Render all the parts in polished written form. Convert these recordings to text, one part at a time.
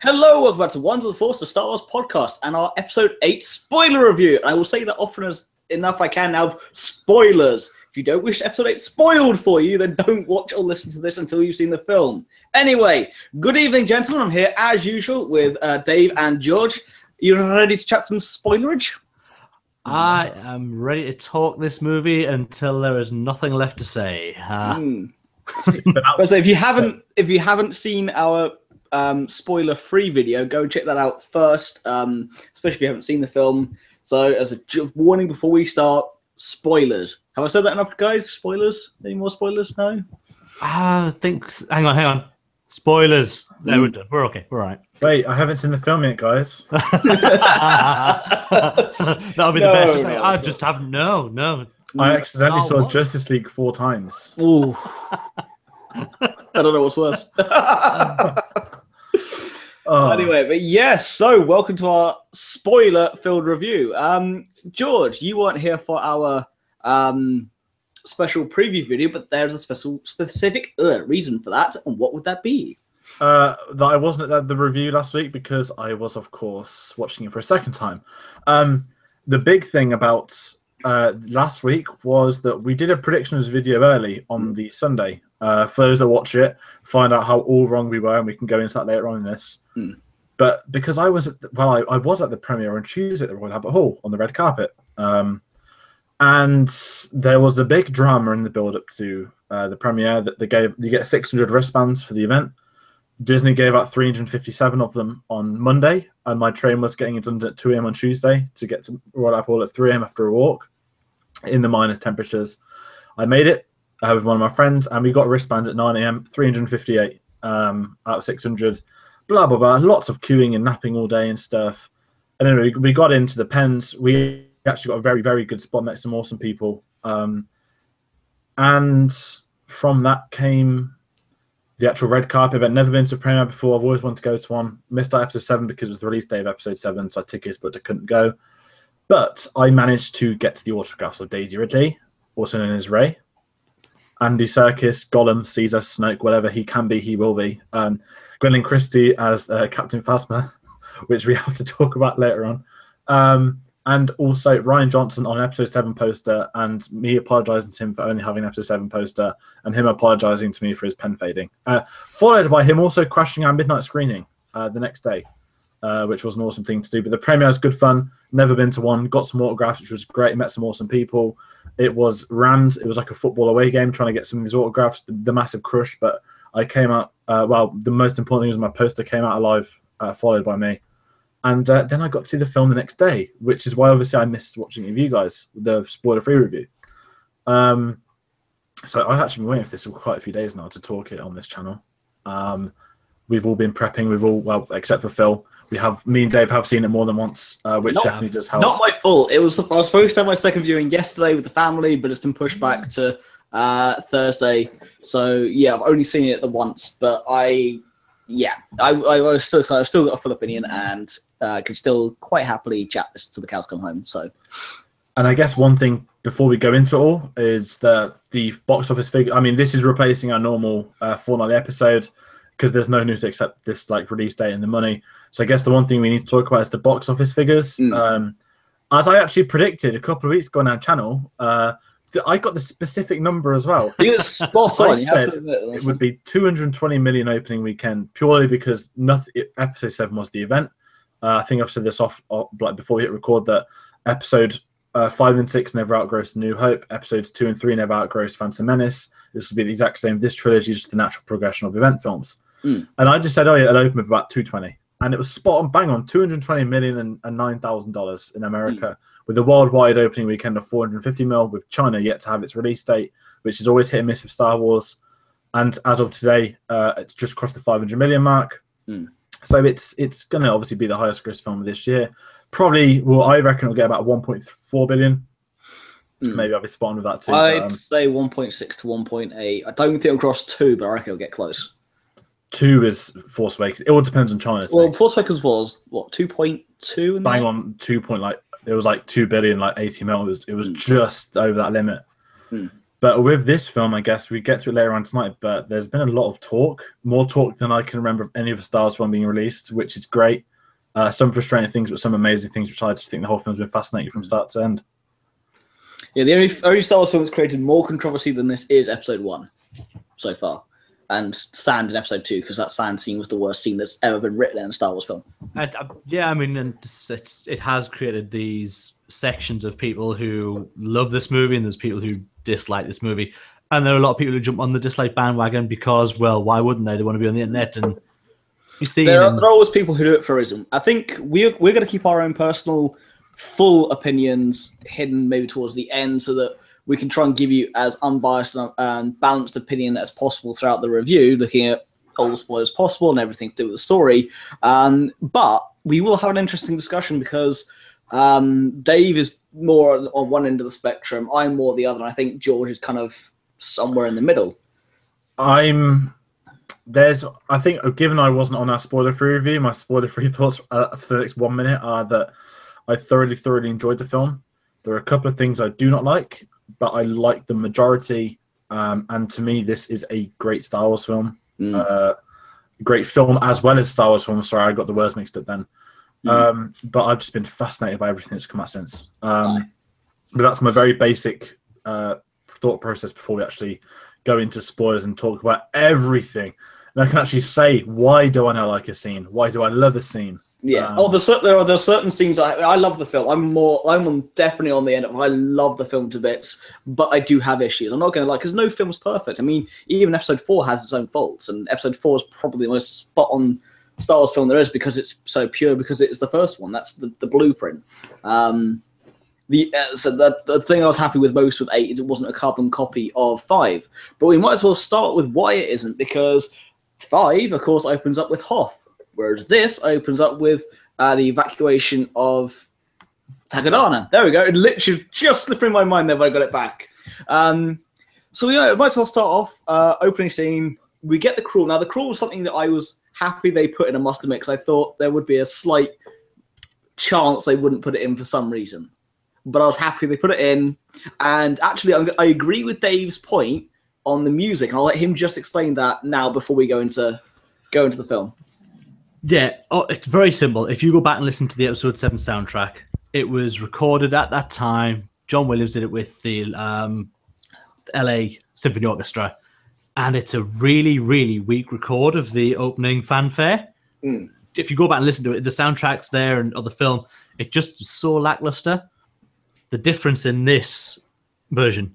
Hello, welcome back to Wonders of the Force, the Star Wars podcast, and our episode 8 spoiler review. I will say that often as enough I can now, spoilers. If you don't wish episode 8 spoiled for you, then don't watch or listen to this until you've seen the film. Anyway, good evening, gentlemen. I'm here, as usual, with Dave and George. You ready to chat some spoilerage? I am ready to talk this movie until there is nothing left to say. So if you haven't seen our spoiler-free video, go and check that out first, especially if you haven't seen the film. So as a warning before we start, spoilers. Have I said that enough, guys? Spoilers? Any more spoilers? No? I think... Hang on. Spoilers. There we're done. We're okay. We're all right. Wait, I haven't seen the film yet, guys. That'll be the best. I just haven't... No. I accidentally saw Justice League 4 times. Ooh. I don't know what's worse. Anyway, but yes, so welcome to our spoiler-filled review. George, you weren't here for our special preview video, but there's a specific reason for that, and what would that be? That I wasn't at the review last week because I was, of course, watching it for a second time. The big thing about last week was that we did a predictions video early on the Sunday. For those that watch it, find out how all wrong we were, and we can go into that later on in this. But because I was at the premiere on Tuesday at the Royal Albert Hall on the red carpet, and there was a big drama in the build-up to the premiere that you get 600 wristbands for the event. Disney gave out 357 of them on Monday, and my train was getting it done at 2 a.m. on Tuesday to get to Royal Albert Hall at 3 a.m. after a walk in the minus temperatures. I made it with one of my friends, and we got wristbands at 9 a.m., 358 out of 600, blah, blah, blah. Lots of queuing and napping all day and stuff. And anyway, we got into the pens. We actually got a very, very good spot next to some awesome people. And from that came the actual red carpet event. Never been to a premiere before. I've always wanted to go to one. Missed out episode 7 because it was the release day of episode 7, so I had tickets, but I couldn't go. But I managed to get to the autographs of Daisy Ridley, also known as Rey, Andy Serkis, Gollum, Caesar, Snoke, whatever he can be, he will be. Gwendolyn Christie as Captain Phasma, which we have to talk about later on. And also Rian Johnson on an episode 7 poster, and me apologising to him for only having an episode 7 poster, and him apologising to me for his pen fading. Followed by him also crashing our midnight screening the next day, which was an awesome thing to do. But the premiere was good fun. Never been to one. Got some autographs, which was great. Met some awesome people. It was rammed. It was like a football away game, trying to get some of these autographs. The massive crush, but I came out. The most important thing was my poster came out alive, followed by me. And then I got to see the film the next day, which is why obviously I missed watching it with you guys, the spoiler-free review. So I've actually been waiting for this for quite a few days now to talk it on this channel. We've all been prepping. Except for Phil. Me and Dave have seen it more than once, which definitely does help. Not my fault. I was supposed to have my second viewing yesterday with the family, but it's been pushed back to Thursday. So yeah, I've only seen it the once, but I was still excited. I've still got a full opinion, and can still quite happily chat this till the cows come home. So, and I guess one thing before we go into it all is the box office figure. I mean, this is replacing our normal fortnightly episode because there's no news except this release date and the money. So I guess the one thing we need to talk about is the box office figures. As I actually predicted a couple of weeks ago on our channel, I got the specific number as well. You got spot on. I said it would be 220 million opening weekend purely because episode 7 was the event. I think I've said this off before we hit record that episode 5 and 6 never outgrossed New Hope. Episodes 2 and 3 never outgrossed Phantom Menace. This would be the exact same. This trilogy is just the natural progression of event films. And I just said, it'll open with about 220. And it was spot on, bang on, $220 million and $9,000 in America, with a worldwide opening weekend of 450 mil, with China yet to have its release date, which is always hit and miss with Star Wars. And as of today, it's just crossed the 500 million mark. So it's going to obviously be the highest gross film of this year. Probably, I reckon it'll get about 1.4 billion. Maybe I'll be spot on with that too. I'd say 1.6 to 1.8. I don't think it'll cross 2, but I reckon it'll get close. 2 is Force Awakens. It all depends on China. Well, Force Awakens was what, 2.2? Bang on 2 point, it was like 2 billion, 80 mil. It was just over that limit. But with this film, I guess we get to it later on tonight, but there's been a lot of talk, more talk than I can remember of any of the Star Wars film being released, which is great. Some frustrating things, but some amazing things, which I just think the whole film's been fascinating from start to end. Yeah, the only Star Wars film that's created more controversy than this is Episode 1 so far. And Sand in Episode 2, because that Sand scene was the worst scene that's ever been written in a Star Wars film. Yeah, I mean, and it has created these sections of people who love this movie, and there's people who dislike this movie. And there are a lot of people who jump on the dislike bandwagon because, well, why wouldn't they? They want to be on the internet. And you see, there are always people who do it for ism. I think we're going to keep our own personal full opinions hidden maybe towards the end so that we can try and give you as unbiased and balanced opinion as possible throughout the review, looking at all the spoilers possible and everything to do with the story. But we will have an interesting discussion because Dave is more on one end of the spectrum. I'm more the other. And I think George is kind of somewhere in the middle. I think, given I wasn't on our spoiler-free review, my spoiler-free thoughts for the next 1 minute are that I thoroughly enjoyed the film. There are a couple of things I do not like, but I like the majority. And to me, this is a great Star Wars film. Great film as well as Star Wars film. Sorry, I got the words mixed up then. But I've just been fascinated by everything that's come out since. But that's my very basic thought process before we actually go into spoilers and talk about everything. And I can actually say, why do I not like a scene? Why do I love a scene? Yeah. There are certain scenes. I love the film. I'm definitely on the end of. I love the film to bits, but I do have issues. I'm not going to lie, because no film's perfect. I mean, even Episode 4 has its own faults, and Episode 4 is probably the most spot-on Star Wars film there is because it's so pure. Because it's the first one. That's the blueprint. So the thing I was happy with most with 8 is it wasn't a carbon copy of 5. But we might as well start with why it isn't, because 5, of course, opens up with Hoth. Whereas this opens up with the evacuation of Tagadana. There we go. It literally just slipped in my mind there, but I got it back. So yeah, might as well start off. Opening scene, we get the crawl. Now, the crawl was something that I was happy they put in, I must admit, because I thought there would be a slight chance they wouldn't put it in for some reason. But I was happy they put it in. And actually, I agree with Dave's point on the music, and I'll let him just explain that now before we go into the film. Yeah, it's very simple. If you go back and listen to the Episode 7 soundtrack, it was recorded at that time. John Williams did it with the LA Symphony Orchestra, and it's a really weak record of the opening fanfare. If you go back and listen to it, the soundtrack's there and of the film, it just so lackluster. The difference in this version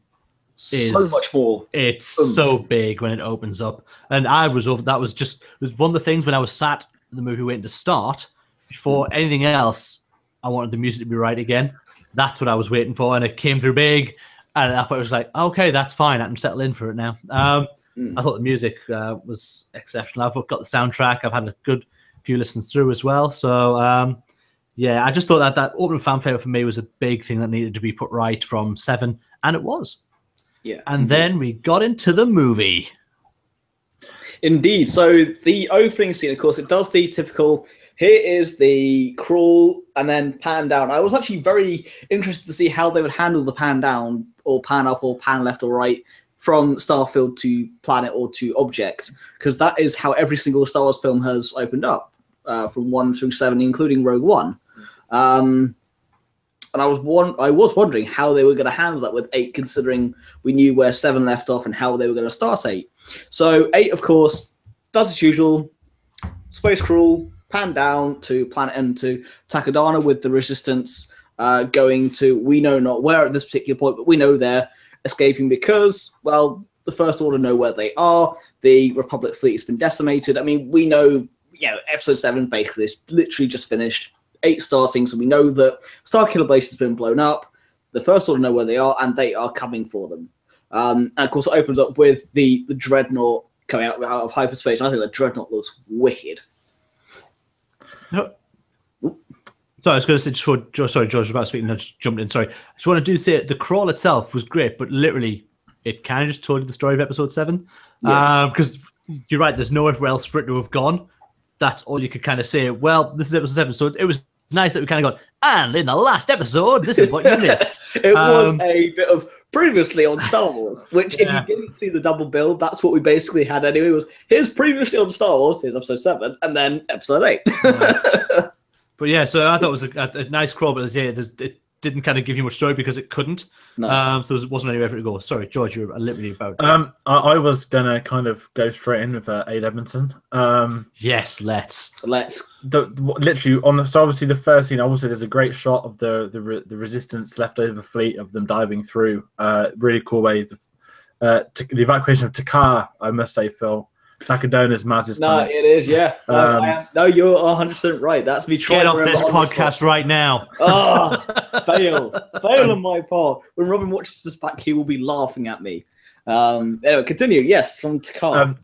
is so much more. It's so big when it opens up, and it was one of the things when I was sat the movie waiting to start. Before anything else, I wanted the music to be right again. That's what I was waiting for, and it came through big. And at that point, I was like, okay, that's fine. I can settle in for it now. I thought the music was exceptional. I've got the soundtrack. I've had a good few listens through as well. So, yeah, I just thought that opening fanfare for me was a big thing that needed to be put right from 7, and it was. Yeah. And then we got into the movie. Indeed. So the opening scene, of course, it does the typical, here is the crawl and then pan down. I was actually very interested to see how they would handle the pan down or pan up or pan left or right from Starfield to planet or to object, because that is how every single Star Wars film has opened up, from 1 through 7, including Rogue One. And I was wondering how they were going to handle that with 8, considering we knew where 7 left off and how they were going to start 8. So 8, of course, does its usual space crawl, pan down to planet and to Takodana with the Resistance going to we know not where at this particular point, but we know they're escaping because, well, the First Order know where they are. The Republic fleet has been decimated. I mean, we know, Episode 7 basically is literally just finished. 8 starting, so we know that Starkiller Base has been blown up. The First Order know where they are, and they are coming for them. And of course, it opens up with the Dreadnought coming out of hyperspace. And I think the Dreadnought looks wicked. No. Sorry, I was going to say, George was about to speak and I just jumped in. Sorry. I just want to say the crawl itself was great, but literally, it kind of just told you the story of Episode 7. Because you're right, there's nowhere else for it to have gone. That's all you could kind of say. Well, this is Episode 7, so it was nice that we kind of got, and in the last episode, this is what you missed. It was a bit of previously on Star Wars, which if Yeah. you didn't see the double build, that's what we basically had anyway, was here's previously on Star Wars, here's episode 7, and then episode 8. But yeah, so I thought it was a nice crawl, but yeah, it didn't kind of give you much story because it couldn't. No. So there wasn't anywhere for it to go. Sorry, George, you were literally about. I was gonna kind of go straight in with Aid Edmondson. Yes, let's. Literally so obviously the first scene, obviously there's a great shot of the Resistance leftover fleet of them diving through. Really cool way. The evacuation of Takar, I must say, Phil. Takadona's Maz's No, planet. it is, yeah. No, you're 100% right. That's me trying Get to off this remember on the podcast spot. right now. Oh, fail on my part. When Robin watches this back, he will be laughing at me. Anyway, continue. Yes, from Takar.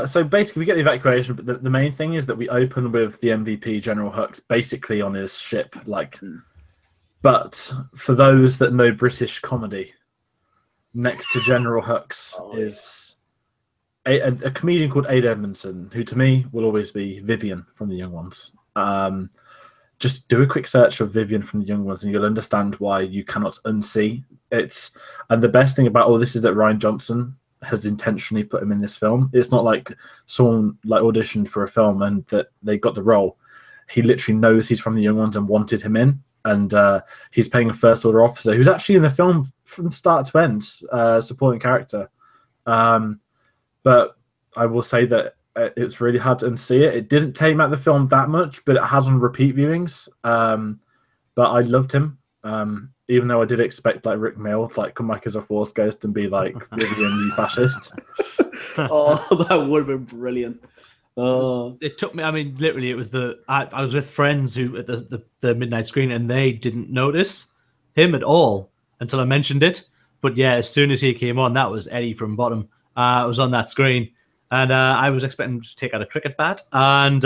So basically, we get the evacuation, but the main thing is that we open with the MVP, General Hux, basically on his ship. But for those that know British comedy, next to General Hux is a comedian called Aid Edmondson, who to me will always be Vivian from The Young Ones. Just do a quick search of Vivian from The Young Ones, and you'll understand why you cannot unsee it. And the best thing about all this is that Rian Johnson has intentionally put him in this film. It's not like someone auditioned for a film and that they got the role. He literally knows he's from The Young Ones and wanted him in, and he's playing a first order officer who's actually in the film from start to end, supporting character. But I will say that it's really hard to unsee it. It didn't take me out the film that much, but it has on repeat viewings. But I loved him. Even though I did expect Rick Mail to come back as a Force Ghost and be like, Vivian, you fascist. Oh, that would have been brilliant. It took me. I mean, literally, it was I was with friends who at the midnight screen, and they didn't notice him at all until I mentioned it. But yeah, as soon as he came on, that was Eddie from Bottom. It was on that screen, and I was expecting to take out a cricket bat, and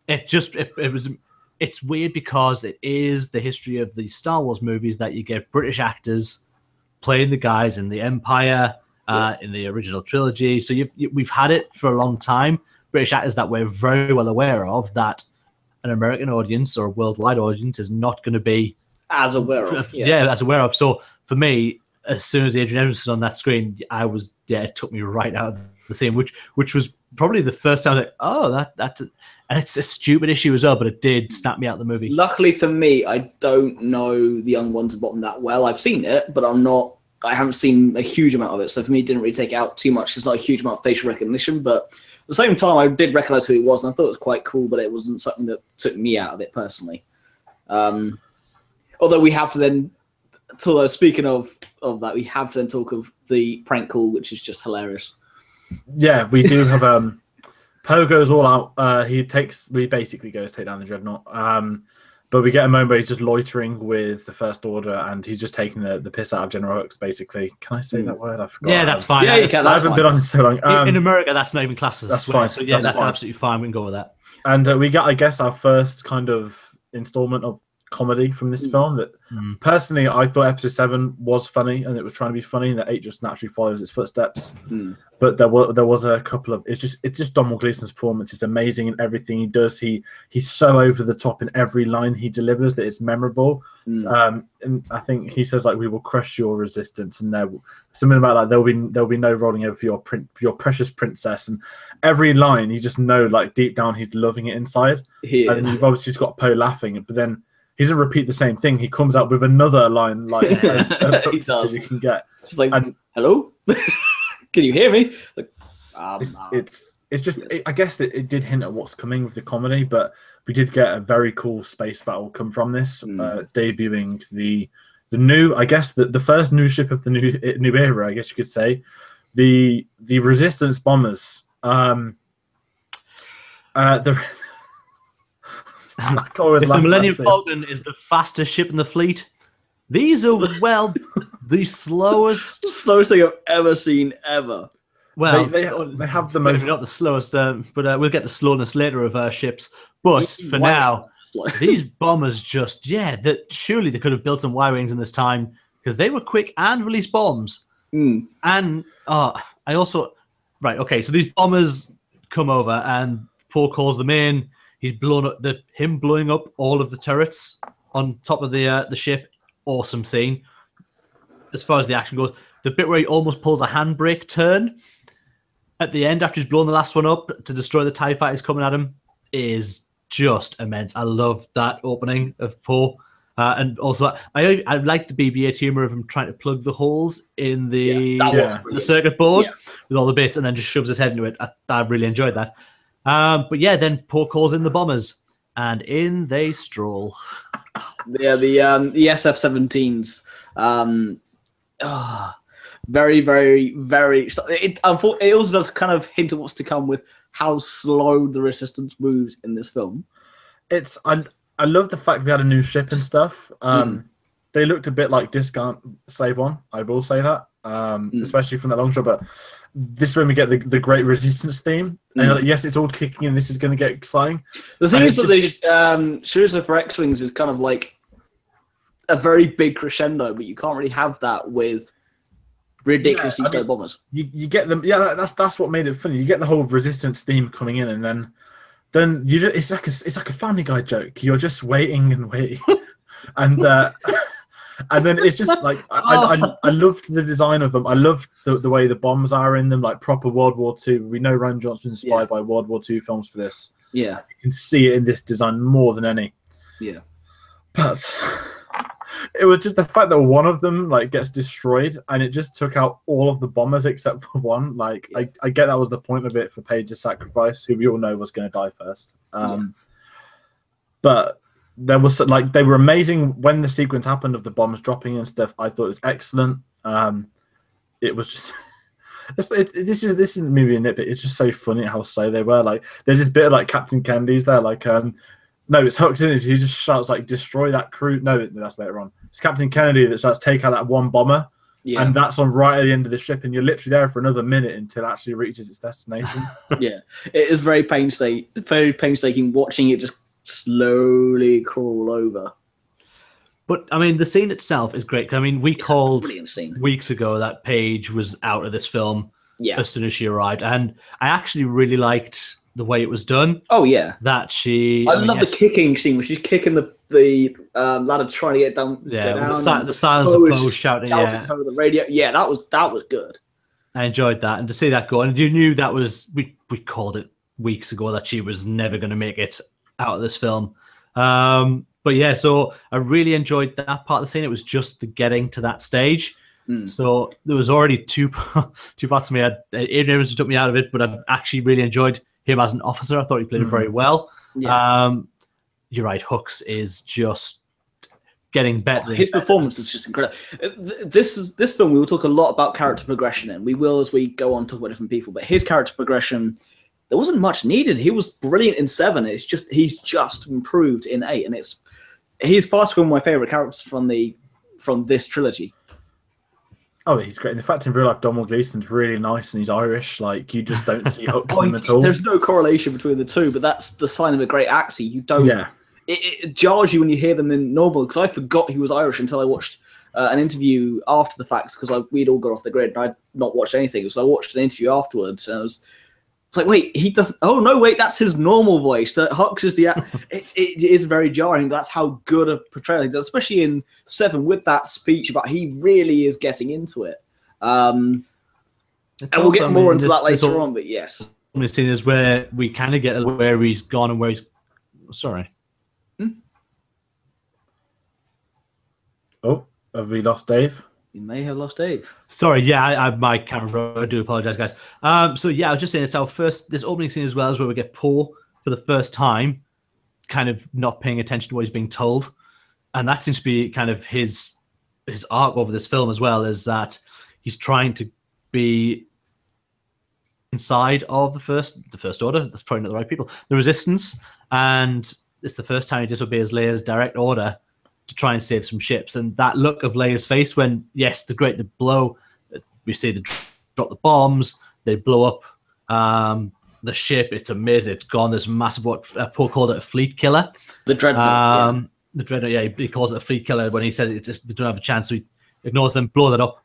it's weird because it is the history of the Star Wars movies that you get British actors playing the guys in the Empire, in the original trilogy. So we've had it for a long time. British actors that we're very well aware of, that an American audience or a worldwide audience is not going to be as aware of. As aware of. So for me, as soon as Adrian Edmonds was on that screen, it took me right out of the scene, which was probably the first time I was like, oh, that's and it's a stupid issue as well, but it did snap me out of the movie. Luckily for me, I don't know The Young Ones at Bottom that well. I've seen it, but I haven't seen a huge amount of it. So for me, it didn't really take it out too much. It's not a huge amount of facial recognition, but at the same time, I did recognize who he was, and I thought it was quite cool, but it wasn't something that took me out of it personally. Although we have to then, speaking of that, we have to then talk of the prank call, which is just hilarious. Yeah, we do have Poe goes all out. We basically goes take down the Dreadnought. But we get a moment where he's just loitering with the First Order, and he's just taking the piss out of General Hux, basically. Can I say that word? I forgot. Yeah, that's fine. Yeah, you can. I haven't been on so long. In America, that's not even classed as that's swear. fine. So yeah, that's fine. absolutely fine. We can go with that. And we got, I guess, our first kind of installment of comedy from this film. That personally, I thought Episode 7 was funny, and it was trying to be funny, and that 8 just naturally follows its footsteps. But there was a couple of it's just Donald Gleason's performance is amazing in everything he does. He's so over the top in every line he delivers that it's memorable. And I think he says we will crush your resistance, and something about that there'll be no rolling over for your precious princess. And every line you just know deep down he's loving it inside. And you've obviously just got Poe laughing, but then he doesn't repeat the same thing. He comes out with another line as he does. As you can get. Just hello. Can you hear me? It's just. I guess it did hint at what's coming with the comedy, but we did get a very cool space battle come from this, debuting the new. I guess the first new ship of the new era. I guess you could say, the Resistance bombers. If the Millennium Falcon is the fastest ship in the fleet, these are the slowest thing I've ever seen ever. Well, they have the most, not the slowest, but we'll get the slowness later of ships. But for now, these bombers that surely they could have built some Y wings in this time, because they were quick and released bombs. And I also so these bombers come over and Poe calls them in. he's blown up him blowing up all of the turrets on top of the ship. Awesome scene. As far as the action goes, the bit where he almost pulls a handbrake turn at the end after he's blown the last one up to destroy the TIE fighters coming at him is just immense. I love that opening of Poe. And also, I like the BB-8 humor of him trying to plug the holes in the circuit board with all the bits and then just shoves his head into it. I really enjoyed that. But yeah, then Poe calls in the bombers and in they stroll. Yeah, the SF-17s. Very, very, very. It also does kind of hint at what's to come with how slow the Resistance moves in this film. I love the fact we had a new ship and stuff. They looked a bit like Discount Save On. I will say that, especially from that long shot. But this is when we get the Great Resistance theme. And like, yes, it's all kicking, and this is going to get exciting. The thing is that the Cruiser for X-wings is kind of like a very big crescendo, but you can't really have that with ridiculously slow bombers. You get them. Yeah, that's what made it funny. You get the whole Resistance theme coming in, and then you just it's like a Family Guy joke. You're just waiting and waiting, and then it's just like I loved the design of them. I loved the way the bombs are in them, like proper World War II. We know Rian Johnson's inspired by World War II films for this. Yeah, you can see it in this design more than any. Yeah, but it was just the fact that one of them like gets destroyed, and it just took out all of the bombers except for one. Like I get that was the point of it for Paige's sacrifice, who we all know was going to die first. But there was like they were amazing when the sequence happened of the bombs dropping and stuff. I thought it was excellent. It was just this isn't maybe a nitpick. It's just so funny how slow they were. Like there's this bit of like Captain Kennedy's there, like no, it's Hux in it. He just shouts like "Destroy that crew." No, that's later on. It's Captain Kennedy that starts take out that one bomber, and that's on right at the end of the ship, and you're literally there for another minute until it actually reaches its destination. Yeah, it is very painstaking watching it just slowly crawl over. But I mean, the scene itself is great. I mean, we called scene. Weeks ago that Paige was out of this film as soon as she arrived, and I actually really liked the way it was done. Oh yeah, that she. I love the kicking scene where she's kicking the ladder trying to get down. Yeah, the silence of Poe shouting over the radio. Yeah, that was good. I enjoyed that, and to see that go, and you knew that was we called it weeks ago that she was never going to make it out of this film. But yeah, so I really enjoyed that part of the scene. It was just the getting to that stage. So there was already two parts of me. Adrian Abrams took me out of it, but I actually really enjoyed him as an officer. I thought he played it very well. Yeah. You're right. Hux is just getting better. His performance is just incredible. This film, we will talk a lot about character progression, and we will as we go on talk about different people. But his character progression, there wasn't much needed. He was brilliant in 7. It's just he's just improved in 8, and he's fast one of my favorite characters from this trilogy. Oh, he's great. In fact, in real life, Domhnall Gleeson's really nice, and he's Irish. Like you just don't see Hux in him at all. There's no correlation between the two, but that's the sign of a great actor. You don't. Yeah. It jars you when you hear them in normal. Because I forgot he was Irish until I watched an interview after the facts. Because we'd all got off the grid, and I'd not watched anything. So I watched an interview afterwards, and I was like, "Wait, he doesn't? Oh no, wait, that's his normal voice. Hux is the. It is very jarring. That's how good a portrayal he does, especially in 7 with that speech about he really is getting into it. And we'll get more into that later on. But yes, the scene is where we kind of get where he's gone and where he's. Sorry. Oh, have we lost Dave? We may have lost Dave. Sorry, yeah, my camera. I do apologize, guys. So yeah, I was just saying it's our first. This opening scene as well is where we get Poe for the first time, kind of not paying attention to what he's being told, and that seems to be kind of his arc over this film as well. Is that he's trying to be inside of the first order. That's probably not the right people. The Resistance, and it's the first time he disobeys Leia's direct order to try and save some ships. And that look of Leia's face when, yes, the blow, we see the drop the bombs, they blow up the ship. It's amazing. It's gone. There's massive, what Poe called it, a fleet killer. The Dreadnought. The Dreadnought, yeah, he calls it a fleet killer when he said they don't have a chance. So he ignores them, blow that up.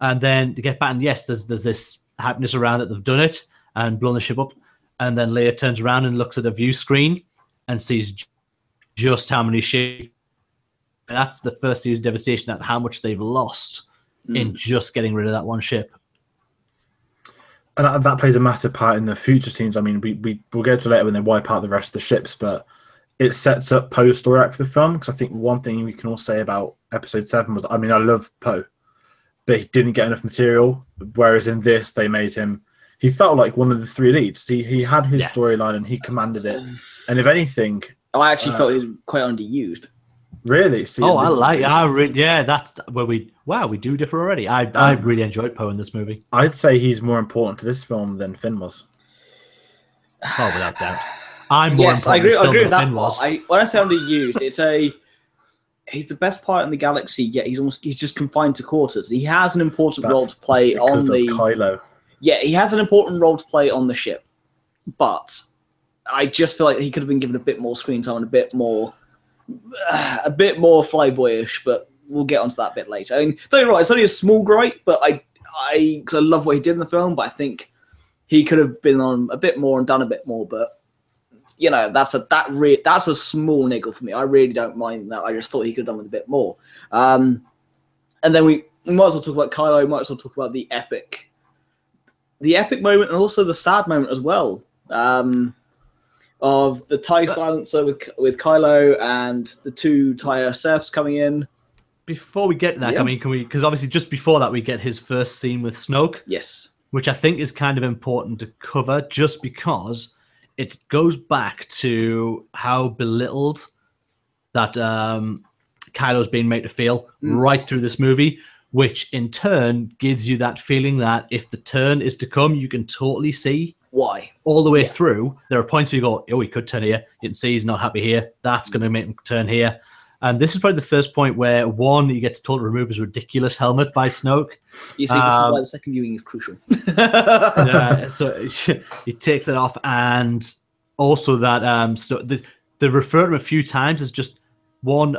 And then to get back, and yes, there's this happiness around that they've done it and blown the ship up. And then Leia turns around and looks at a view screen and sees just how many ships. And that's the first series of devastation at how much they've lost in just getting rid of that one ship. And that plays a massive part in the future scenes. I mean, we'll go to later when they wipe out the rest of the ships, but it sets up Poe's story arc for the film. Because I think one thing we can all say about Episode 7 was, I mean, I love Poe, but he didn't get enough material. Whereas in this, they made him, he felt like one of the three leads. He had his storyline and he commanded it. And if anything, I actually felt he was quite underused. Really? See, that's where we do differ already. I really enjoyed Poe in this movie. I'd say he's more important to this film than Finn was. Oh, without doubt. I'm more yes, I important agree with that. Finn was. When I say underused, he's the best part in the galaxy, yet he's just confined to quarters. He has an important role to play on the Kylo. Yeah, he has an important role to play on the ship, but I just feel like he could have been given a bit more screen time and a bit more flyboyish, but we'll get onto that a bit later. I mean, don't get me wrong, it's only a small gripe, but because I love what he did in the film, but I think he could have been on a bit more and done a bit more. But you know, that's a small niggle for me. I really don't mind that. I just thought he could have done with a bit more. And then we might as well talk about Kylo. Might as well talk about the epic moment and also the sad moment as well. Of the TIE silencer with Kylo and the two TIE serfs coming in. Before we get to that, I mean, because obviously just before that we get his first scene with Snoke. Yes. Which I think is kind of important to cover just because it goes back to how belittled that Kylo's being made to feel right through this movie, which in turn gives you that feeling that if the turn is to come, you can totally see why. All the way through, there are points where you go, oh, he could turn here. You can see he's not happy here. That's going to make him turn here. And this is probably the first point where, one, he gets told to remove his ridiculous helmet by Snoke. You see, this is why the second viewing is crucial. So he takes it off, and also that so they refer to him a few times as just one,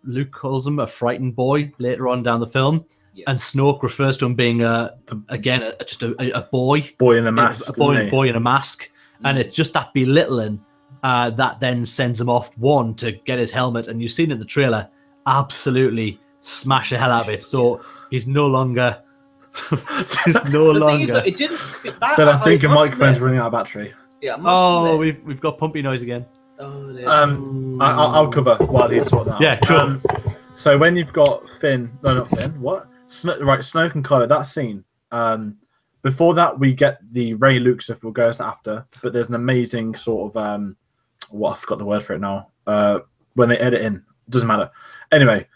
Luke calls him a frightened boy later on down the film. And Snoke refers to him being just a boy. Boy in a mask. A boy in a mask. And it's just that belittling that then sends him off, one, to get his helmet. And you've seen in the trailer, absolutely smash the hell out of it. So he's no longer... It didn't fit that. But I think your microphone's running out of battery. Yeah. We've got pumpy noise again. Oh, I'll cover while he's sorting that out. Yeah, cool. So when you've got Snoke and Kylo, that scene. Before that, we get the Rey Luke stuff. We'll go after, but there's an amazing sort of I forgot the word for it now. When they edit in, doesn't matter. Anyway,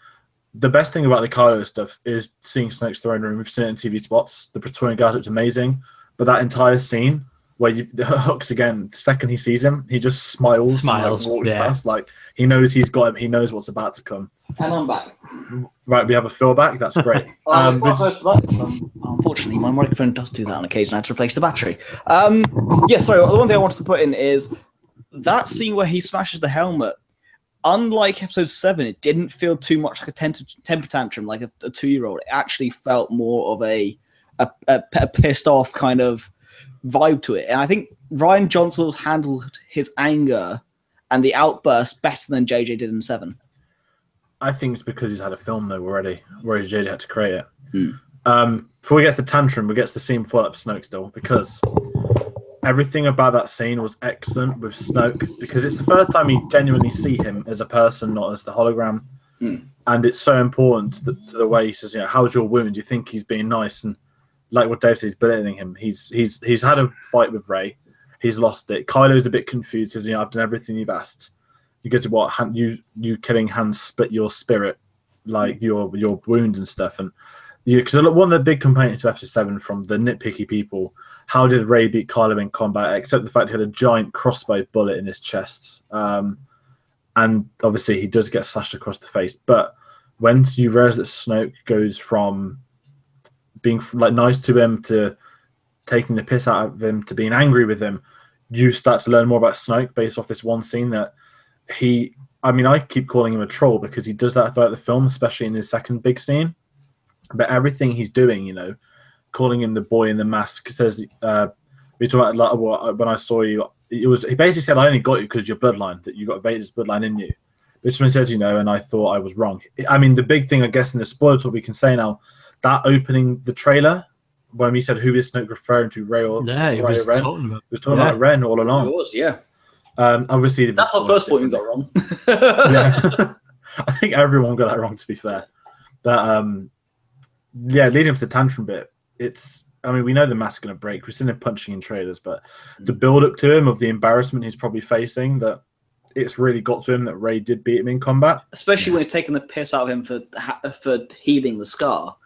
the best thing about the Kylo stuff is seeing Snoke's throne room. We've seen it in TV spots. The Praetorian Guard looked amazing, but that entire scene where the hooks again, the second he sees him, he just smiles and, like, walks past, like he knows he's got him. He knows what's about to come. And I'm back. Right, we have a Phil back. That's great. Unfortunately, my microphone does do that on occasion. I had to replace the battery. Sorry. The one thing I wanted to put in is that scene where he smashes the helmet. Unlike Episode 7, it didn't feel too much like a temper tantrum, like a 2-year-old. It actually felt more of a pissed off kind of vibe to it. And I think Rian Johnson's handled his anger and the outburst better than JJ did in 7. I think it's because he's had a film though already, whereas JJ had to create it. Before he gets the tantrum, we get to the scene before that for Snoke still, because everything about that scene was excellent with Snoke, because it's the first time you genuinely see him as a person, not as the hologram. And it's so important to the way he says, how's your wound? You think he's being nice, and like what Dave says, he's belittling him. He's had a fight with Rey. He's lost it. Kylo's a bit confused. Says, I've done everything you've asked. You go to what? You killing Han split your spirit, like your wounds and stuff. And because one of the big complaints to Episode 7 from the nitpicky people, how did Rey beat Kylo in combat? Except the fact he had a giant crossbow bullet in his chest. And obviously he does get slashed across the face. But once you realize that Snoke goes from being like nice to him to taking the piss out of him to being angry with him, you start to learn more about Snoke based off this one scene that I keep calling him a troll because he does that throughout the film, especially in his second big scene. But everything he's doing, calling him the boy in the mask, says we talk about when I saw you, He basically said, "I only got you because your bloodline, that you got Vader's bloodline in you." This one says, and I thought I was wrong. I mean, the big thing, I guess, in the spoiler talk we can say now, that opening the trailer when we said who is Snoke referring to, Rey or he was Ren? talking about. He was talking about Ren all along. It was, yeah. Obviously, That's our first point we got wrong. Yeah, I think everyone got that wrong, to be fair. But leading up to the tantrum bit, we know the mask's going to break. We've seen him punching in trailers, but the build up to him of the embarrassment he's probably facing, that it's really got to him that Rey did beat him in combat. Especially when he's taking the piss out of him for healing the scar.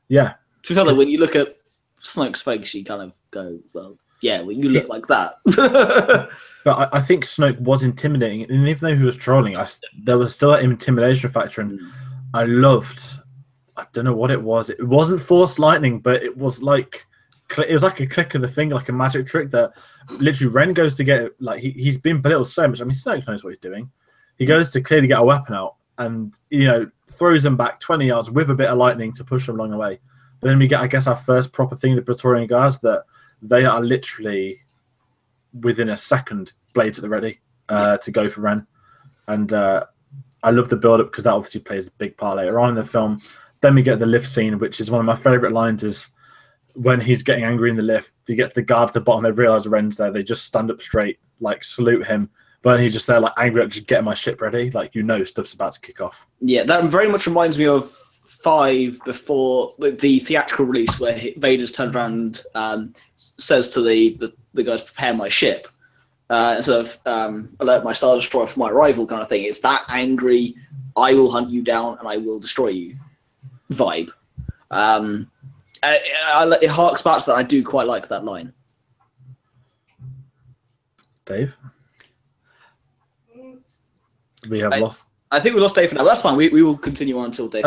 Yeah. To be fair, when you look at Snoke's face, you kind of go, well, yeah, well, you look like that. But I think Snoke was intimidating, and even though he was trolling, there was still that intimidation factor, and I don't know what it was. It wasn't forced lightning, but it was like a click of the finger, like a magic trick that literally Ren goes to get. Like he's been belittled so much. I mean, Snoke knows what he's doing. He goes to clearly get a weapon out, and throws him back 20 yards with a bit of lightning to push him along the way. But then we get, I guess, our first proper thing, the Praetorian Guards, that they are literally within a second blades at the ready to go for Ren. And I love the build-up because that obviously plays a big part later on in the film. Then we get the lift scene, which is one of my favourite lines, is when he's getting angry in the lift, you get the guard at the bottom, they realise Ren's there, they just stand up straight, like salute him. But he's just there like angry at just getting my ship ready. Like, stuff's about to kick off. Yeah, that very much reminds me of 5 before the theatrical release, where Vader's turned around and says to the guys, prepare my ship. Instead of alert my Star Destroyer for my arrival kind of thing. It's that angry, I will hunt you down and I will destroy you vibe. It harks back to that. I do quite like that line. Dave? We have lost. I think we lost Dave for now. That's fine. We will continue on until Dave.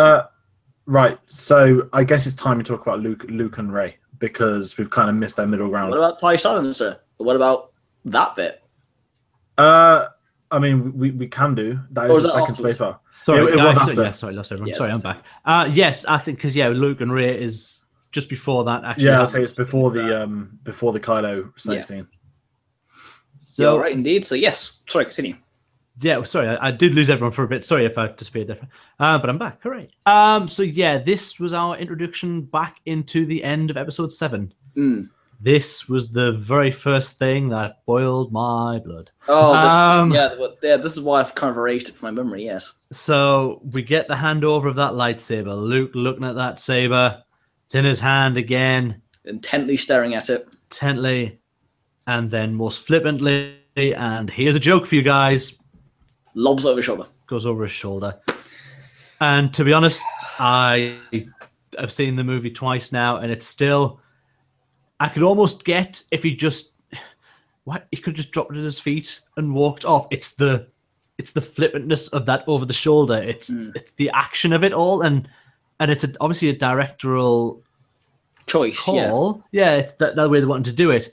Right. So I guess it's time to talk about Luke and Rey, because we've kind of missed their middle ground. What about TIE Silencer? What about that bit? I mean, we can do. That is the second space bar. Sorry, it was after. Yeah, sorry, lost everyone. Yes. Sorry, I'm back. Yes, I think because Luke and Rey is just before that. Actually, yeah, I'll say it's before the Kylo scene. So right, indeed. So yes, sorry, continue. Yeah, sorry, I did lose everyone for a bit. Sorry if I disappeared there. But I'm back. Hooray. So yeah, this was our introduction back into the end of episode 7. This was the very first thing that boiled my blood. Oh, this is why I've kind of erased it from my memory, yes. So we get the handover of that lightsaber. Luke looking at that saber. It's in his hand again. Intently staring at it. Intently. And then most flippantly, and here's a joke for you guys. Lobs over his shoulder. Goes over his shoulder. And to be honest, I have seen the movie twice now, and it's still... I could almost get if he just... He could just dropped it at his feet and walked off. It's the flippantness of that over the shoulder. It's the action of it all, and it's obviously a directorial choice call. Yeah, it's that way they wanted to do it.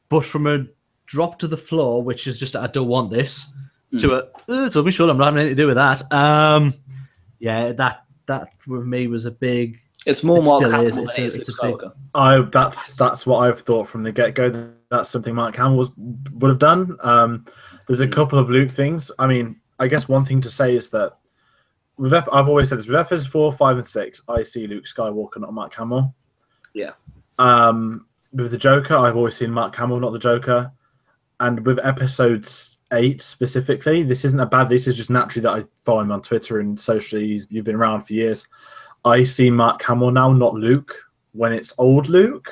But from a drop to the floor, which is just I don't want this, to it's over my shoulder. I'm not having anything to do with that. That with me was a big. It's more Mark Hamill than it is Luke Skywalker. That's what I've thought from the get-go. That's something Mark Hamill would have done. There's a couple of Luke things. I mean, I guess one thing to say is that I've always said this, with episodes 4, 5, and 6, I see Luke Skywalker, not Mark Hamill. Yeah. With the Joker, I've always seen Mark Hamill, not the Joker. And with episodes 8 specifically, this isn't a bad. This is just naturally that I follow him on Twitter and socially. You've been around for years. I see Mark Hamill now, not Luke. When it's old Luke,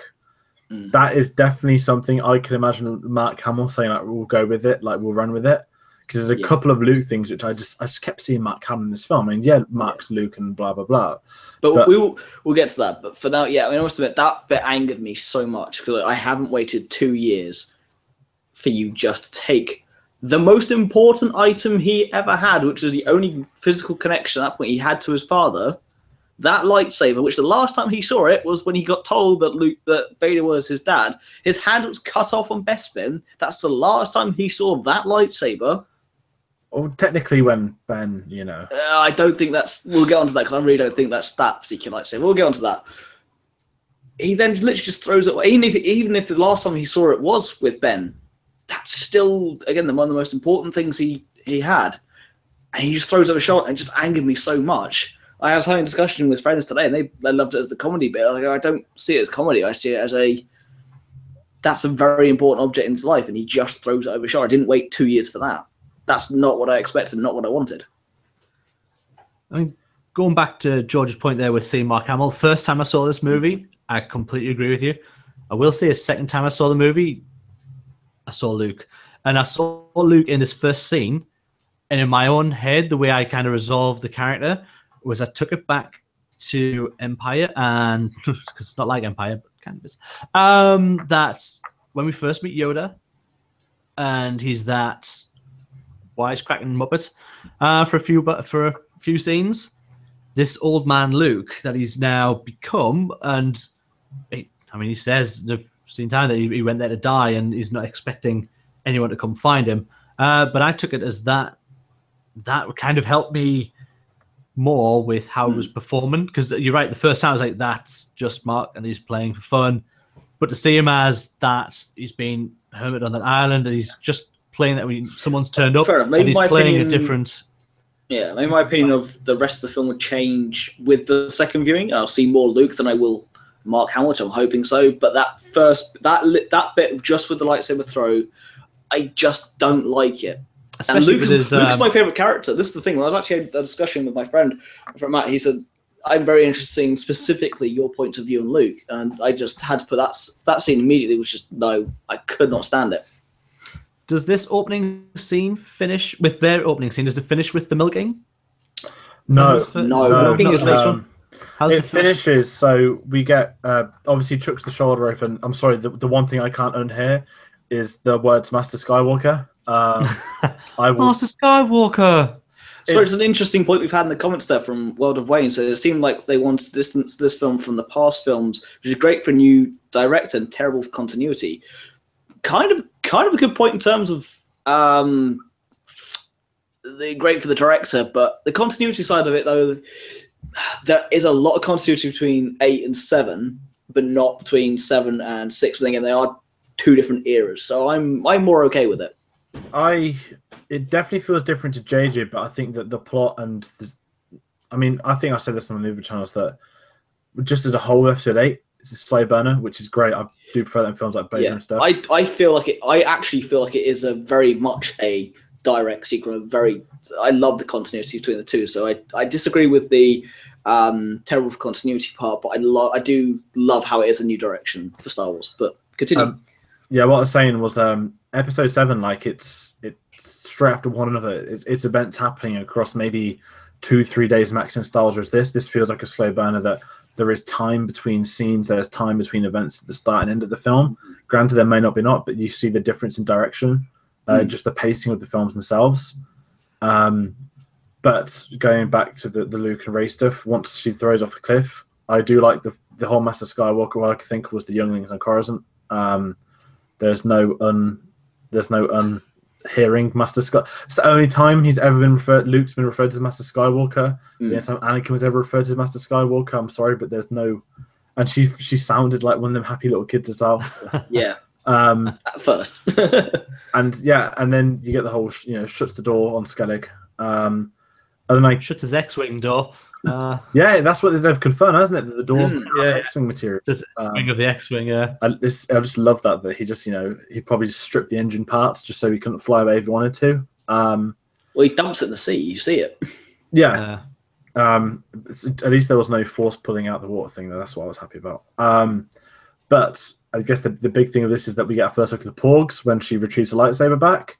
that is definitely something I can imagine Mark Hamill saying, like, we'll go with it, like, we'll run with it. Because there's a couple of Luke things which I just kept seeing Mark Hamill in this film. I mean, Mark's Luke and blah, blah, blah. But we'll get to that. But for now, I mean, I must admit, that bit angered me so much because I haven't waited 2 years for you just to take the most important item he ever had, which was the only physical connection at that point he had to his father, that lightsaber, which the last time he saw it was when he got told that Vader was his dad. His hand was cut off on Bespin. That's the last time he saw that lightsaber. Well, technically, when Ben, I don't think that's... We'll get onto that, because I really don't think that's that particular lightsaber. We'll get onto that. He then literally just throws it away. Even if the last time he saw it was with Ben, that's still, again, one of the most important things he had. And he just throws it over short and it just angered me so much. I was having a discussion with friends today, and they loved it as the comedy bit. Like, I don't see it as comedy. I see it as that's a very important object in his life, and he just throws it over shore. I didn't wait 2 years for that. That's not what I expected, not what I wanted. I mean, going back to George's point there with seeing Mark Hamill, first time I saw this movie, I completely agree with you. I will say a second time I saw the movie, I saw Luke. And I saw Luke in this first scene, and in my own head, the way I kind of resolved the character was I took it back to Empire, and because it's not like Empire, but kind of is. That's when we first meet Yoda, and he's that wisecracking Muppet for a few scenes. This old man Luke that he's now become, and he says the same time that he went there to die, and he's not expecting anyone to come find him. But I took it as that kind of helped me more with how it was performing, because you're right, the first time I was like, that's just Mark and he's playing for fun. But to see him as that, he's been hermit on that island and he's just playing that when someone's turned up and he's playing a different... Yeah, maybe my opinion of the rest of the film would change with the second viewing. I'll see more Luke than I will Mark Hamill. I'm hoping so. But that bit just with the lightsaber throw, I just don't like it. Especially and Luke's my favorite character. This is the thing. When I was actually had a discussion with my friend Matt, he said, I'm very interested in specifically your point of view on Luke. And I just had to put that scene immediately was just, no, I could not stand it. Does this opening scene finish with their opening scene? Does it finish with the milking? No. Milking is later. It finishes, so we get, obviously chucks the shoulder open. I'm sorry, the one thing I can't unhear is the words Master Skywalker. Master Skywalker. So it's an interesting point we've had in the comments there from World of Wayne. So it seemed like they wanted to distance this film from the past films, which is great for a new director and terrible for continuity. Kind of a good point in terms of great for the director, but the continuity side of it, though, there is a lot of continuity between 8 and 7, but not between 7 and 6. But again, they are two different eras, so I'm more okay with it. It definitely feels different to JJ, but I think that the plot and I think I said this on the movie channels that just as a whole, episode 8 is a slow burner, which is great. I do prefer that in films like Beta and stuff. I actually feel like it is a very much a direct sequel. I love the continuity between the two, so I disagree with the terrible continuity part, but I do love how it is a new direction for Star Wars. But continue. What I was saying was episode 7, like it's straight after one another. It's events happening across maybe 2-3 days max in Star Wars. Whereas this feels like a slow burner that there is time between scenes, there's time between events at the start and end of the film. Granted, there may not be but you see the difference in direction, just the pacing of the films themselves. But going back to the Luke and Rey stuff, once she throws off the cliff, I do like the whole Master Skywalker, what I could think was the younglings on Coruscant. There's no unhearing Master Sky. It's the only time Luke's been referred to as Master Skywalker. The only time Anakin was ever referred to as Master Skywalker. I'm sorry, but there's no. And she sounded like one of them happy little kids as well. Yeah. At first. and then you get the whole shuts the door on Skellig. And then shuts his X-wing door. That's what they've confirmed, hasn't it? That the door's X-wing material. The wing of the X-wing, yeah. I just love that he just he probably just stripped the engine parts just so he couldn't fly away if he wanted to. Well, he dumps it in the sea. You see it. Yeah. At least there was no force pulling out the water thing. That's what I was happy about. But I guess the big thing of this is that we get our first look at the Porgs when she retrieves the lightsaber back.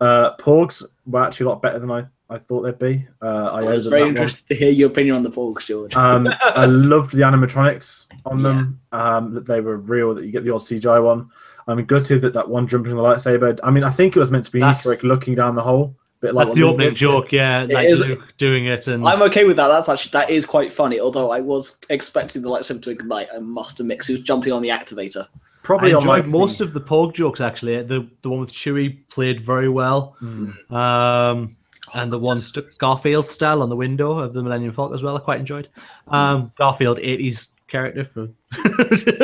Porgs were actually a lot better than I thought they'd be. I was very interested to hear your opinion on the Porgs, George. I loved the animatronics on them. That they were real. That you get the old CGI one. I'm gutted that one jumping the lightsaber. I think it was meant to be Easter egg looking down the hole. Bit like that's the opening joke, yeah. Like Luke doing it, and I'm okay with that. That is quite funny. Although I was expecting the lightsaber to ignite, I must admit, because he was jumping on the activator. Probably I enjoyed most of the Porg jokes actually. The one with Chewie played very well. And the one stuck Garfield style on the window of the Millennium Falcon as well, I quite enjoyed. Garfield, 80s character from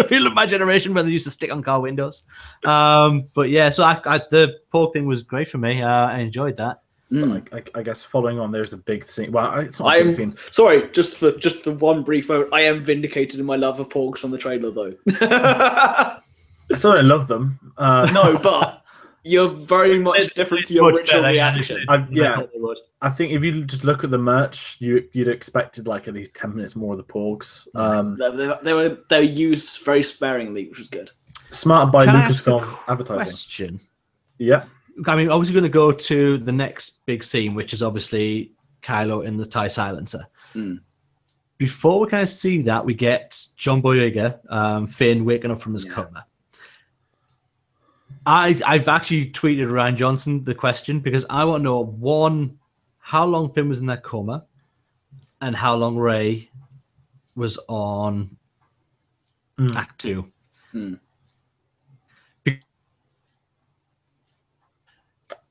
people of my generation when they used to stick on car windows. But yeah, so the Porg thing was great for me. I enjoyed that. I guess following on, there's a big scene. Well, it's not a big scene. Sorry, just for one brief moment, I am vindicated in my love of Porgs from the trailer, though. I still don't love them. No, but you're very much different to your original reaction. I think if you just look at the merch, you'd expected like at least 10 minutes more of the Porgs. They were used very sparingly, which was good. Smart by Lucasfilm advertising. Question. Yeah. I mean, obviously going to go to the next big scene, which is obviously Kylo in the TIE Silencer. Before we kind of see that, we get John Boyega, Finn, waking up from his coma. I've actually tweeted Ryan Johnson the question because I want to know, one, how long Finn was in that coma and how long Rey was on Act 2.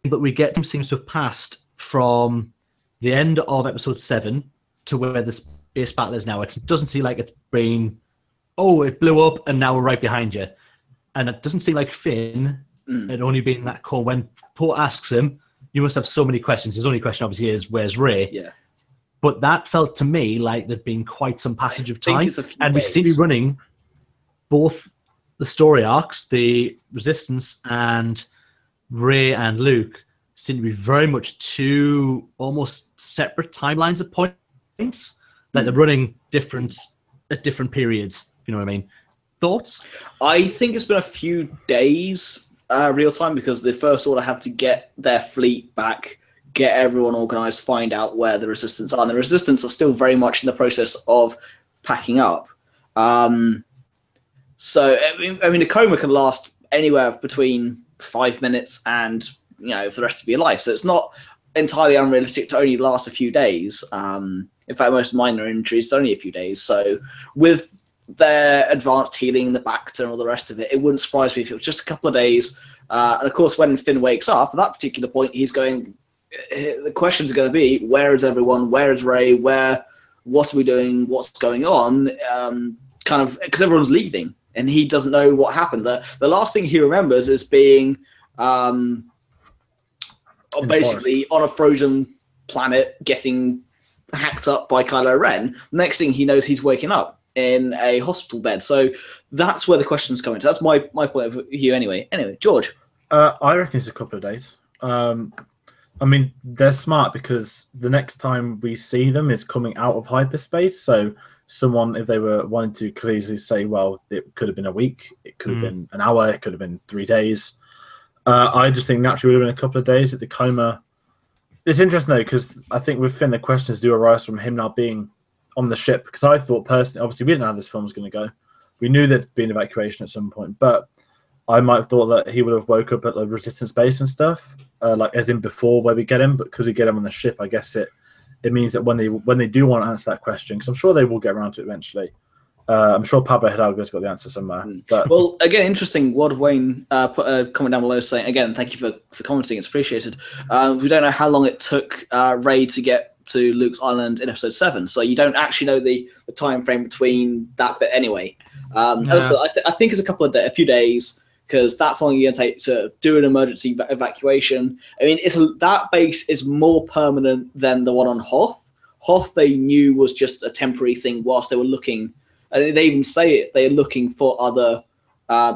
But we get him seems to have passed from the end of episode 7 to where the space battle is now. It doesn't seem like it's been, it blew up and now we're right behind you. And it doesn't seem like Finn had only been in that call. When Poe asks him, you must have so many questions. His only question obviously is, where's Rey? Yeah. But that felt to me like there'd been quite some passage of time. And we seem to be running both the story arcs, the Resistance and Rey and Luke seem to be very much two almost separate timelines at points. Like they're running at different periods. You know what I mean? Thoughts? I think it's been a few days real time because the First Order have to get their fleet back, get everyone organized, find out where the Resistance are. And the Resistance are still very much in the process of packing up. So, I mean, a coma can last anywhere between 5 minutes and, for the rest of your life. So it's not entirely unrealistic to only last a few days. In fact, most minor injuries, it's only a few days. So with their advanced healing, the Bacta and all the rest of it, it wouldn't surprise me if it was just a couple of days. And of course, when Finn wakes up, at that particular point, the questions are going to be, where is everyone? Where is Rey? What are we doing? What's going on? Because everyone's leaving and he doesn't know what happened. The last thing he remembers is being basically on a frozen planet getting hacked up by Kylo Ren. Next thing he knows, he's waking up in a hospital bed. So that's where the questions come into. That's my point of view anyway. Anyway, George. I reckon it's a couple of days. I mean, they're smart because the next time we see them is coming out of hyperspace. So someone, if they were wanting to clearly say, well, it could have been a week, it could have been an hour, it could have been 3 days. I just think naturally it would have been a couple of days at the coma. It's interesting though, because I think with Finn, the questions do arise from him now being on the ship. Because I thought personally, obviously we didn't know how this film was going to go. We knew there'd be an evacuation at some point, but I might have thought that he would have woke up at the Resistance base and stuff, like as in before where we get him. But because we get him on the ship, I guess it means that when they do want to answer that question, because I'm sure they will get around to it eventually. I'm sure Pablo Hidalgo's got the answer somewhere. But well, again, interesting. Ward of Wayne put a comment down below saying, again, thank you for commenting. It's appreciated. We don't know how long it took Rey to get to Luke's island in episode 7, so you don't actually know the time frame between that bit anyway. Also, I think it's a few days, because that's how long you're going to take to do an emergency evacuation. I mean, that base is more permanent than the one on Hoth. Hoth they knew was just a temporary thing whilst they were looking. And they even say it, they're looking for other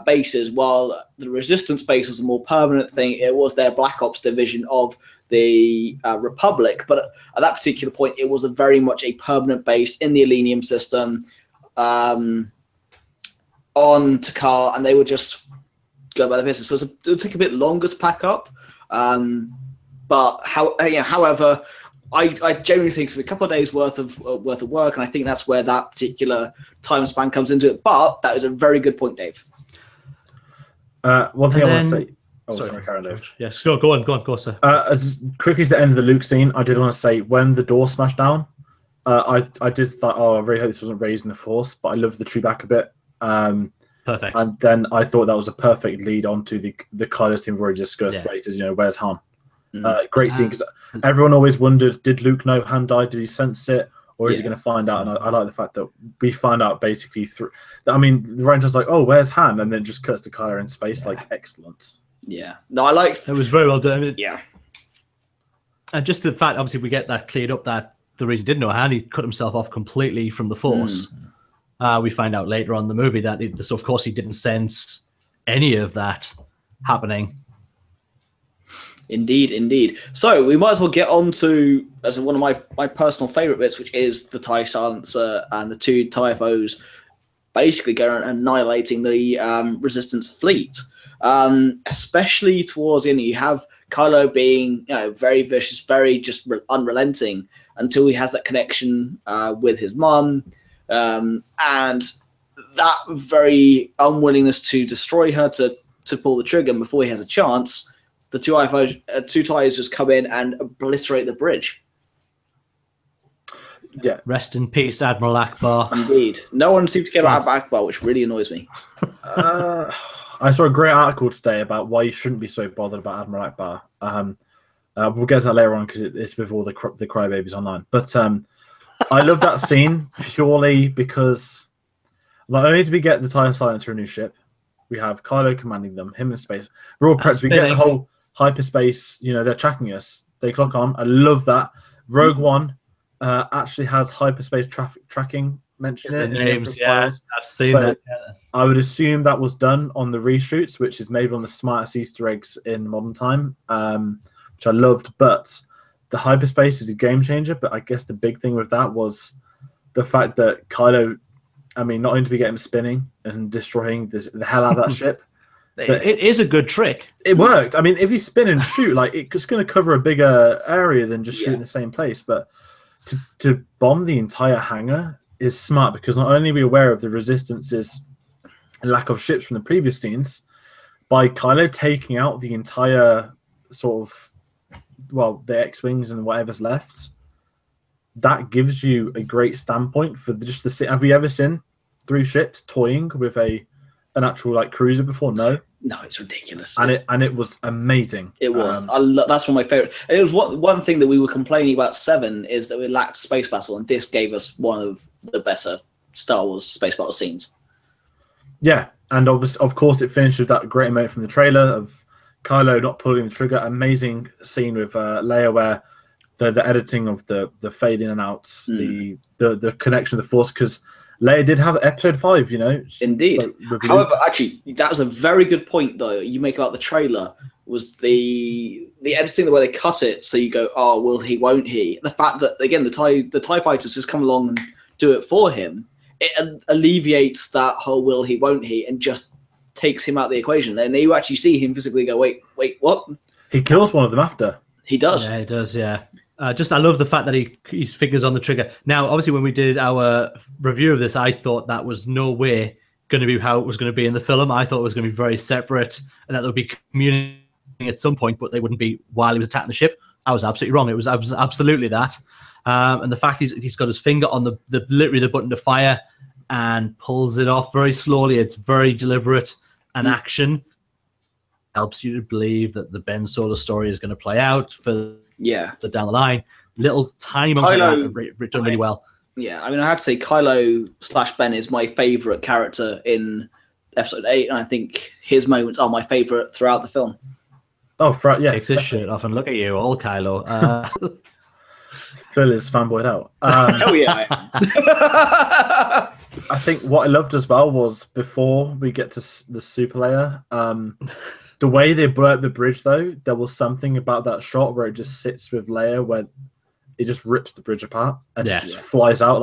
bases, while the Resistance base was a more permanent thing. It was their Black Ops division of the Republic. But at that particular point, it was very much a permanent base in the Elenium system on Takar, and they would just go by the business. So it would take a bit longer to pack up. However, I genuinely think it's a couple of days worth of work, and I think that's where that particular time span comes into it. But that is a very good point, Dave. One thing I want to say. Oh, sorry, Karen, Dave. Yes, go on, sir. As quickly as the end of the Luke scene, I did want to say when the door smashed down, I did thought, I really hope this wasn't raised in the Force, but I loved the Chewbacca bit. Perfect. And then I thought that was a perfect lead on to the Kylo scene we've already discussed. Yeah. Where's Han? Great scene, because everyone always wondered, did Luke know Han died? Did he sense it? or is he going to find out? And I like the fact that we find out basically through. I mean, the Ranger's like, "Oh, where's Han?" and then just cuts to Kylo Ren's face. Like, excellent. Yeah. No, I like. It was very well done. Yeah. And just the fact, obviously, we get that cleared up that the reason he didn't know Han, he cut himself off completely from the Force. We find out later on in the movie that, of course, he didn't sense any of that happening. Indeed. So we might as well get on to as one of my personal favourite bits, which is the TIE Silencer and the two TIE foes basically going and annihilating the Resistance fleet. Especially towards the end, you have Kylo being very vicious, very just unrelenting until he has that connection with his mum, and that very unwillingness to destroy her to pull the trigger. And before he has a chance, the two TIEs just come in and obliterate the bridge. Yeah. Rest in peace, Admiral Akbar. Indeed. No one seems to care about Akbar, which really annoys me. I saw a great article today about why you shouldn't be so bothered about Admiral Akbar. We'll get to that later on because it's with all the crybabies online. But I love that scene purely because not only do we get the TIE Silencer a new ship, we have Kylo commanding them, him in space. We're all prepped. We get the whole hyperspace, they're tracking us. They clock on. I love that. Rogue One actually has hyperspace tracking mentioned in the names. Yeah, files. I've seen that. I would assume that was done on the reshoots, which is maybe on the smartest Easter eggs in modern time, which I loved. But the hyperspace is a game changer. But I guess the big thing with that was the fact that Kylo, not only did we get him spinning and destroying the hell out of that ship, it is a good trick. It worked. If you spin and shoot, it's going to cover a bigger area than just shooting the same place. But to bomb the entire hangar is smart because not only are we aware of the Resistance's lack of ships from the previous scenes, by Kylo taking out the entire the X-Wings and whatever's left, that gives you a great standpoint for just the. Have you ever seen 3 ships toying with an actual cruiser before? No, it's ridiculous. And it was amazing. It was. That's one of my favorite. And it was one thing that we were complaining about 7 is that we lacked space battle, and this gave us one of the better Star Wars space battle scenes. Yeah, and of course it finished with that great moment from the trailer of Kylo not pulling the trigger. Amazing scene with Leia where the editing of the fade in and outs, the connection of the Force, because Leia did have episode 5, Indeed. However, actually, that was a very good point, though, you make about the trailer, was the editing, the way they cut it, so you go, oh, will he, won't he? The fact that, again, the TIE fighters just come along and do it for him, it alleviates that whole will he, won't he, and just takes him out of the equation. And you actually see him physically go, wait, what? He kills one of them after. He does. Yeah, he does, yeah. I love the fact that his fingers on the trigger. Now, obviously, when we did our review of this, I thought that was no way going to be how it was going to be in the film. I thought it was going to be very separate and that there would be communicating at some point, but they wouldn't be while he was attacking the ship. I was absolutely wrong. It was absolutely that. And the fact he's got his finger on literally the button to fire and pulls it off very slowly. It's very deliberate and action. Helps you to believe that the Ben Solo story is going to play out for down the line. Little tiny moments like that done really well. Yeah, I had to say Kylo/Ben is my favourite character in Episode 8, and I think his moments are my favourite throughout the film. Oh, yeah. Takes his shirt off and look at you, all Kylo. Phil is fanboyed out. Oh, yeah. I think what I loved as well was before we get to the Super Leia, the way they blew up the bridge, though, there was something about that shot where it just sits with Leia where it just rips the bridge apart and just flies out.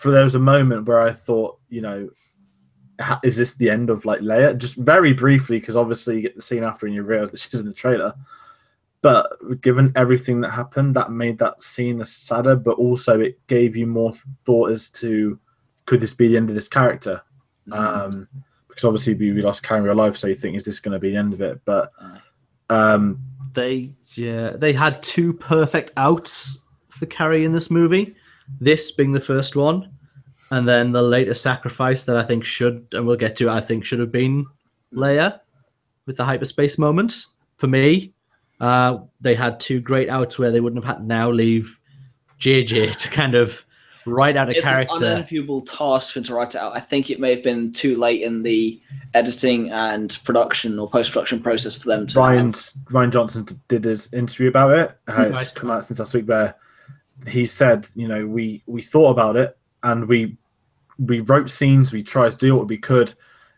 There was a moment where I thought, is this the end of Leia? Just very briefly, because obviously you get the scene after and you realize that she's in the trailer. But given everything that happened, that made that scene sadder, but also it gave you more thought as to, could this be the end of this character? Because obviously we lost Carrie in real life, so you think, is this going to be the end of it? But they had 2 perfect outs for Carrie in this movie. This being the first one, and then the later sacrifice that I think should have been Leia with the hyperspace moment. For me, they had 2 great outs where they wouldn't have had to now leave JJ to kind of write out a it's character. an unenviable task for him to write it out. I think it may have been too late in the editing and production or post-production process for them to Ryan Johnson did his interview about it. It's Right. come out since last week, where he said, we thought about it and we wrote scenes, we tried to do what we could.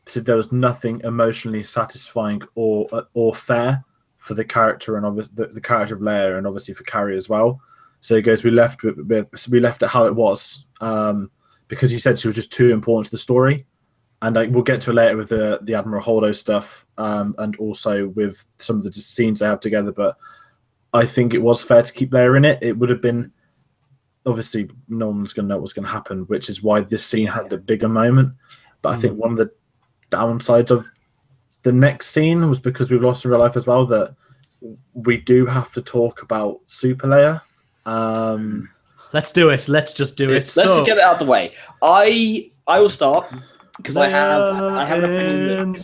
He said there was nothing emotionally satisfying or fair for the character, and obviously the character of Leia, and obviously for Carrie as well. So he goes, we left it how it was, because he said she was just too important to the story. And we'll get to it later with the Admiral Holdo stuff, and also with some of the scenes they have together. But I think it was fair to keep Leia in it. It would have been, obviously, no one's going to know what's going to happen, which is why this scene had a bigger moment. But I think one of the downsides of the next scene was because we've lost in real life as well, that we do have to talk about Super Leia. Let's do it. Let's just do it. Let's just get it out of the way. I will start because I have an opinion.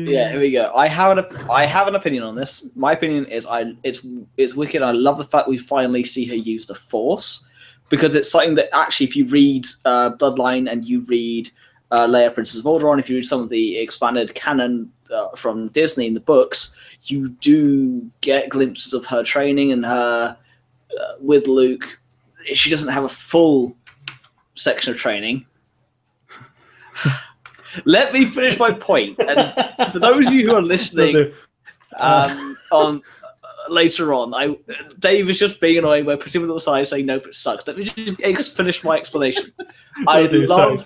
Yeah, here we go. I have an opinion on this. My opinion is it's wicked. I love the fact we finally see her use the Force, because it's something that actually, if you read Bloodline and you read Leia, Princess of Alderaan, if you read some of the expanded canon from Disney in the books, you do get glimpses of her training and her with Luke. She doesn't have a full section of training. Let me finish my point. And for those of you who are listening on later on, Dave is just being annoying by putting him on the side saying, nope, it sucks. Let me just finish my explanation. I love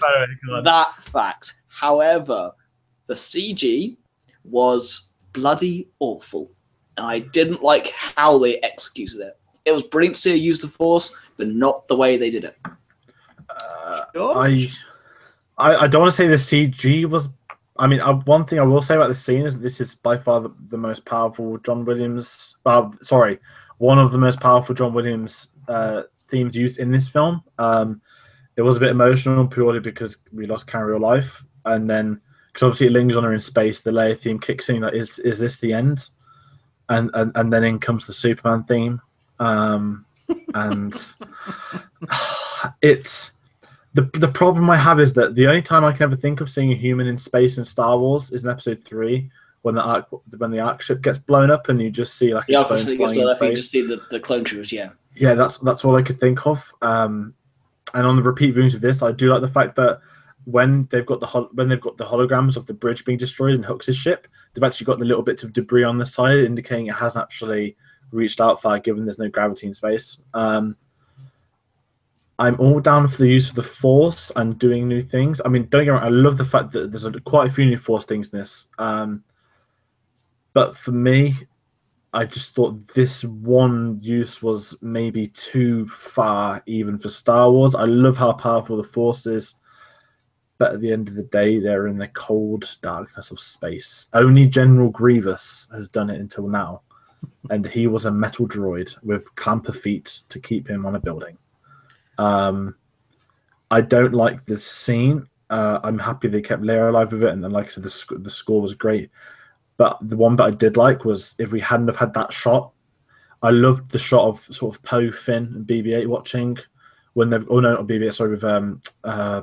that fact. However, the CG was bloody awful. And I didn't like how they executed it. It was brilliant to see her use the Force, but not the way they did it. I don't want to say the CG was. I mean, one thing I will say about the scene is that this is by far the most powerful John Williams. One of the most powerful John Williams themes used in this film. It was a bit emotional purely because we lost Carrie in real life, and then because obviously it lingers on her in space. The Leia theme kicks in. Like, is this the end? And then in comes the Superman theme, and it's. The problem I have is that the only time I can ever think of seeing a human in space in Star Wars is in Episode 3 when the Ark ship gets blown up and you just see like a clone flying in space. You just see the clone troopers, yeah. Yeah, that's all I could think of. And on the repeat viewings of this, I do like the fact that when they've got the holograms of the bridge being destroyed in Hooks' ship, they've actually got the little bits of debris on the side indicating it hasn't actually reached out far, given there's no gravity in space. I'm all down for the use of the Force and doing new things. I mean, don't get me wrong, I love the fact that there's quite a few new Force things in this. But for me, I just thought this one use was maybe too far even for Star Wars. I love how powerful the Force is, but at the end of the day, they're in the cold darkness of space. Only General Grievous has done it until now, and he was a metal droid with clamper feet to keep him on a building. I don't like this scene. I'm happy they kept Leia alive with it, and then, like I said, the score was great. But the one bit I did like was if we hadn't have had that shot. I loved the shot of sort of Poe, Finn, and BB-8 watching when they've. Oh no, not BB-8. Sorry, with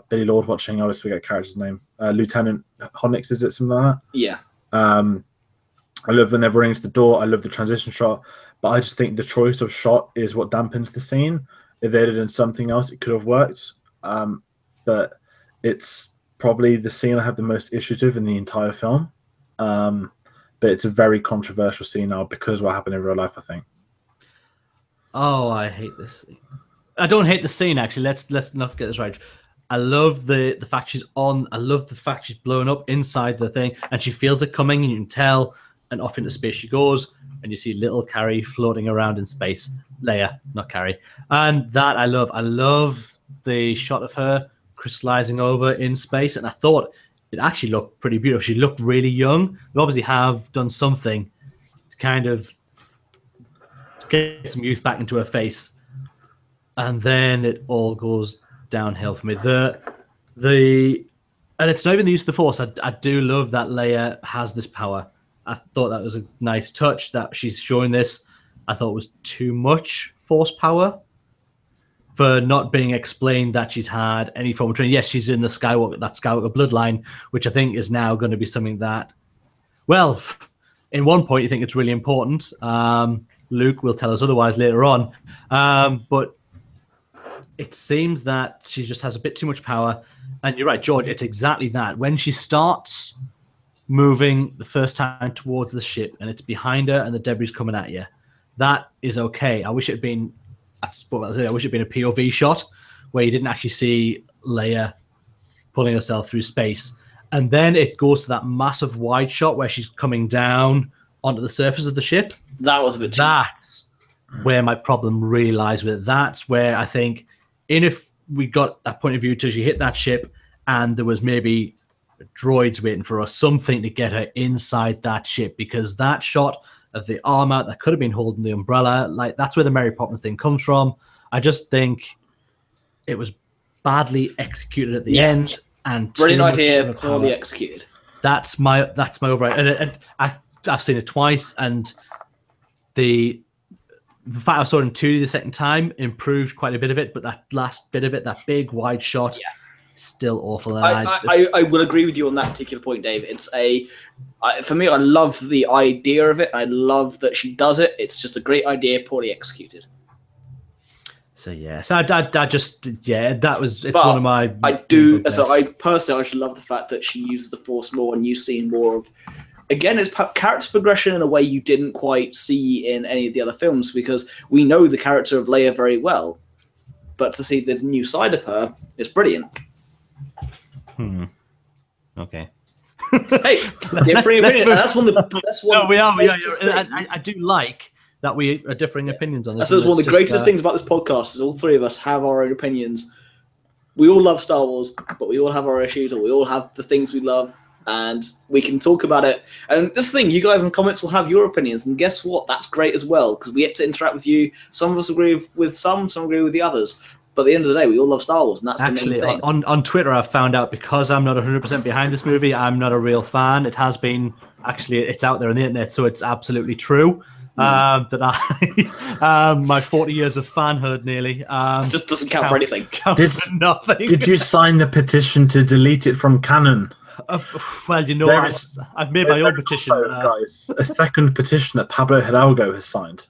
Billy Lord watching. I always forget the character's name. Lieutenant Honix, is it something like that? Yeah. I love when they're running to the door. I love the transition shot, but I just think the choice of shot is what dampens the scene. If they'd have done something else, it could have worked. But it's probably the scene I have the most issues with in the entire film. But it's a very controversial scene now because what happened in real life, I think. Oh, I hate this scene. I don't hate the scene, actually. Let's not get this right. I love the fact she's on. I love the fact she's blown up inside the thing, and she feels it coming, and you can tell, and off into space she goes, and you see little Carrie floating around in space. Leia, not Carrie. And that I love. I love the shot of her crystallizing over in space, and I thought it actually looked pretty beautiful. She looked really young. We obviously have done something to kind of get some youth back into her face, and then it all goes downhill for me. And it's not even the use of the Force. I do love that Leia has this power. I thought that was a nice touch that she's showing this. I thought it was too much Force power for not being explained that she's had any form of training. Yes, she's in the Skywalker bloodline, which I think is now going to be something that, well, in one point you think it's really important. Luke will tell us otherwise later on. But it seems that she just has a bit too much power. And you're right, George, it's exactly that. When she starts moving the first time towards the ship and it's behind her and the debris coming at you, that is okay. I wish it had been, I wish it had been a POV shot where you didn't actually see Leia pulling herself through space. And then it goes to that massive wide shot where she's coming down onto the surface of the ship. That was a bit too... That's where my problem really lies with it. That's where I think, if we got that point of view till she hit that ship and there was maybe droids waiting for us, something to get her inside that ship, because that shot of the arm out that could have been holding the umbrella, like, that's where the Mary Poppins thing comes from. I just think it was badly executed at the end, and brilliant idea, poorly executed. That's my overall. And I've seen it twice, and the fact I saw it in 2D the second time improved quite a bit of it, but that last bit of it, that big wide shot, still awful. And I will agree with you on that particular point, Dave. It's for me, I love the idea of it. I love that she does it. It's just a great idea, poorly executed. So yeah, so I just that was, it's one of my. I personally just love the fact that she uses the Force more, and you've seen more of. Again, it's character progression in a way you didn't quite see in any of the other films, because we know the character of Leia very well, but to see the new side of her is brilliant. Okay. Hey, differing opinion. That's one. No, we are. I do like that we are differing opinions on this. That's one of the greatest things about this podcast is all three of us have our own opinions. We all love Star Wars, but we all have our issues, or we all have the things we love, and we can talk about it. And this thing, you guys in the comments will have your opinions, and guess what? That's great as well, because we get to interact with you. Some of us agree with some agree with the others. But at the end of the day, we all love Star Wars, and that's actually the main thing. On Twitter, I've found out, because I'm not 100% behind this movie, I'm not a real fan. It has been, actually, it's out there on the internet, so it's absolutely true. That my 40 years of fanhood nearly just doesn't count for anything. For nothing. Did you sign the petition to delete it from canon? Well, you know, I've made my own petition. Guys, a second petition that Pablo Hidalgo has signed.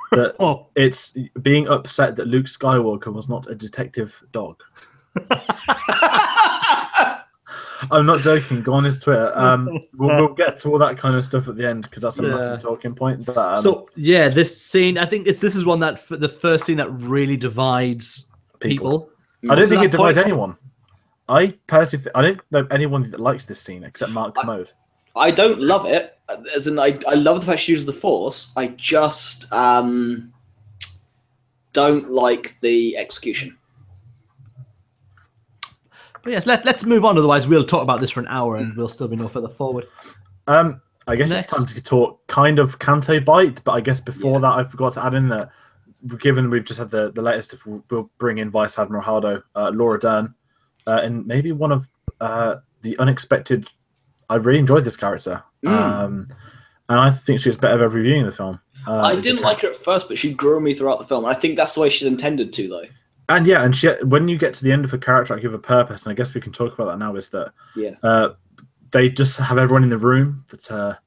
That it's being upset that Luke Skywalker was not a detective dog. I'm not joking. Go on his Twitter. We'll get to all that kind of stuff at the end, because that's a massive talking point. But, so yeah, this scene, I think this is one that the first scene that really divides people. I don't think it divides anyone. I personally, I don't know anyone that likes this scene except Mark Commode. I don't love it. As in, I love the fact she uses the Force. I just don't like the execution. But yes, let's move on. Otherwise, we'll talk about this for an hour, and we'll still be no further forward. I guess it's time to talk kind of Canto Bite, but I guess before that, I forgot to add in that, given we've just had the latest, we'll bring in Vice Admiral Hardo, Laura Dern, and maybe one of the unexpected. I really enjoyed this character, and I think she was better every viewing the film. I didn't like her at first, but she grew on me throughout the film. And I think that's the way she's intended to, though. And yeah, and she, when you get to the end of her character, I give her purpose, and I guess we can talk about that now. Is that they just have everyone in the room that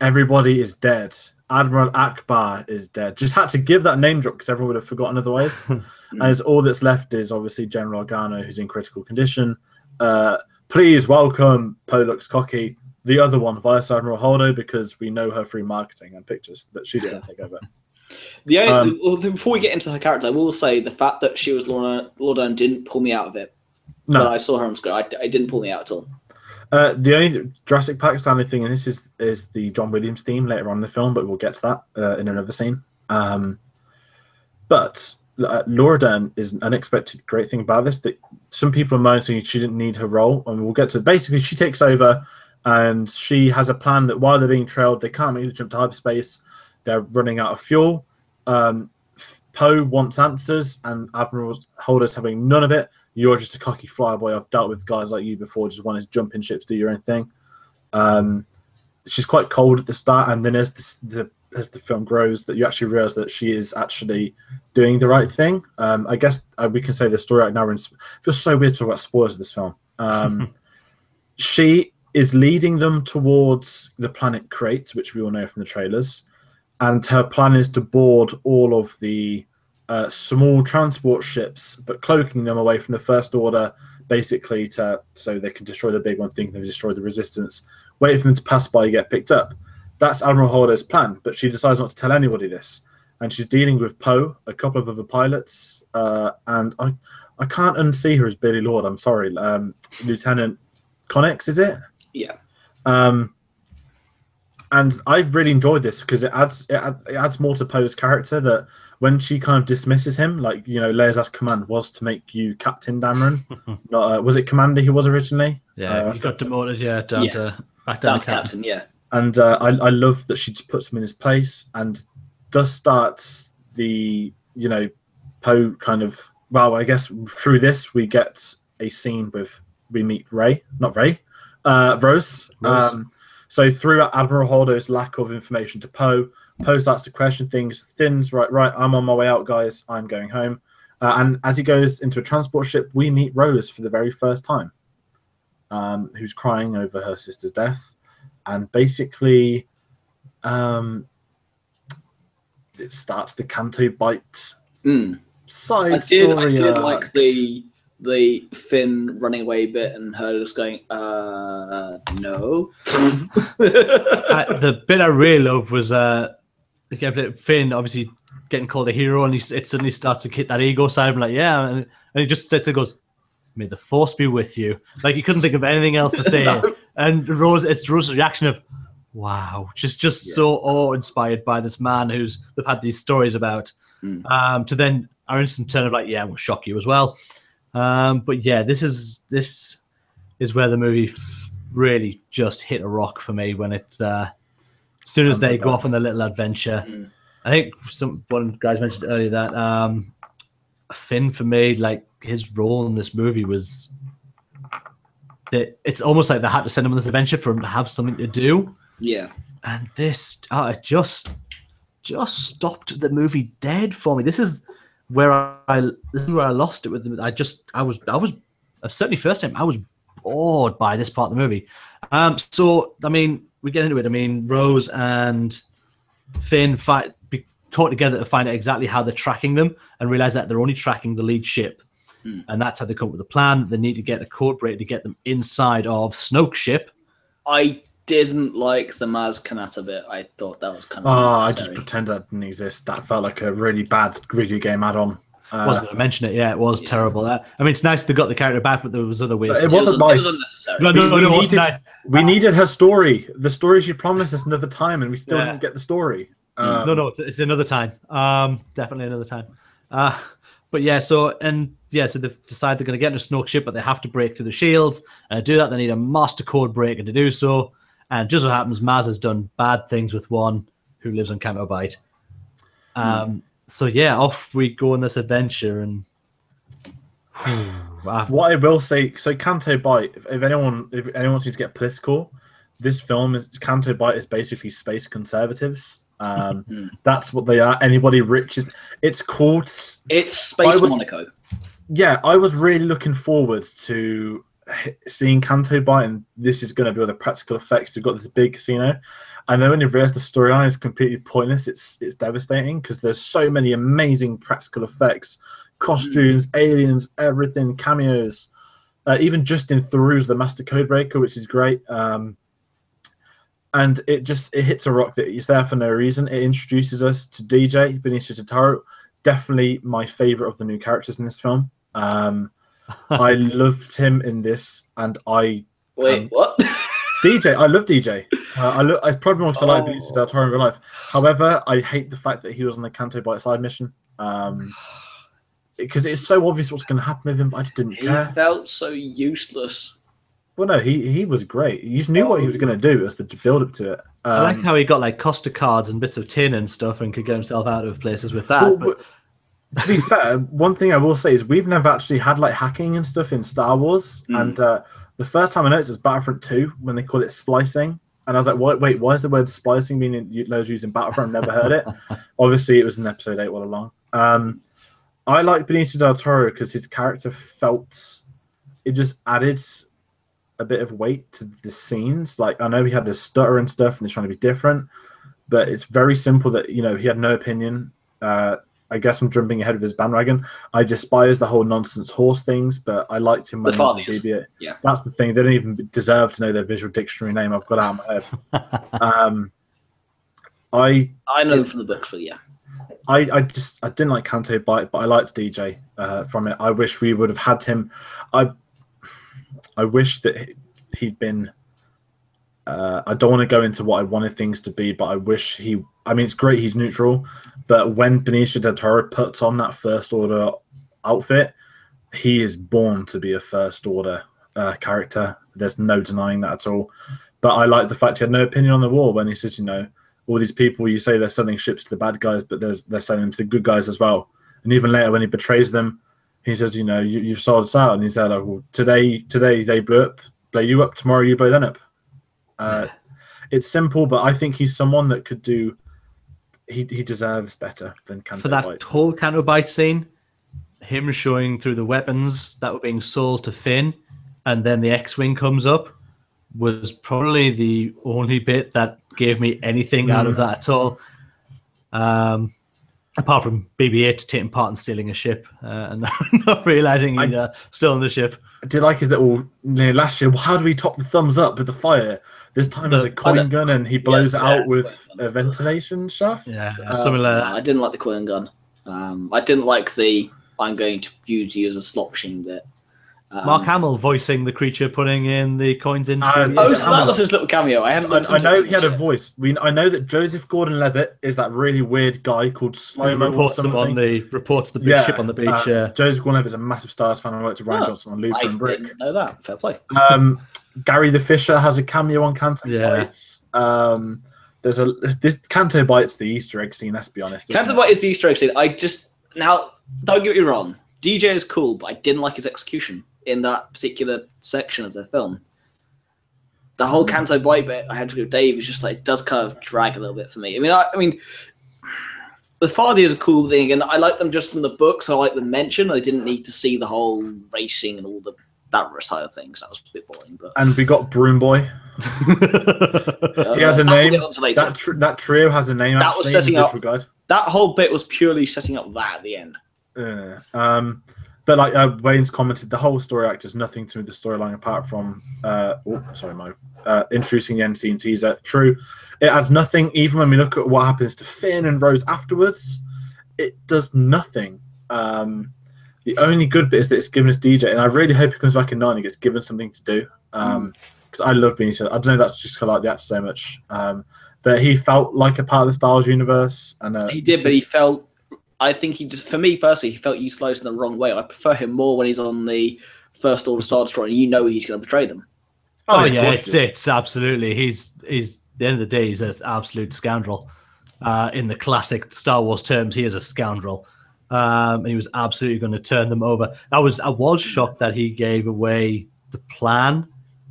everybody is dead. Admiral Akbar is dead. Just had to give that name drop because everyone would have forgotten otherwise. And all that's left is obviously General Organa, who's in critical condition. Please welcome, Poe looks cocky, the other one, Vice Admiral Holdo, because we know her through marketing and pictures that she's going to take over. Before we get into her character, I will say the fact that she was Laura Dern didn't pull me out of it. No. But I saw her on screen. It didn't pull me out at all. The only Jurassic Park style thing, and this is the John Williams theme later on in the film, but we'll get to that in another scene. But Laura Dern is an unexpected great thing about this, that some people are moaning she didn't need her role, and we'll get to. Basically, she takes over, and she has a plan that while they're being trailed, they can't make the jump to hyperspace. They're running out of fuel. Poe wants answers, and Admiral Holder's having none of it. You're just a cocky flyboy. I've dealt with guys like you before, just want to jump in ships, do your own thing. She's quite cold at the start, and then as the as the film grows that you actually realize that she is actually doing the right thing. I guess we can say the story right now. It feels so weird to talk about spoilers of this film. She is leading them towards the planet Crate, which we all know from the trailers, and her plan is to board all of the small transport ships, but cloaking them away from the First Order, basically so they can destroy the big one, thinking they've destroyed the Resistance, wait for them to pass by and get picked up. That's Admiral Holdo's plan, but she decides not to tell anybody this. And she's dealing with Poe, a couple of other pilots, and I can't unsee her as Billy Lord. I'm sorry, Lieutenant Connix, is it? Yeah. And I really enjoyed this because it adds more to Poe's character, that when she kind of dismisses him, like, you know, Leia's last command was to make you Captain Dameron. Not, was it Commander he was originally? Yeah, he got demoted, back Down down to Captain, yeah. And I love that she just puts him in his place, and thus starts the, you know, Poe kind of, well, I guess through this we get a scene we meet Rose. So through Admiral Holdo's lack of information to Poe starts to question things. Finn's right, I'm on my way out, guys. I'm going home. And as he goes into a transport ship, we meet Rose for the very first time, who's crying over her sister's death. And basically, it starts the Canto Bite side story. I did like the Finn running away bit and her just going, no. The bit I really loved was Finn obviously getting called a hero, and it suddenly starts to hit that ego side. I'm like, yeah, and he just sits there and goes, "May the force be with you." Like, he couldn't think of anything else to say. No. And Rose's reaction of, wow, just so awe-inspired by this man who's they've had these stories about. To then our instant turn of like, yeah, we'll shock you as well. But yeah, this is where the movie really just hit a rock for me when it as soon as they go off on their little adventure. I think one guys mentioned earlier that Finn, for me, like, his role in this movie was that it's almost like they had to send him on this adventure for him to have something to do. Yeah. And this just stopped the movie dead for me. This is where I lost it with them. I was certainly first time I was bored by this part of the movie. So I mean, we get into it. I mean, Rose and Finn talk together to find out exactly how they're tracking them, and realize that they're only tracking the lead ship. And that's how they come up with a plan. They need to get a code breaker to get them inside of Snoke's ship. I didn't like the Maz Kanata bit. I thought that was kind of I just pretended that didn't exist. That felt like a really bad video game add-on. Wasn't going to mention it. Yeah, it was terrible. I mean, it's nice they got the character back, but there was other ways. It wasn't nice. It was unnecessary. No, it wasn't nice. We needed her story. The story she promised us another time, and we still didn't get the story. No, it's another time. Definitely another time. But yeah, so they've decided they're going to get in a Snoke ship, but they have to break through the shields. And to do that, they need a master code breaker to do so. And just so happens, Maz has done bad things with one who lives on Canto Bight. So yeah, off we go on this adventure. And what I will say, so Canto Bight, if anyone wants me to get political, this film Canto Bight is basically space conservatives. That's what they are. Anybody rich is. It's called. It's Space Monaco. Yeah, I was really looking forward to seeing Canto Bight, and this is going to be all the practical effects. We've got this big casino, and then when you realize the storyline is completely pointless, it's devastating because there's so many amazing practical effects, costumes, aliens, everything, cameos. Even Justin Theroux's the Master Codebreaker, which is great. And it hits a rock that it's there for no reason. It introduces us to DJ, Benicio del Toro, definitely my favorite of the new characters in this film. I loved him in this, and what? DJ, I love DJ. It's probably more because I like Benicio del Toro in real life. However, I hate the fact that he was on the Canto Bight side mission. Because it's so obvious what's going to happen with him, but I just didn't care. He felt so useless. Well, no, he was great. He just knew what he was going to do as the build up to it. I like how he got like Costa cards and bits of tin and stuff and could get himself out of places with that. But to be fair, one thing I will say is we've never actually had like hacking and stuff in Star Wars. And the first time I noticed it was Battlefront 2 when they call it splicing. And I was like, wait, why is the word splicing being used in Battlefront? I've never heard it. Obviously, it was in episode 8 all along. I like Benicio del Toro because his character it just added a bit of weight to the scenes. Like, I know he had his stutter and stuff, and he's trying to be different, but it's very simple that, he had no opinion. I guess I'm jumping ahead of his bandwagon. I despise the whole nonsense horse things, but I liked him when he was a BB-8. Yeah. That's the thing. They don't even deserve to know their visual dictionary name. I've got it out of my head. I know them from the books, but yeah. I didn't like Canto Bite, but I liked DJ from it. I wish we would have had him. I wish that he'd been. I don't want to go into what I wanted things to be, but I wish he. I mean, it's great he's neutral, but when Benicio del Toro puts on that First Order outfit, he is born to be a First Order character. There's no denying that at all. But I like the fact he had no opinion on the war when he says, all these people, you say they're selling ships to the bad guys, but they're selling them to the good guys as well. And even later when he betrays them, he says, you've sold us out. And he's there like, well, today they blow you up, tomorrow you blow them up. It's simple, but I think he's someone that could do. He deserves better than Canto for that Bite. whole Canto Bite scene. Him showing through the weapons that were being sold to Finn, and then the X-wing comes up, was probably the only bit that gave me anything out of that at all. Apart from BB-8 taking part in stealing a ship and not realizing he's still on the ship. I did like his little last year. Well, how do we top the thumbs up with the fire? This time there's a coin gun and he blows it out with a ventilation shaft. Yeah, something like that. I didn't like the coin gun. I didn't like the I'm going to use you as a slot machine bit. Mark Hamill voicing the creature putting in the coins into so that was his little cameo. I know he had a voice. I know that Joseph Gordon-Levitt is that really weird guy called Slow-Mo or something. Reports the big ship on the beach. Joseph Gordon-Levitt is a massive Stars fan. I worked with Ryan Johnson on Looper and Brick. I didn't know that. Fair play. Gary the Fisher has a cameo on Canto Bites. There's this Canto Bites the Easter egg scene. Let's be honest. Canto Bite is the Easter egg scene. Now don't get me wrong. DJ is cool, but I didn't like his execution in that particular section of the film. The whole Canto Bite bit, I had to go with Dave, is just like, it does kind of drag a little bit for me. I mean, the Fardy is a cool thing, and I like them just from the books. I like them mentioned. I didn't need to see the whole racing and all that side of things. That was a bit boring. But and we got Broom Boy. He has a name. That trio has a name. That was setting up. That whole bit was purely setting up that at the end. But like Wayne's commented, the whole story arc does nothing to the storyline apart from introducing the end scene teaser. True, it adds nothing. Even when we look at what happens to Finn and Rose afterwards, it does nothing. The only good bit is that it's given us DJ, and I really hope he comes back in 9 and gets given something to do. Because I love being so. I don't know, that's just because I like the actor so much. But he felt like a part of the Star Wars universe, and he did, but he felt. I think he just, for me personally, he felt utilised in the wrong way. I prefer him more when he's on the First Order Star Destroyer, and he's going to betray them. Oh yeah, it's absolutely. He's at the end of the day, he's an absolute scoundrel. In the classic Star Wars terms, he is a scoundrel, and he was absolutely going to turn them over. I was shocked that he gave away the plan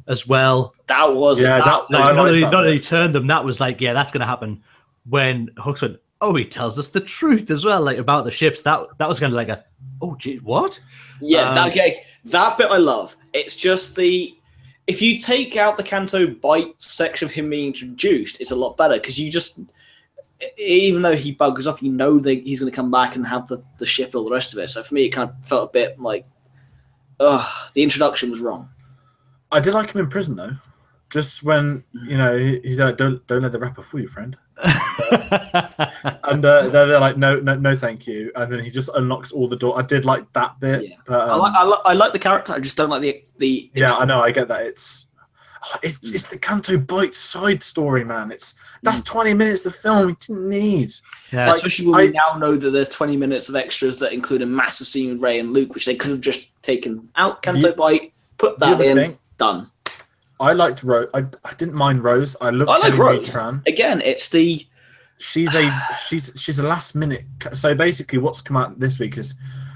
as well. That was not that he turned them. That was like, yeah, that's going to happen. When Hooks went, oh, he tells us the truth as well, like about the ships. That was kind of like oh, gee, what? Yeah, that bit I love. It's just if you take out the Canto Bite section of him being introduced, it's a lot better because you just, even though he buggers off, that he's going to come back and have the ship and all the rest of it. So for me, it kind of felt a bit like, the introduction was wrong. I did like him in prison though. Just when he's like, don't let the rapper fool you, friend. And they're like, no, thank you. And then he just unlocks all the door. I did like that bit. Yeah. But, I like the character. I just don't like the. Yeah, I know. I get that. It's the Canto Bite side story, man. That's 20 minutes of the film we didn't need. Yeah, especially when we now know that there's 20 minutes of extras that include a massive scene with Rey and Luke, which they could have just taken out. Canto Bite, put that in, done. I liked Rose. I didn't mind Rose. I like Rose. Again, it's the. She's a last minute. So basically, what's come out this week is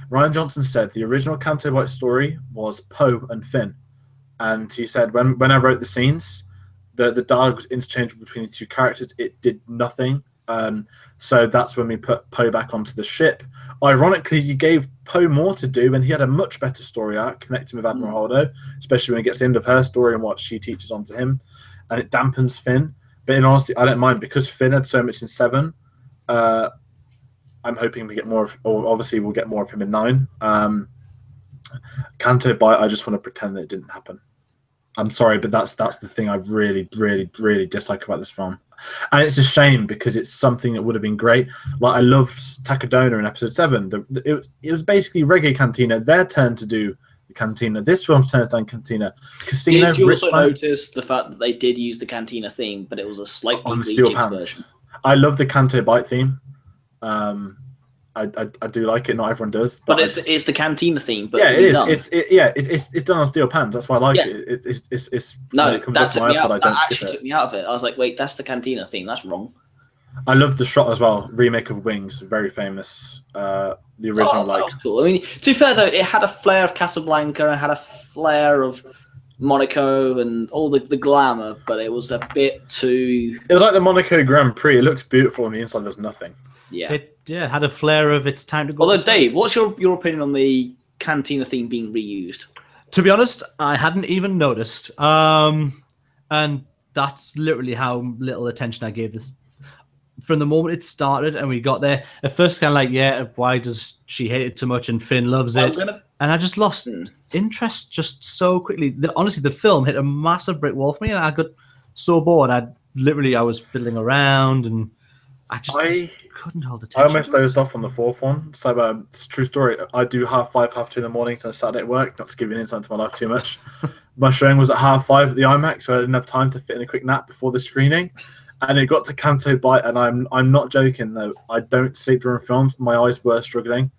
Ryan Johnson said the original Canto Bite story was Poe and Finn, and he said when I wrote the scenes, the dialogue was interchangeable between the two characters. It did nothing. So that's when we put Poe back onto the ship. Ironically, you gave Poe more to do, and he had a much better story arc connecting with Admiral Holdo, especially when it gets to the end of her story and what she teaches onto him, and it dampens Finn. But in honesty, I don't mind because Finn had so much in 7. I'm hoping we get more of, or obviously we'll get more of him in 9. Canto Bite, I just want to pretend that it didn't happen. I'm sorry, but that's the thing I really, really, really dislike about this film. And it's a shame because it's something that would have been great. Like, I loved Takadona in episode 7. It was basically Reggae Cantina, their turn to do the Cantina. This film's turns down Cantina. Casino. Did you also notice the fact that they did use the Cantina theme, but it was a slightly on Steel Pants version? I love the Canto Bite theme. I do like it. Not everyone does, but it's the Cantina theme. But yeah, it is. It's done on steel pans. That's why I like it. It's no, that took me out. That actually took me out of it. I was like, wait, that's the Cantina theme. That's wrong. I love the shot as well. Remake of Wings, very famous. The original, that was cool. I mean, to be fair though, it had a flair of Casablanca. It had a flair of Monaco and all the glamour, but it was a bit too. It was like the Monaco Grand Prix. It looks beautiful on the inside. There's nothing. Yeah. It had a flair of it's time to go. Although, Dave, what's your opinion on the Cantina theme being reused? To be honest, I hadn't even noticed. And that's literally how little attention I gave this. From the moment it started and we got there, at first kind of like, yeah, why does she hate it too much and Finn loves it? And I just lost interest just so quickly. Honestly, the film hit a massive brick wall for me and I got so bored. I was fiddling around and I just couldn't hold attention. I almost dozed off on the 4th one. So it's a true story. I do 5:30, 2:30 in the morning on Saturday at work, not to give you an insight into my life too much. My showing was at 5:30 at the IMAX, so I didn't have time to fit in a quick nap before the screening. And it got to Canto Bite, and I'm not joking though. I don't sleep during films. My eyes were struggling.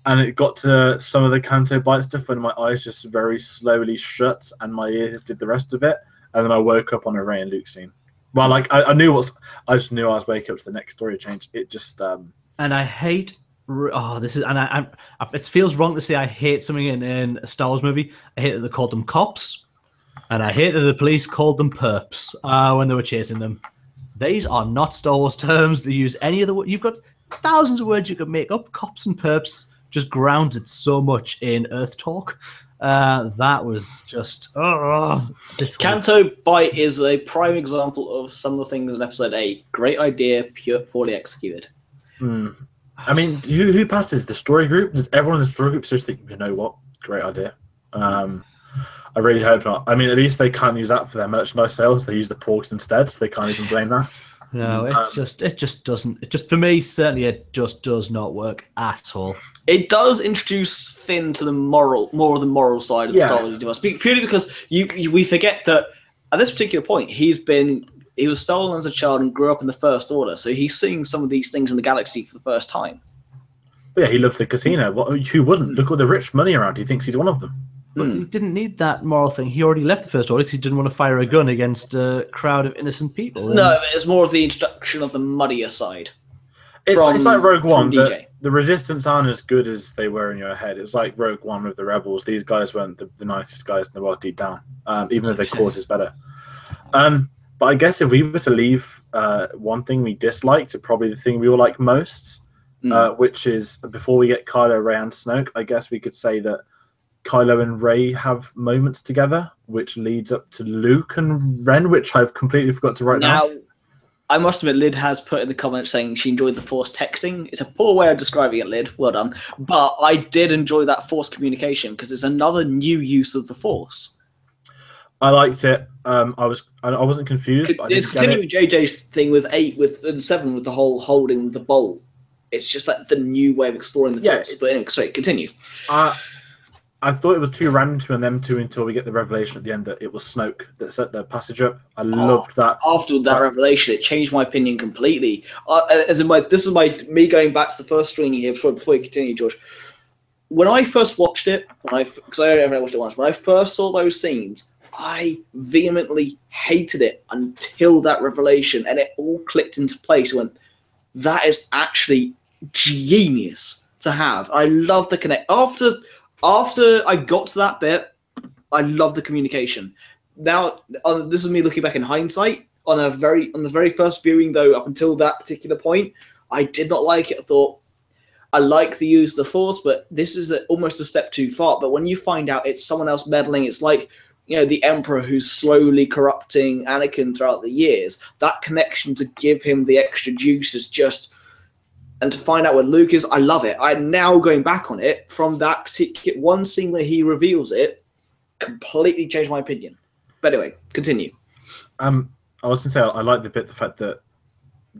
And it got to some of the Canto Bite stuff when my eyes just very slowly shut and my ears did the rest of it. And then I woke up on a Rey and Luke scene. Well, like I just knew I was waking up to the next story change. It just and I hate this is and I it feels wrong to say I hate something in a Star Wars movie. I hate that they called them cops, and I hate that the police called them perps when they were chasing them. These are not Star Wars terms. They use any other word. You've got thousands of words you could make up. Cops and perps just grounded so much in Earth talk. That was just Canto Bite is a prime example of some of the things in episode 8. Great idea, poorly executed. I mean, who passes the story group? Does everyone in the story group seriously think, you know what? Great idea. I really hope not. I mean, at least they can't use that for their merchandise sales. They use the porks instead, so they can't even blame that. No, it just doesn't. It just, for me, certainly, it just does not work at all. It does introduce Finn to more of the moral side of the Star Wars universe, purely because we forget that at this particular point he was stolen as a child and grew up in the First Order, so he's seeing some of these things in the galaxy for the first time. But yeah, he loved the casino. Who wouldn't? Look at the rich money around. He thinks he's one of them. But he didn't need that moral thing. He already left the First Order because he didn't want to fire a gun against a crowd of innocent people. No, it's more of the introduction of the muddier side. It's like Rogue One. The Resistance aren't as good as they were in your head. It was like Rogue One with the Rebels. These guys weren't the nicest guys in the world deep down, even though their cause is better. But I guess if we were to leave one thing we disliked, probably the thing we all like most, which is before we get Kylo, Rey, and Snoke, I guess we could say that Kylo and Rey have moments together, which leads up to Luke and Ren, which I've completely forgot to write now. I must admit, Lyd has put in the comments saying she enjoyed the Force texting. It's a poor way of describing it, Lyd. Well done. But I did enjoy that Force communication because it's another new use of the Force. I liked it. I wasn't confused. It's continuing JJ's thing with 8 and 7 with the whole holding the bowl. It's just like the new way of exploring the Force. But anyway, sorry, continue. I thought it was too random to them two until we get the revelation at the end that it was Snoke that set the passage up. I loved that. After that revelation, it changed my opinion completely. This is me going back to the first screening here before you continue, George. When I first watched it, because I only watched it once, when I first saw those scenes, I vehemently hated it until that revelation, and it all clicked into place. When that is actually genius to have. I love the connect after I got to that bit, I love the communication. now this is me looking back in hindsight. On the very first viewing, though, up until that particular point, I did not like it. I thought I like the use of the Force, but this is almost a step too far. But when you find out it's someone else meddling, it's like, the Emperor who's slowly corrupting Anakin throughout the years. That connection to give him the extra juice is just, and to find out what Luke is, I love it. I'm now going back on it from that particular one scene where he reveals it, completely changed my opinion. But anyway, continue. I was going to say, I like the fact that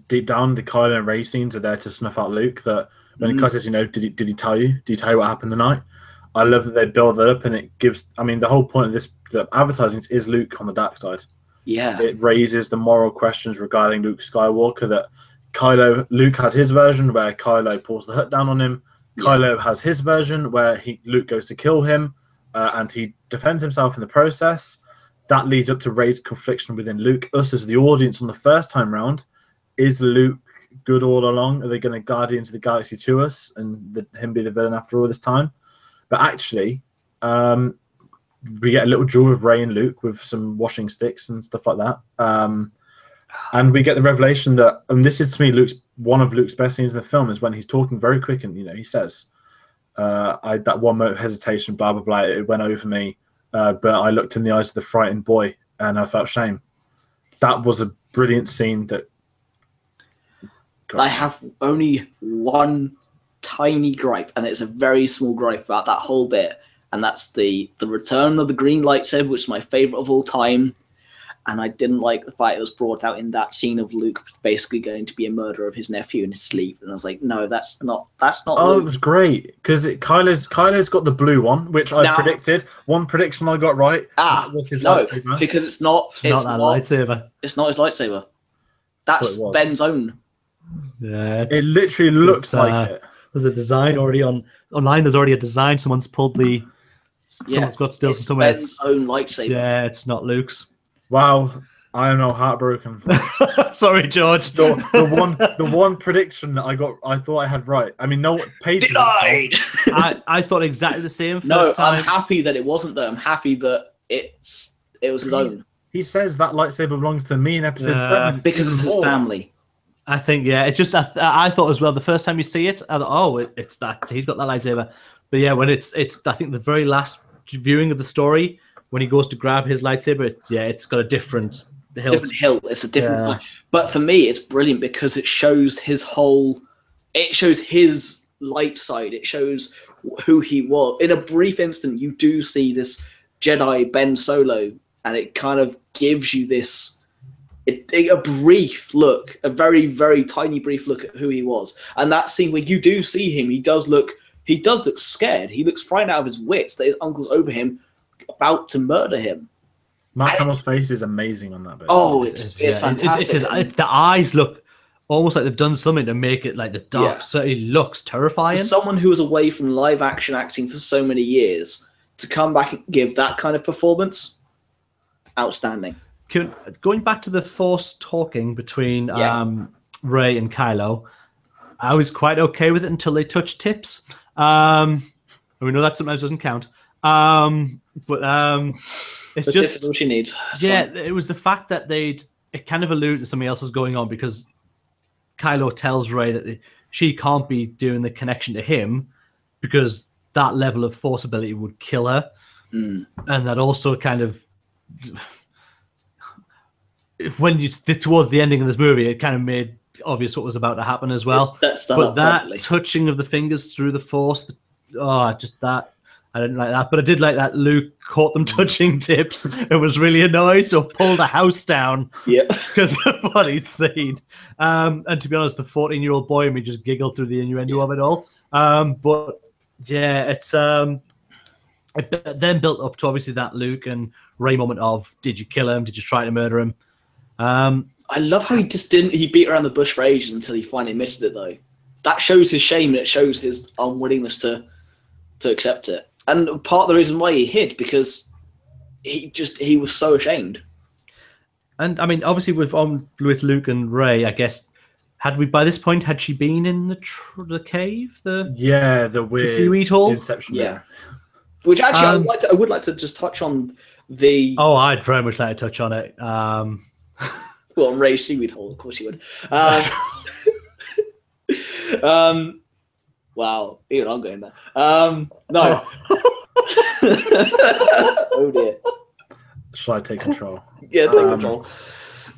deep down, the Kylo and Rey scenes are there to snuff out Luke. That when Kylo says, did he tell you? Did he tell you what happened tonight? I love that they build that up, and it gives. I mean, the whole point of this the advertising is Luke on the dark side. Yeah, it raises the moral questions regarding Luke Skywalker. That Luke has his version where Kylo pulls the hut down on him. Kylo has his version where Luke goes to kill him, and he defends himself in the process. That leads up to Rey's confliction within Luke. Us as the audience on the first time round, is Luke good all along? Are they going to Guardians of the Galaxy to us and him be the villain after all this time? But actually, we get a little duel with Rey and Luke with some washing sticks and stuff like that. And we get the revelation that, and this is to me one of Luke's best scenes in the film, is when he's talking very quick and he says, that one moment of hesitation, blah, blah, blah, it went over me. But I looked in the eyes of the frightened boy and I felt shame. That was a brilliant scene. I have only one tiny gripe, and it's a very small gripe about that whole bit, and that's the return of the green lightsaber, which is my favorite of all time. And I didn't like the fact it was brought out in that scene of Luke basically going to be a murderer of his nephew in his sleep. And I was like, no, that's not. Oh, Luke. It was great because Kylo's got the blue one, which I predicted. One prediction I got right. Was his lightsaber. Because it's not lightsaber. It's not his lightsaber. That's Ben's own. Yeah, it literally looks like it. There's a design already online. There's already a design. Someone's pulled someone's got stills from somewhere. Ben's own lightsaber. Yeah, it's not Luke's. Wow, I am now heartbroken. Sorry, George. The one prediction that I thought I had right. I mean, no, Paige denied. I thought exactly the same. No, I'm happy that it wasn't though. I'm happy that it was his own. He says that lightsaber belongs to me in episode 7 because it's his family. I think, it's just I thought as well the first time you see it, I thought, it's that he's got that lightsaber. But yeah, when it's I think the very last viewing of the story, when he goes to grab his lightsaber, it's got a different hilt. Different hilt. It's a different. But for me, it's brilliant because it shows his light side. It shows who he was. In a brief instant, you do see this Jedi Ben Solo, and it kind of gives you this. A brief look, a very, very tiny brief look at who he was. And that scene where you do see him, he does look scared. He looks frightened out of his wits that his uncle's over him, about to murder him. Mark Hamill's face is amazing on that bit. Oh, it's fantastic. The eyes look almost like they've done something to make it like the dark. So it looks terrifying. For someone who was away from live action acting for so many years, to come back and give that kind of performance, outstanding. Going back to the Force talking between Rey and Kylo, I was quite okay with it until they touched tips. We know that sometimes doesn't count. It's the just tip is all she needs. It was the fact that it kind of alluded to something else was going on, because Kylo tells Rey that she can't be doing the connection to him because that level of Force ability would kill her. And that also kind of, when you towards the ending of this movie, it kind of made obvious what was about to happen as well. But that touching of the fingers through the Force, just that. I didn't like that, but I did like that Luke caught them touching tips and was really annoyed, so pulled a house down because of what he'd seen. And to be honest, the 14-year-old boy in me just giggled through the innuendo of it all. But yeah, it then built up to obviously that Luke and Rey moment of, did you kill him? Did you try to murder him? I love how he beat around the bush for ages until he finally missed it, though. That shows his shame, and it shows his unwillingness to accept it. And part of the reason why he hid, because he was so ashamed. And I mean, obviously with Luke and Rey, I guess, by this point had she been in the cave? The weird seaweed hole. Inception. Yeah. Which actually, I would like to just touch on the. Oh, I'd very much like to touch on it. Well, Ray's seaweed hole, of course you would. Wow, even I'm going there. No. Oh dear. Shall I take control? Yeah, take control.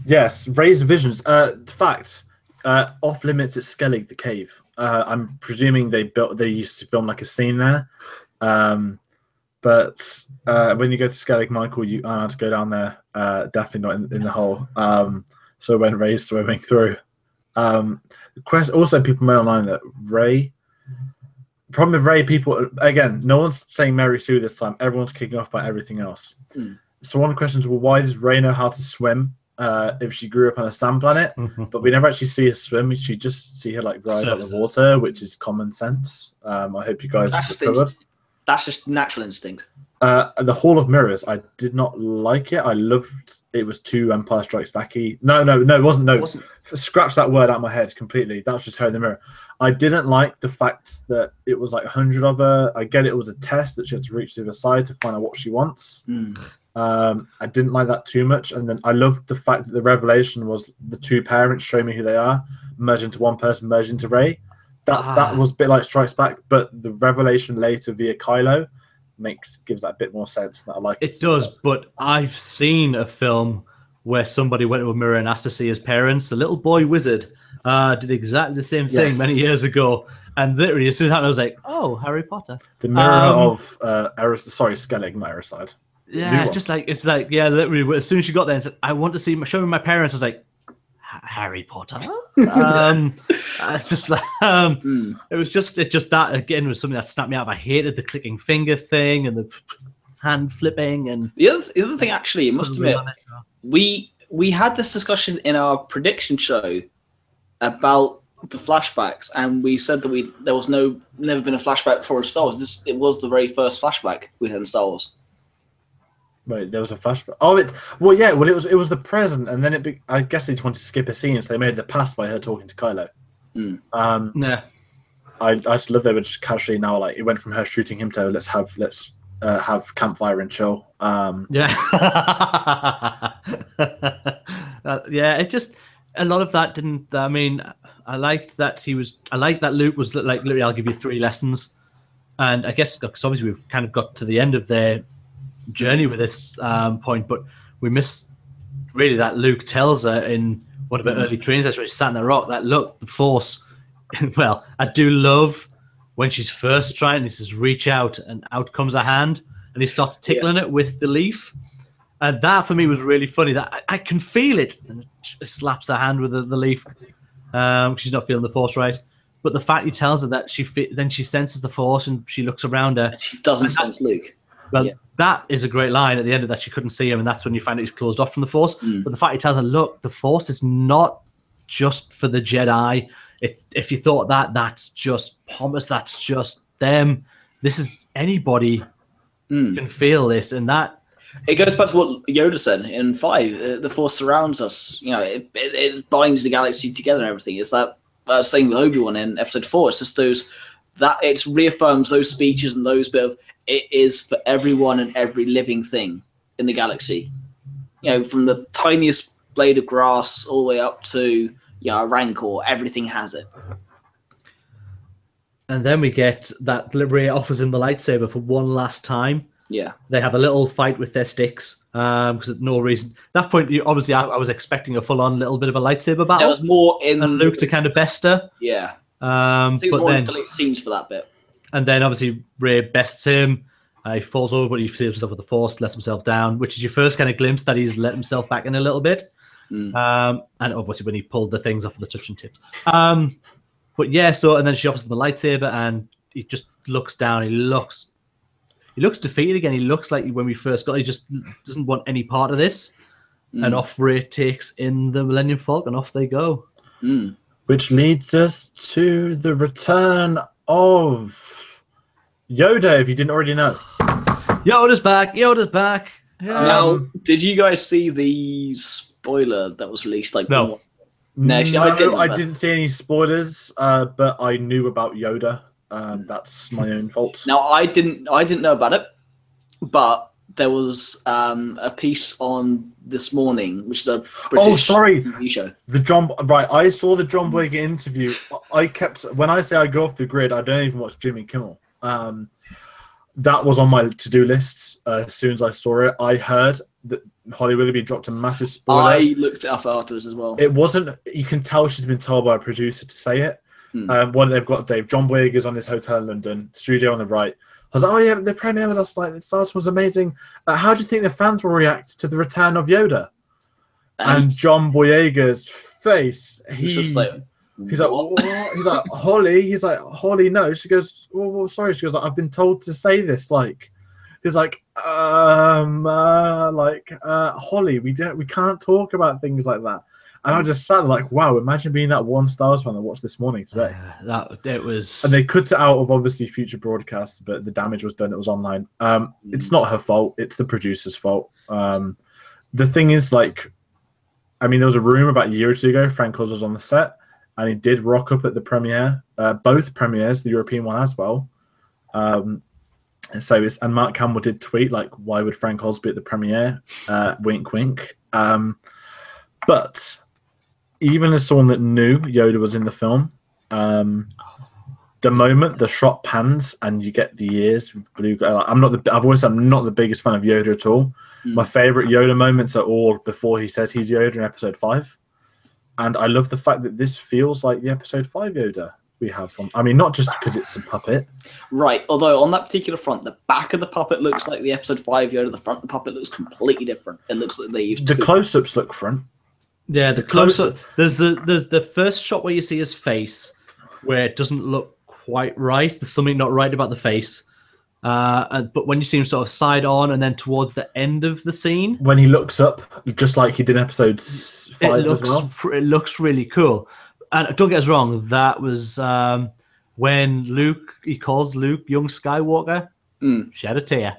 Yes, Ray's visions. Fact. Off limits at Skellig, the cave. I'm presuming they used to film like a scene there. But when you go to Skellig, Michael, you aren't allowed to go down there. Definitely not in the hole. So when Ray's swimming through. Also, people may online that Ray. The problem with Ray, people again, no one's saying Mary Sue this time. Everyone's kicking off by everything else. So one of the questions: well, why does Ray know how to swim if she grew up on a sand planet? But we never actually see her swim. She just see her like rise out of the water, which is common sense. I hope you guys recovered. That's just natural instinct. The Hall of Mirrors, I did not like it. I loved it. Was too Empire Strikes Backy. No, it wasn't. No, scratch that word out of my head completely. That was just her in the mirror. I didn't like the fact that it was like 100 of her. I get it was a test that she had to reach the other side to find out what she wants. I didn't like that too much. And then I loved the fact that the revelation was the two parents show me who they are, merge into one person, merge into Rey. That was a bit like Strikes Back, but the revelation later via Kylo gives that a bit more sense. That I like it does, but I've seen a film where somebody went to a mirror and asked to see his parents. The little boy wizard did exactly the same thing many years ago, and literally as soon as it happened, I was like, "Oh, Harry Potter." The mirror of Skellig, not Eriside. Yeah, literally as soon as she got there and said, "I want to show me my parents," I was like, Harry Potter. It's just like it was just that again was something that snapped me out. I hated the clicking finger thing and the hand flipping and the other thing. Actually, I must admit, we had this discussion in our prediction show about the flashbacks, and we said that there was never been a flashback before in Star Wars. It was the very first flashback we had in Star Wars. Right, there was a flashback. It was the present, and then I guess they just wanted to skip a scene, so they made the past by her talking to Kylo. Yeah, I just love they were just casually now like it went from her shooting him to let's have campfire and chill. Yeah, it just a lot of that didn't. I mean, I liked that Luke was like literally I'll give you 3 lessons, and I guess because obviously we've kind of got to the end of their journey with this point, but we missed really that Luke tells her in one of her early trains as she's sat on the rock that look, the Force. Well, I do love when she's first trying. He says, "Reach out," and out comes a hand, and he starts tickling it with the leaf. And that for me was really funny. That I can feel it. And it slaps her hand with the leaf. She's not feeling the Force right. But the fact he tells her that then she senses the Force and she looks around her. She doesn't sense Luke. Well, that is a great line at the end of that. She couldn't see him, and that's when you find out he's closed off from the Force. But the fact he tells her, look, the Force is not just for the Jedi. If you thought that's just pompous, that's just them. This is anybody can feel this, and that. It goes back to what Yoda said in 5. The Force surrounds us. You know, it binds the galaxy together and everything. It's that same with Obi-Wan in Episode 4. It's just it reaffirms those speeches and those bit of. It is for everyone and every living thing in the galaxy. You know, from the tiniest blade of grass all the way up to a Rancor, everything has it. And then we get that Rey offers him the lightsaber for one last time. Yeah. They have a little fight with their sticks because there's no reason. At that point, obviously, I was expecting a full-on little bit of a lightsaber battle. There was more in... And Luke to kind of best her. Yeah. I think it was more in delete scenes for that bit. And then, obviously, Rey bests him. He falls over, but he saves himself with the Force, lets himself down, which is your first kind of glimpse that he's let himself back in a little bit. And obviously when he pulled the things off of the touching tips. But yeah, and then she offers him the lightsaber, and he just looks down. He looks defeated again. He looks like when we first got. He just doesn't want any part of this. And off Rey takes in the Millennium Falcon. Off they go. Which leads us to the return of Yoda, if you didn't already know. Yoda's back. Yeah. Now, did you guys see the spoiler that was released? No. I didn't see any spoilers, but I knew about Yoda. That's my own fault. Now, I didn't know about it, but there was a piece on This Morning, which is a British TV show. I saw the John Boyega interview. When I say I go off the grid, I don't even watch Jimmy Kimmel. That was on my to-do list as soon as I saw it. I heard that Holly Willoughby dropped a massive spoiler. I looked it up afterwards as well. It wasn't. You can tell she's been told by a producer to say it. One they've got Dave. John Boyega's on his hotel in London, studio on the right. I was like, oh yeah, the premiere was last night. The start was amazing. How do you think the fans will react to the return of Yoda? And John Boyega's face, he's like, what? He's like, Holly. He's like, Holly, no. She goes, well, sorry. She goes, I've been told to say this. Like, he's like, Holly, we can't talk about things like that. And I just sat there like, wow, imagine being that one Star Wars fan that watched This Morning today. It was... And they cut it out of, obviously, future broadcasts, but the damage was done. It was online. It's not her fault. It's the producer's fault. The thing is, like, I mean, there was a rumor about a year or two ago, Frank Oz was on the set, and he did rock up at the premiere, both premieres, the European one as well. And Mark Campbell did tweet, like, why would Frank Oz be at the premiere? Wink, wink. But even as someone that knew Yoda was in the film, the moment the shot pans and you get the ears with blue, I'm not the biggest fan of Yoda at all. My favorite Yoda moments are all before he says he's Yoda in Episode 5, and I love the fact that this feels like the Episode 5 Yoda we have from. I mean, not just because it's a puppet, right? Although on that particular front, the back of the puppet looks like the Episode 5 Yoda. The front of the puppet looks completely different. It looks like they used the close-ups look front. Yeah, the close-up. There's the first shot where you see his face, where it doesn't look quite right. There's something not right about the face. But when you see him sort of side on, and then towards the end of the scene, when he looks up, just like he did in Episode 5 as well, it looks really cool. And don't get us wrong, that was when he calls Luke young Skywalker. Shed a tear.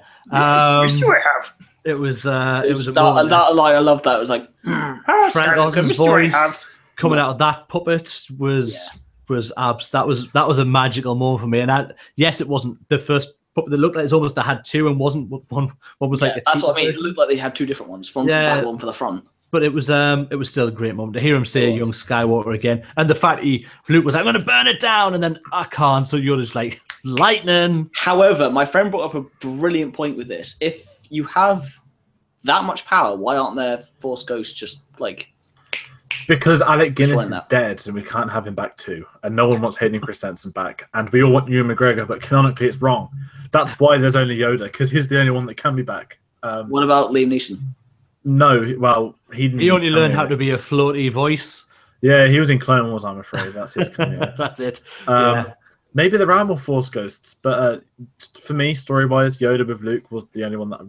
It was that line. I love that. It was like Frank Oz's voice coming out of that puppet was that was a magical moment for me. And yes, it wasn't the first puppet that looked like it's almost they had two and wasn't one was like that's what I mean. It looked like they had two different ones, one for the back, one for the front. But it was still a great moment to hear him say young Skywalker again, and the fact Luke was like, I'm going to burn it down, and then I can't. So you're just like lightning. However, my friend brought up a brilliant point with this. If you have that much power, why aren't there Force ghosts just like? Because Alec Guinness is dead, and we can't have him back too, and no one wants Hayden Christensen back, and we all want Ewan McGregor, but canonically it's wrong. That's why there's only Yoda, because he's the only one that can be back. What about Liam Neeson? No, well, he only learned how to be a floaty voice. Yeah, he was in Clone Wars, I'm afraid. That's his cameo. That's it. Maybe there are more Force ghosts, but for me, story-wise, Yoda with Luke was the only one that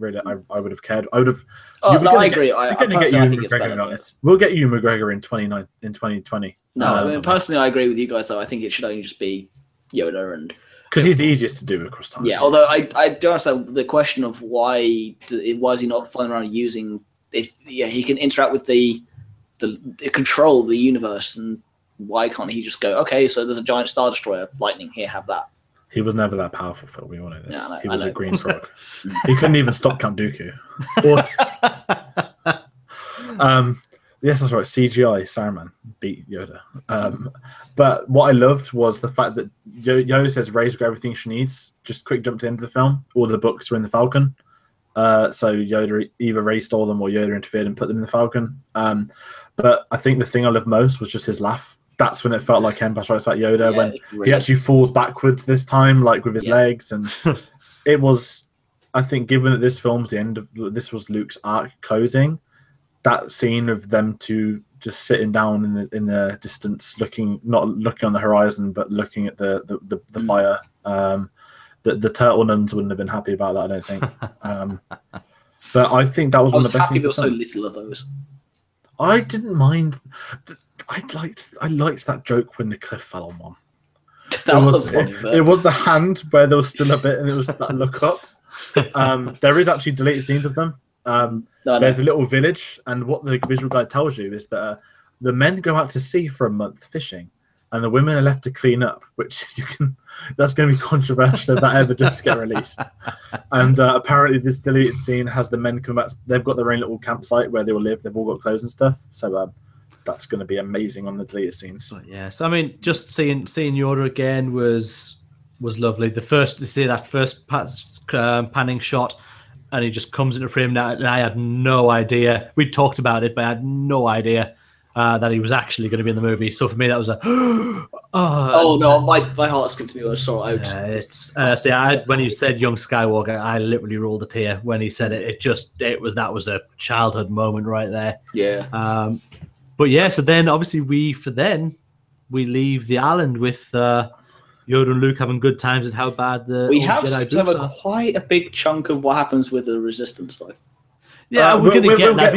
I would have cared. I would have. I agree. I think it's better. We'll get Ewan McGregor in 2020. No, I mean, personally, I agree with you guys. Though I think it should only just be Yoda and. Because he's the easiest to do across time. Yeah, although I don't understand the question of why is he not flying around using. He can interact with the control the universe, and why can't he just go, okay, so there's a giant Star Destroyer, lightning, here, have that. He was never that powerful, Phil. We all know this. Yeah, he was a green frog. He couldn't even stop Count Dooku. Yes, that's right. CGI Saruman beat Yoda. But what I loved was the fact that Yoda says Rey's got everything she needs. Just quick jump to the end of the film. All the books are in the Falcon. So Yoda, either Rey stole them or Yoda interfered and put them in the Falcon. But I think the thing I loved most was just his laugh. That's when it felt like Empire Strikes Back Yoda, when he actually falls backwards this time, like with his legs. And it was, I think, given that this film's the end of, this was Luke's arc closing, that scene of them two just sitting down in the distance, not looking on the horizon, but looking at the fire. The turtle nuns wouldn't have been happy about that, I don't think. But I think that was one of the best things. I was happy there were so little of those. I didn't mind. I liked that joke when the cliff fell on one. It was the hand where there was still a bit, and it was that look up. There is actually deleted scenes of them. There's a little village, and what the visual guide tells you is that the men go out to sea for a month fishing, and the women are left to clean up, which that's going to be controversial if that ever does get released. And apparently this deleted scene has the men come back. They've got their own little campsite where they will live. They've all got clothes and stuff. So that's going to be amazing on the deleted scenes. But yes, I mean, just seeing Yoda again was lovely. The first to see that first panning shot, and he just comes into frame now, and I had no idea. We talked about it, but I had no idea that he was actually going to be in the movie. So for me, that was a oh no, my heart skipped to me when I saw it. It's when you said young Skywalker, I literally rolled a tear when he said it. That was a childhood moment right there. Yeah. But yeah, so then obviously we leave the island with Yoda and Luke having good times and how bad the we have Jedi to have are. quite a big chunk of what happens with the Resistance, though. Yeah, we'll get to that.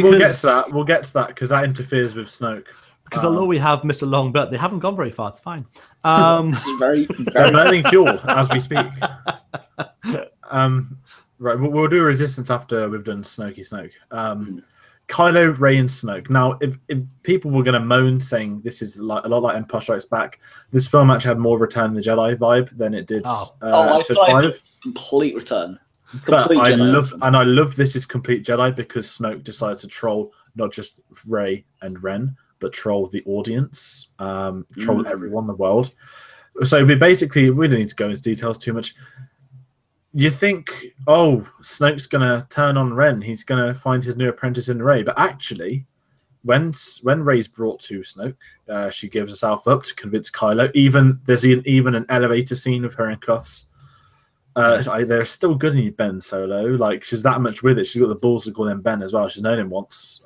We'll get to that because that interferes with Snoke. Because although we have Mr. Longbelt, they haven't gone very far. It's fine. This is very, They're burning fuel as we speak. Right, we'll do Resistance after we've done Snoke. Kylo, Rey, and Snoke. Now, if people were going to moan saying this is like a lot like Empire Strikes Back, this film actually had more Return of the Jedi vibe than it did Episode 5. Complete Return. But I love this is Complete Jedi because Snoke decided to troll not just Rey and Ren, but troll the audience, troll everyone in the world. So we don't need to go into details too much. You think, Snoke's going to turn on Ren. He's going to find his new apprentice in Rey. But actually, when Rey's brought to Snoke, she gives herself up to convince Kylo. There's even an elevator scene of her in cuffs. They're still good in you, Ben Solo. Like, she's that much with it. She's got the balls to call him Ben as well. She's known him once.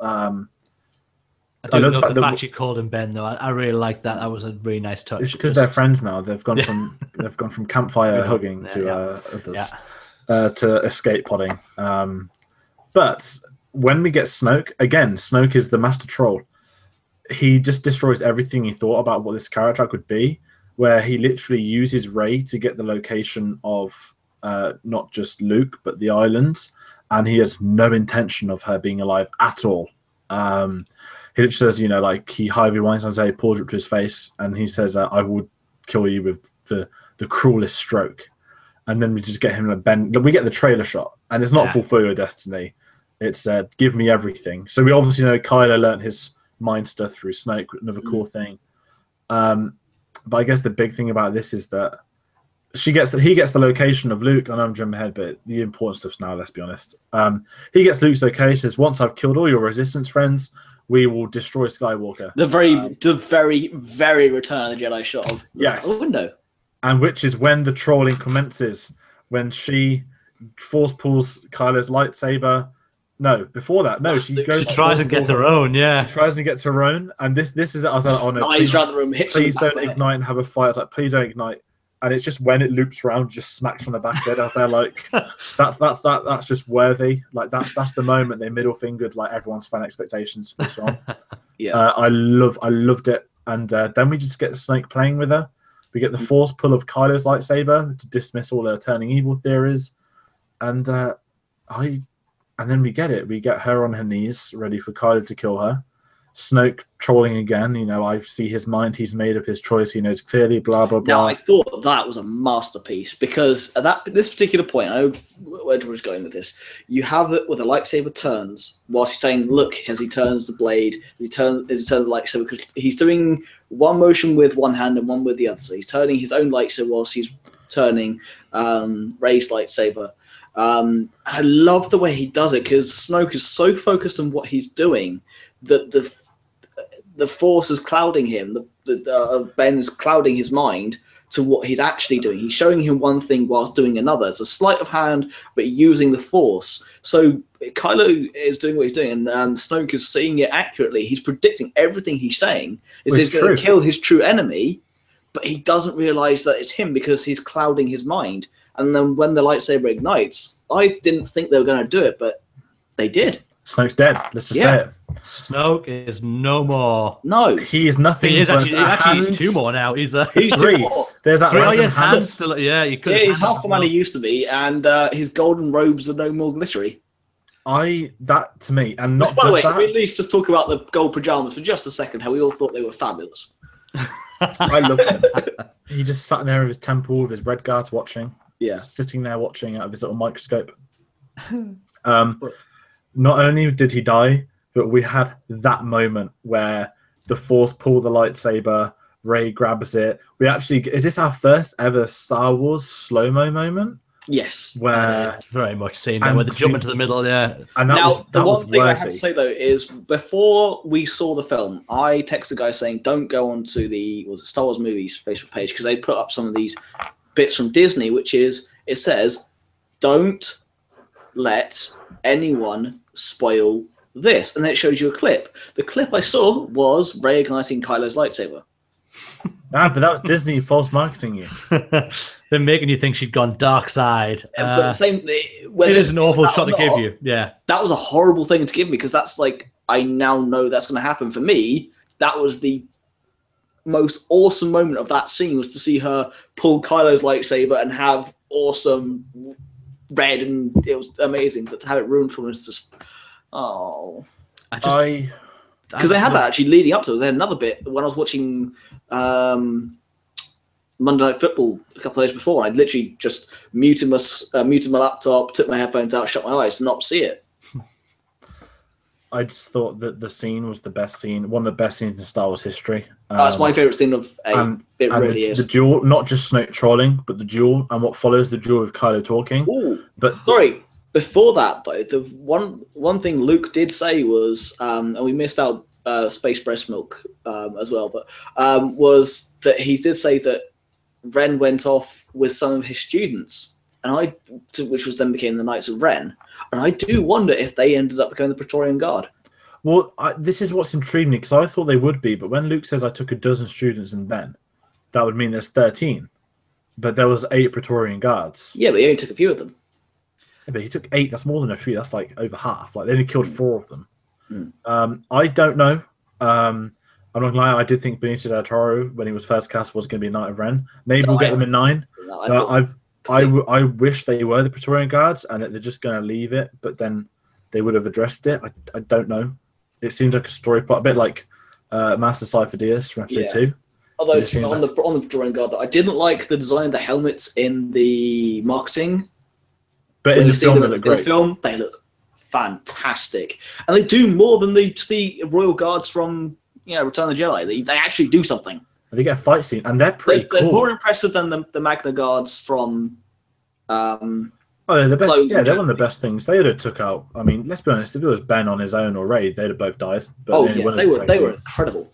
I love the fact she called him Ben, though. I really like that. That was a really nice touch. It's because they're friends now. They've gone from campfire hugging to escape podding. But when we get Snoke, again, Snoke is the master troll. He just destroys everything he thought about what this character could be, where he literally uses Rey to get the location of not just Luke, but the island, and he has no intention of her being alive at all. He literally says, he highly winds on say, pours up to his face, and he says, I will kill you with the cruelest stroke. And then we just get him to bend. We get the trailer shot, and it's not fulfill your destiny. It's give me everything. So we obviously know Kylo learned his mind stuff through Snoke, another cool thing. But I guess the big thing about this is that he gets the location of Luke. I know I'm jumping ahead, but the important stuff's now, let's be honest. He gets Luke's location. Says, once I've killed all your Resistance friends, we will destroy Skywalker. The very, very Return of the Jedi shot of the window. And which is when the trolling commences, when she force pulls Kylo's lightsaber. No, before that. No, she tries to get her own, She tries to get her own. And this is, I was like, oh no, please, around the room, please don't ignite and have a fight. I was like, please don't ignite. And it's just when it loops around, just smacks on the back of it. I was there like, that's just worthy. Like that's the moment they middle fingered like everyone's fan expectations for this one. I loved it. And then we just get Snake playing with her. We get the force pull of Kylo's lightsaber to dismiss all her turning evil theories, and then we get it. We get her on her knees, ready for Kylo to kill her. Snoke trolling again. I see his mind. He's made up his choice. He knows clearly. Blah blah blah. Now I thought that was a masterpiece because at this particular point, I know where George is going with this. You have that where the lightsaber turns whilst he's saying, "Look," as he turns the blade, as he turns the lightsaber, because he's doing one motion with one hand and one with the other. So he's turning his own lightsaber whilst he's turning Rey's lightsaber. I love the way he does it because Snoke is so focused on what he's doing that the force is clouding him. Ben is clouding his mind to what he's actually doing. He's showing him one thing whilst doing another. It's a sleight of hand, but using the force. So Kylo is doing what he's doing, and Snoke is seeing it accurately. He's predicting everything he's saying. He's going to kill his true enemy, but he doesn't realize that it's him because he's clouding his mind. And then when the lightsaber ignites, I didn't think they were going to do it, but they did. Snoke's dead. Let's just say it. Snoke is no more. No, he is nothing. He is he's two more now. He's three. More. There's that. His hands still. Yeah, you could. Yeah, he's half the man he used to be, and his golden robes are no more glittery. That to me, and not by the way, that. can we at least just talk about the gold pajamas for just a second? How we all thought they were fabulous. I loved it. He just sat there with his temple, with his red guards watching. Yeah. Sitting there watching out of his little microscope. Not only did he die, but we had that moment where the Force pulled the lightsaber, Rey grabs it. Is this our first ever Star Wars slow-mo moment? Yes. Where very much seen that, where they jump into the middle, yeah. And that one thing worthy. I have to say though is before we saw the film, I texted a guy saying don't go onto the Star Wars movies Facebook page because they put up some of these bits from Disney, which is it says don't let anyone spoil this, and then it shows you a clip. The clip I saw was Rey igniting Kylo's lightsaber. But that was Disney false marketing you. They're making you think she'd gone dark side. But same, it is an awful shot to give you. Yeah, that was a horrible thing to give me because that's like I now know that's going to happen for me. That was the most awesome moment of that scene was to see her pull Kylo's lightsaber and have awesome red, and it was amazing. But to have it ruined for me is just because they had that actually leading up to it. They had another bit when I was watching Monday Night Football a couple of days before. I'd literally just muted my laptop, took my headphones out, shut my eyes, to not see it. I just thought that the scene was the best scene, one of the best scenes in Star Wars history. That's my favourite scene of it really is. The duel, not just Snoke trolling, but the duel and what follows the duel with Kylo talking. Ooh, but sorry, before that though, the one thing Luke did say was, and we missed out Space Breast Milk as well, but was that he did say that Ren went off with some of his students, and which was then became the Knights of Ren. And I do wonder if they ended up becoming the Praetorian Guard. Well, this is what's intrigued me, because I thought they would be, but when Luke says I took a dozen students and then, that would mean there's 13. But there was 8 Praetorian Guards. Yeah, but he only took a few of them. Yeah, but he took 8, that's more than a few, that's like over half. Like, they only killed 4 of them. I don't know. I'm not going to lie, I did think Benicio del Toro, when he was first cast, was going to be a Knight of Ren. Maybe we'll get them in 9. I wish they were the Praetorian Guards and that they're just going to leave it, but then they would have addressed it. I don't know. It seems like a story plot, a bit like Master Cypher Diaz from episode 2. Although on the Praetorian Guard, I didn't like the design of the helmets in the marketing. But in the film, they look great. In the film, they look fantastic. And they do more than the Royal Guards from Return of the Jedi. They actually do something. They get a fight scene, and they're pretty cool. They're more impressive than the Magna Guards from. They're the best. Yeah, they're one of the best things. They would have took out. I mean, let's be honest. If it was Ben on his own or Rey, they'd have both died. But they were incredible.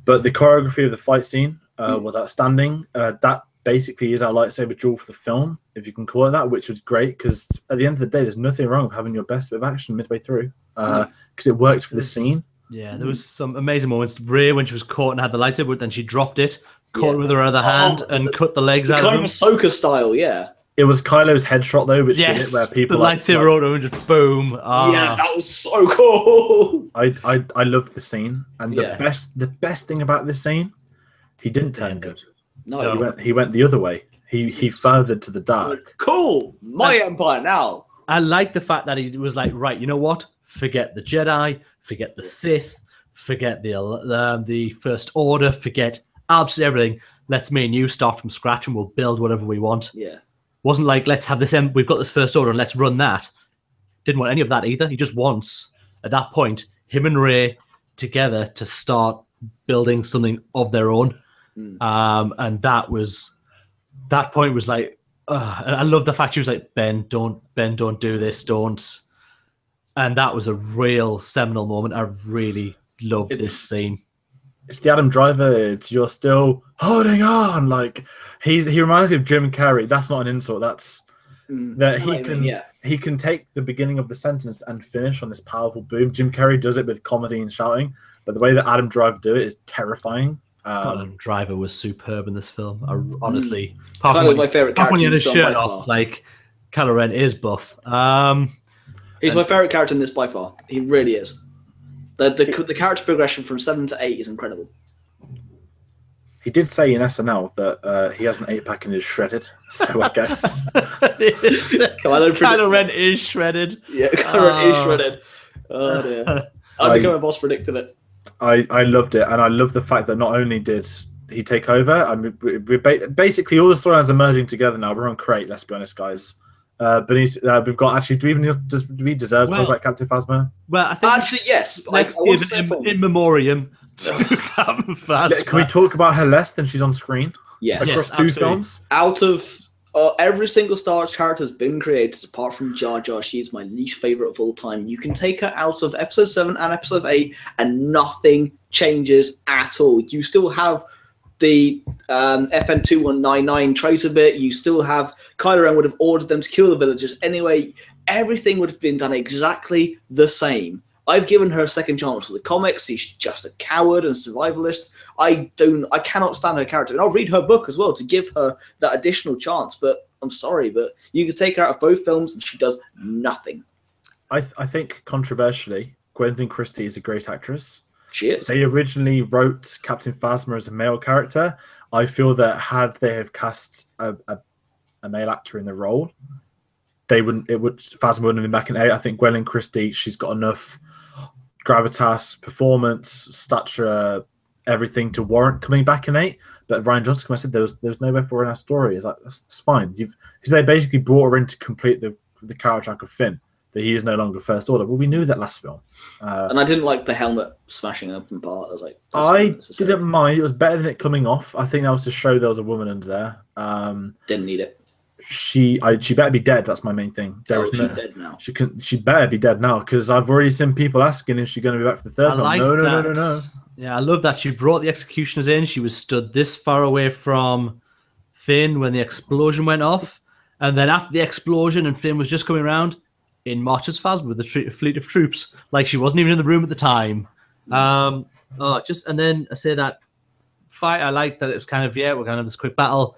But the choreography of the fight scene was outstanding. That basically is our lightsaber duel for the film, if you can call it that, which was great because at the end of the day, there's nothing wrong with having your best bit of action midway through because it worked for the scene. Yeah, there was some amazing moments. Rey, when she was caught and had the lightsaber, but then she dropped it, caught it with her other hand, and cut the legs out of him. Kind of Ahsoka style, yeah. It was Kylo's headshot though, which did it where people the lightsaber auto and just boom. Yeah, that was so cool. I loved the scene, and the best thing about this scene, he didn't turn good. No, he went the other way. He furthered to the dark. Cool, my empire now. I like the fact that he was like, right, you know what? Forget the Jedi. Forget the Sith, forget the First Order, forget absolutely everything. Let's me and you start from scratch and we'll build whatever we want. Yeah. Wasn't like, let's have this, we've got this First Order and let's run that. Didn't want any of that either. He just wants, at that point, him and Rey together to start building something of their own. And that point was like, and I love the fact she was like, Ben, don't do this, don't. And that was a real seminal moment. I really loved this scene. It's the Adam Driver. You're still holding on. Like he reminds me of Jim Carrey. That's not an insult. That's that he can take the beginning of the sentence and finish on this powerful boom. Jim Carrey does it with comedy and shouting, but the way that Adam Driver do it is terrifying. Adam Driver was superb in this film. I honestly, kind of my favorite character. When he had his shirt off, like Kylo Ren is buff. He's my favourite character in this by far. He really is. The character progression from 7 to 8 is incredible. He did say in SNL that he has an 8-pack and is shredded. So I guess. Kylo Ren is shredded. Yeah, Kylo Ren is shredded. Oh dear. I'm becoming a boss predicted it. I loved it, and I love the fact that not only did he take over. I mean, basically all the storylines are merging together now. We're on crate. Let's be honest, guys. We've got actually. Do we deserve to talk about Captain Phasma? Well, I think actually yes. Let's give it in memoriam to Captain Phasma. Can we talk about her less than she's on screen? Yes. Across two films. Out of every single Star Wars character has been created, apart from Jar Jar, she's my least favorite of all time. You can take her out of Episode 7 and Episode 8, and nothing changes at all. You still have the FN2199 traitor bit. You still have Kylo Ren would have ordered them to kill the villagers anyway. Everything would have been done exactly the same. I've given her a second chance for the comics. She's just a coward and survivalist. I cannot stand her character, and I'll read her book as well to give her that additional chance. But I'm sorry, but you could take her out of both films, and she does nothing. I think controversially, Gwendolyn Christie is a great actress. She is. They originally wrote Captain Phasma as a male character. I feel that had they have cast a male actor in the role, Phasma wouldn't have been back in 8. I think Gwendolyn Christie, she's got enough gravitas, performance, stature, everything to warrant coming back in 8. But Rian Johnson, I said, there's nowhere for her in our story. It's like that's fine. They basically brought her in to complete the character arc of Finn, that he is no longer First Order. Well, we knew that last film. And I didn't like the helmet smashing open part. I was like, I didn't mind. It was better than it coming off. I think that was to show there was a woman under there. Didn't need it. She better be dead. That's my main thing. She's dead now. She better be dead now, because I've already seen people asking if she's going to be back for the third film. No. Yeah, I love that she brought the executioners in. She was stood this far away from Finn when the explosion went off, and then after the explosion and Finn was just coming around, in marches Phasma with the fleet of troops, like she wasn't even in the room at the time. And then I say that fight. I like that it was kind of we're gonna have this quick battle.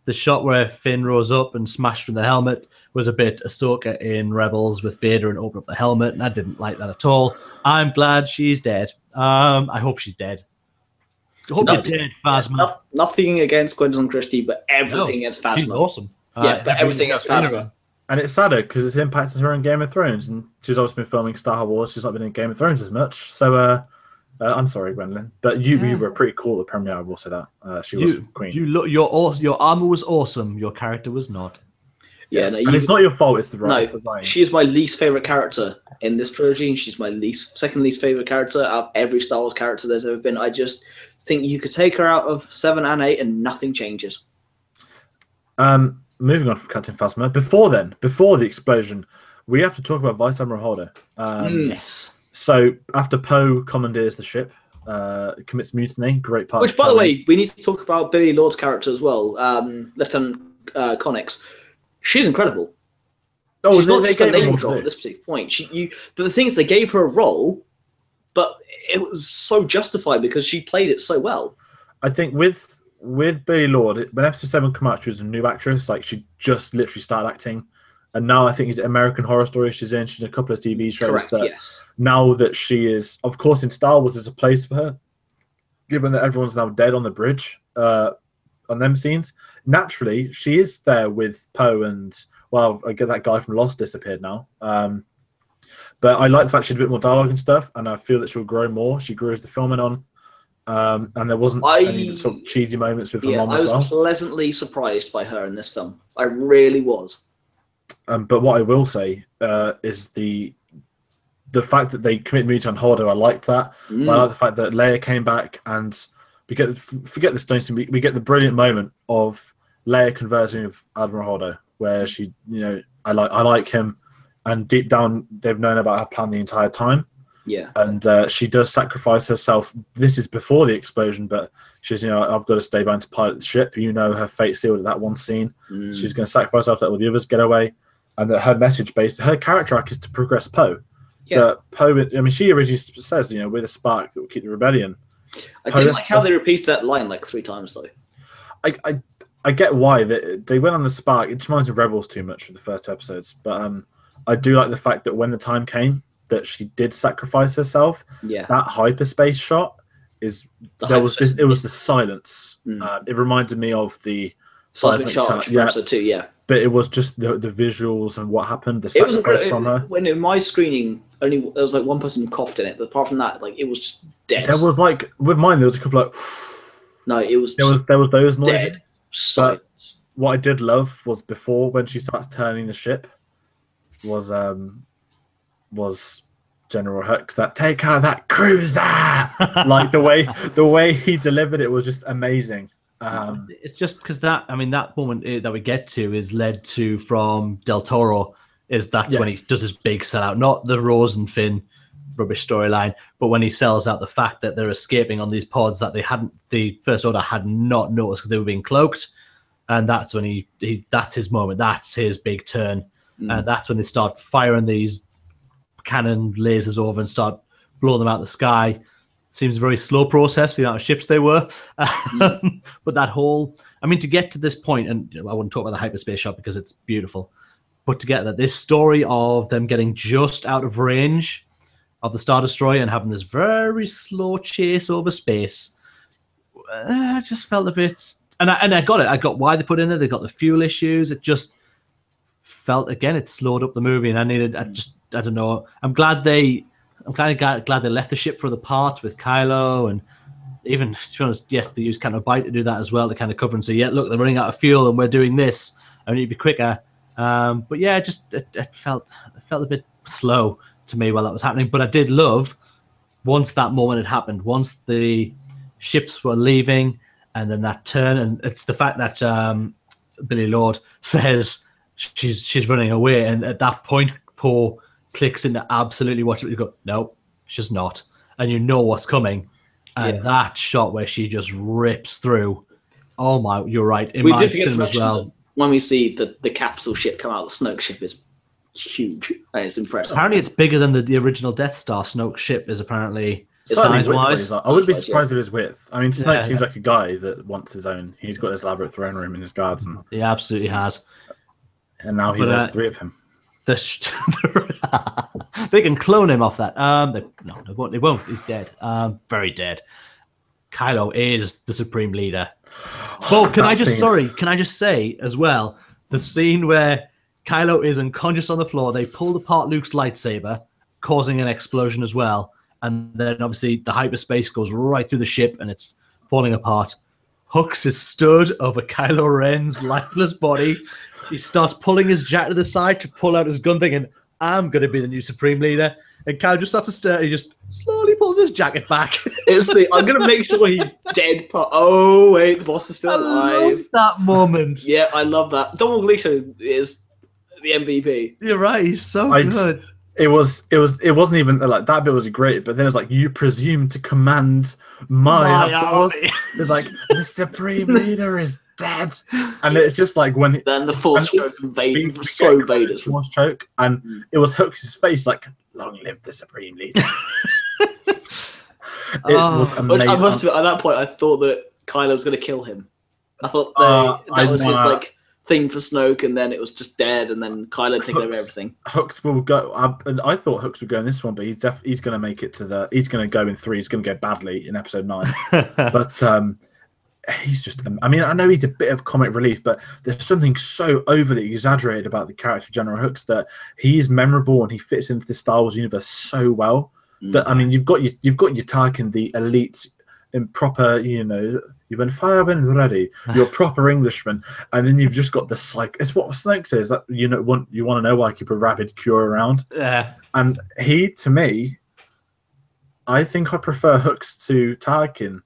The shot where Finn rose up and smashed from the helmet was a bit Ahsoka in Rebels with Vader and open up the helmet, and I didn't like that at all. I'm glad she's dead. I hope she's dead. I hope she's dead, Phasma. Nothing against Gwendolyn Christie, but everything against Phasma. She's awesome. But everything against Phasma. And it's sadder because it's impacted her in Game of Thrones, and she's also been filming Star Wars. She's not been in Game of Thrones as much. So I'm sorry, Gwendolyn, but you were pretty cool at the premiere. I will say that she was queen. Your armor was awesome. Your character was not. Yes. And it's not your fault. It's the right. No, she's my least favorite character in this trilogy, and she's my second least favorite character out of every Star Wars character there's ever been. I just think you could take her out of 7 and 8, and nothing changes. Moving on from Captain Phasma. Before the explosion, we have to talk about Vice Admiral Holdo. Yes. So after Poe commandeers the ship, commits mutiny. Great part. Which, by the way, we need to talk about Billy Lord's character as well. Lieutenant Connix. She's incredible. Oh, she's not just a name drop at this particular point. But the thing is, they gave her a role, but it was so justified because she played it so well. I think with Billy Lord, when Episode 7 came out, she was a new actress. Like, she just literally started acting. And now I think it's American Horror Story she's in. She's in a couple of TV shows. Correct, yes. Now that she is, of course, in Star Wars, there's a place for her, given that everyone's now dead on the bridge, on them scenes. Naturally, she is there with Poe and, well, I get that guy from Lost disappeared now. But I like the fact she had a bit more dialogue and stuff, and I feel that she'll grow more. She grew as the film went on. And there wasn't any sort of cheesy moments with her mom as well. I was pleasantly surprised by her in this film. I really was. But what I will say is the fact that they commit mutiny on Holdo, I liked that. I like the fact that Leia came back, and forget the stone scene. We get the brilliant moment of Leia conversing with Admiral Holdo, where she, I like him, and deep down they've known about her plan the entire time. Yeah, and she does sacrifice herself. This is before the explosion, but she's, I've got to stay behind to pilot the ship. Her fate sealed at that one scene. She's going to sacrifice herself to let all the others get away, and that her message her character arc is to progress Poe. Yeah, but Poe. I mean, she originally says, we're the spark that will keep the rebellion. I didn't like how they repeated that line like 3 times though. I get why they went on the spark. It just reminds me of Rebels too much for the first 2 episodes, but I do like the fact that when the time came that she did sacrifice herself. Yeah, that hyperspace shot is it was the silence. It reminded me of the seismic charge from episode 2. Yeah, but it was just the visuals and what happened. The sacrifice from her. When in my screening, only there was like one person who coughed in it, but apart from that, like it was just dead. There was like with mine, there was a couple of No, it was There was those dead noises. silence. What I did love was before when she starts turning the ship was General Hux that take out that cruiser. Like the way he delivered it was just amazing. It's just because that moment that we get to is led to from Del Toro. That's when he does his big sellout, not the Rose and Finn rubbish storyline, but when he sells out the fact that they're escaping on these pods that the First Order had not noticed because they were being cloaked, and that's when that's his moment. That's his big turn, and that's when they start firing these cannon lasers over and start blowing them out of the sky. Seems a very slow process for the amount of ships they were. But that whole, to get to this point, and I wouldn't talk about the hyperspace shot because it's beautiful, but to get that, this story of them getting just out of range of the Star Destroyer and having this very slow chase over space, I just felt a bit, and I got it. I got why they put in there. They got the fuel issues. It just felt, again, it slowed up the movie, and I don't know. I'm glad they left the ship for the part with Kylo, and even, to be honest, yes, they used kind of Bite to do that as well, to kind of cover and say, yeah, look, they're running out of fuel and we're doing this. I need to be quicker. But yeah, it felt a bit slow to me while that was happening. But I did love, once that moment had happened, once the ships were leaving, and then that turn, and it's the fact that Billy Lord says she's running away, and at that point, Poe clicks into absolutely watch it. You go, no, she's not, and you know what's coming. And that shot where she just rips through. Oh my, you're right. We did forget to mention that when we see the capsule ship come out, the Snoke ship is huge, and it's impressive. Apparently, it's bigger than the original Death Star. Snoke ship is apparently size-wise. I would be surprised if it's width. Snoke seems like a guy that wants his own. He's got his elaborate throne room in his guards, and he absolutely has. And now has 3 of him. They can clone him off that. They won't. He's dead. Very dead. Kylo is the supreme leader. But can I just say as well, the scene where Kylo is unconscious on the floor, they pulled apart Luke's lightsaber, causing an explosion as well, and then obviously the hyperspace goes right through the ship and it's falling apart. Hux is stood over Kylo Ren's lifeless body. He starts pulling his jacket to the side to pull out his gun, thinking, I'm going to be the new Supreme Leader. And Kylo just starts to stare. He just slowly pulls his jacket back. It's I'm going to make sure he's dead. Oh, wait, the boss is still alive. I love that moment. Yeah, I love that. Donald Gleeson is the MVP. You're right. He's so good. It wasn't even like that bit was great, but then it's like, you presume to command my force. It's like, the Supreme Leader is dead, and it's just like when then the Force choke and Vader was so Vader's Force choke, and it was Hux's face like, long live the Supreme Leader. It was amazing. I must admit, at that point, I thought that Kylo was going to kill him. I thought that was his thing for Snoke, and then it was just dead, and then Kylo taking over everything. Hux will go. I thought Hux would go in this one, but he's going to make it to he's going to go in 3. He's going to go badly in episode 9, but he's just. I know he's a bit of comic relief, but there's something so overly exaggerated about the character of General Hux that he's memorable and he fits into the Star Wars universe so well. That you've got your Tarkin, the elite, in proper, you've been fireman's ready, you're proper Englishman, and then you've just got the psych. It's what Snake says, that you want to know why I keep a rabid cure around. Yeah, and he, to me, I think I prefer Hux to Tarkin.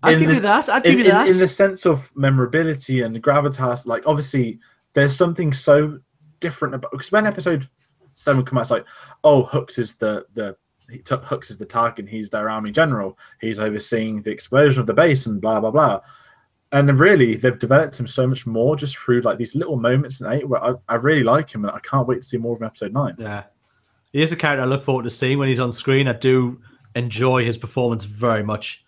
I'd give you that. In the sense of memorability and gravitas, like obviously there's something so different about, because when episode 7 comes out, it's like, oh, Hux is the Tarkin, he's their army general, he's overseeing the explosion of the base and blah blah blah. And really, they've developed him so much more just through like these little moments in 8 where I really like him, and I can't wait to see more of him in episode 9. Yeah, he is a character I look forward to seeing when he's on screen. I do enjoy his performance very much.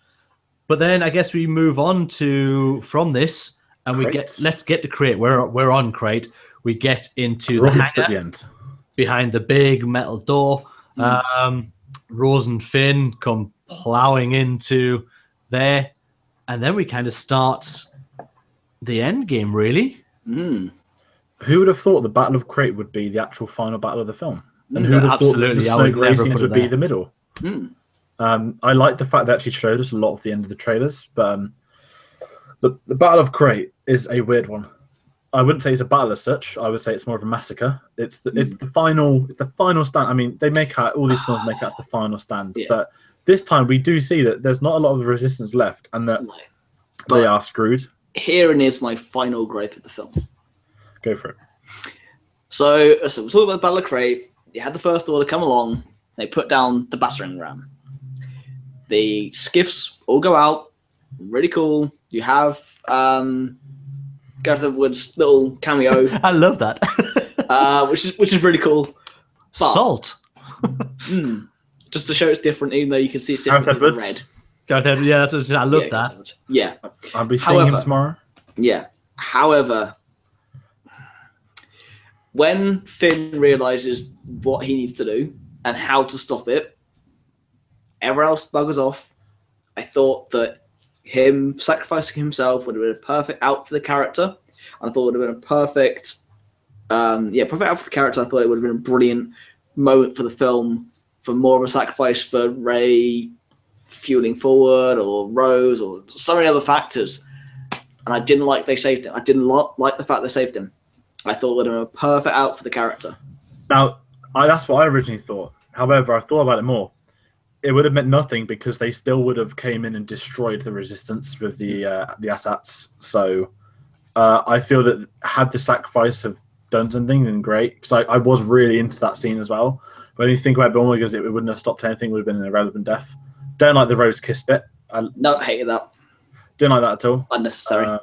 But then I guess we move on from this, and let's get to Crate. We're on Crate. We get into the hangar at the end behind the big metal door. Rose and Finn come plowing into there, and then we kind of start the end game, really. Who would have thought the Battle of Crate would be the actual final battle of the film? And who would have thought the snow gray scenes would be the middle? I like the fact they actually showed us a lot of the end of the trailers, but The Battle of Crate is a weird one. I wouldn't say it's a battle as such. I would say it's more of a massacre. It's the final stand. I mean, they make out all these films make out as the final stand, but this time we do see that there's not a lot of the resistance left, and that they are screwed. Herein is my final gripe of the film. Go for it. So we're talking about the Battle of Crate. You had the First Order come along. They put down the battering ram. The skiffs all go out. Really cool. You have Gareth Edwards' little cameo. I love that. which is really cool. But, Salt. Just to show it's different, even though you can see it's different with the red. Gareth Edwards, yeah, that's I love that. Yeah. I'll be seeing him tomorrow. Yeah. However, when Finn realizes what he needs to do and how to stop it, everyone else buggers off. I thought that him sacrificing himself would have been a perfect out for the character. And I thought it would have been a perfect out for the character. I thought it would have been a brilliant moment for the film, for more of a sacrifice for Rey fueling forward, or Rose, or so many other factors. And I didn't like they saved him. I didn't like the fact they saved him. I thought it would have been a perfect out for the character. Now, that's what I originally thought. However, I thought about it more. It would have meant nothing because they still would have came in and destroyed the resistance with the Asats. So I feel that had the sacrifice have done something, then great. Because I was really into that scene as well. But when you think about it, because it wouldn't have stopped anything, it would have been an irrelevant death. Don't like the rose kiss bit. No, hated that. Didn't like that at all. Unnecessary.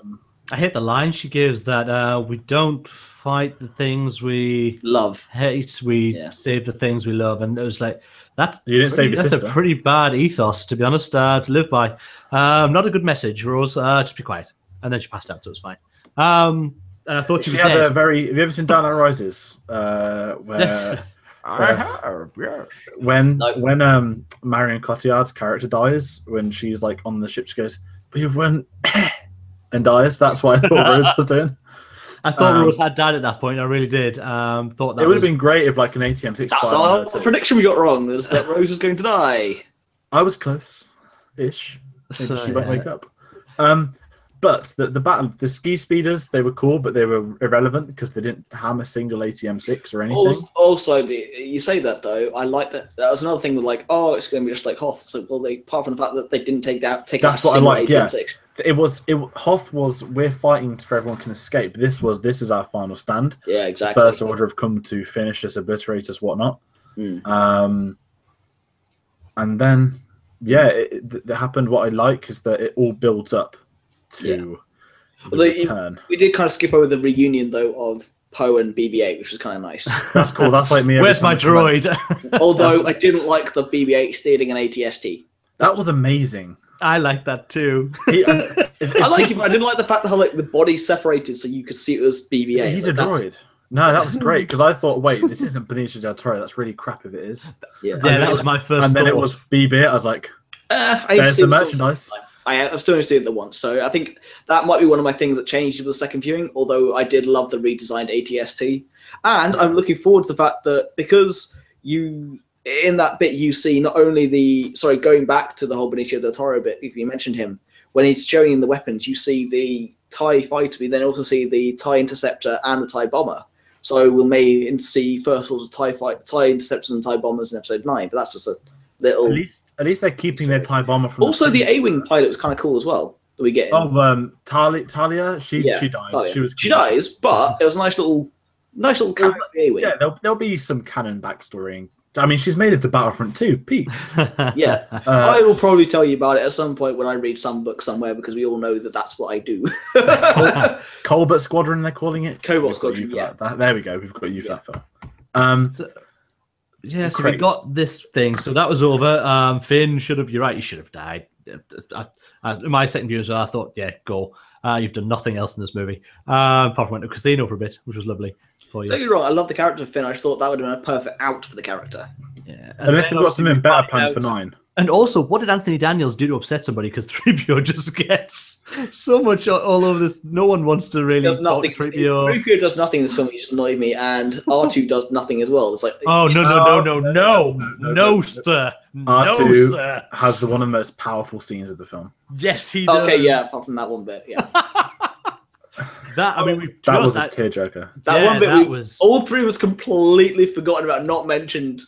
I hate the line she gives that we don't fight the things we love, hate, we save the things we love. And it was like, that's a pretty bad ethos, to be honest, to live by. Not a good message, Rose. Just be quiet. And then she passed out, so it was fine. And I thought she was had dead. Have you ever seen Dark Knight Rises? Where I have, yes. When Marion Cotillard's character dies, when she's like on the ship, she goes, "We went," and dies. That's what I thought Rose was doing. I thought Rose had died at that point. I really did. Thought that it would have been great if like an ATM 65. That's our prediction we got wrong. Was that Rose was going to die. I was close-ish. Maybe she won't wake up. But the battle, the ski speeders, they were cool, but they were irrelevant because they didn't harm a single ATM-6 or anything. Also, you say that though. I like that. That was another thing with like, oh, it's going to be just like Hoth. So, well, apart from the fact that they didn't take out that's what I like. ATM-6. Yeah, Hoth was we're fighting for everyone can escape. This is our final stand. Yeah, exactly. The First Order have come to finish us, obliterate us, whatnot. And then it happened. What I like is that it all builds up to the return. We did kind of skip over the reunion though of Poe and BB-8, which was kind of nice. That's cool. That's like me. Where's my droid? Although I didn't like the BB-8 stealing an ATST. That was amazing. I like that too. I like it, but I didn't like the fact that how like the body separated so you could see it was BB-8. He's a droid. No, that was great because I thought, wait, this isn't Benicio del Toro. That's really crap if it is. Yeah, that was my first. And then thought. it was BB-8. I was like, there's the merchandise. I've still only seen it the once, so I think that might be one of my things that changed with the second viewing. Although I did love the redesigned ATST, and I'm looking forward to the fact that because in that bit you see not only going back to the whole Benicio del Toro bit, if you mentioned him, when he's showing the weapons, you see the TIE fighter, we then also see the TIE Interceptor and the TIE Bomber. So we may see First Order TIE Interceptors and TIE Bombers in episode 9, but that's just a little... At least they're keeping their TIE Bomber from... Also, the A-Wing pilot was kind of cool as well, that we get in. Oh, Talia? She dies. Talia. She dies, but it was a nice little character, the A-Wing. Yeah, there'll be some canon backstory. I mean, she's made it to Battlefront too, Pete. Yeah. I will probably tell you about it at some point when I read some book somewhere, because we all know that that's what I do. Colbert Squadron, they're calling it. Cobalt Squadron, There we go. We've got you for that film. So we got this thing. So that was over. Finn you're right, he should have died. My second view as well, I thought, yeah, go. You've done nothing else in this movie. Apart from went to a casino for a bit, which was lovely. Don't get me wrong, I love the character of Finn. I just thought that would have been a perfect out for the character. Yeah. Unless they've got something better planned for 9. And also, what did Anthony Daniels do to upset somebody? Because 3PO just gets so much all over this. No one wants to really Does talk to nothing. 3PO. 3PO does nothing in this film. He just annoyed me, and R2 does nothing as well. It's like, Oh, no, sir. No, R2 sir. has one of the most powerful scenes of the film. Yes, he does. okay, yeah, apart from that one bit, yeah. That Was a tearjerker. That Yeah, one bit, that was- all three of us completely forgotten about, not mentioned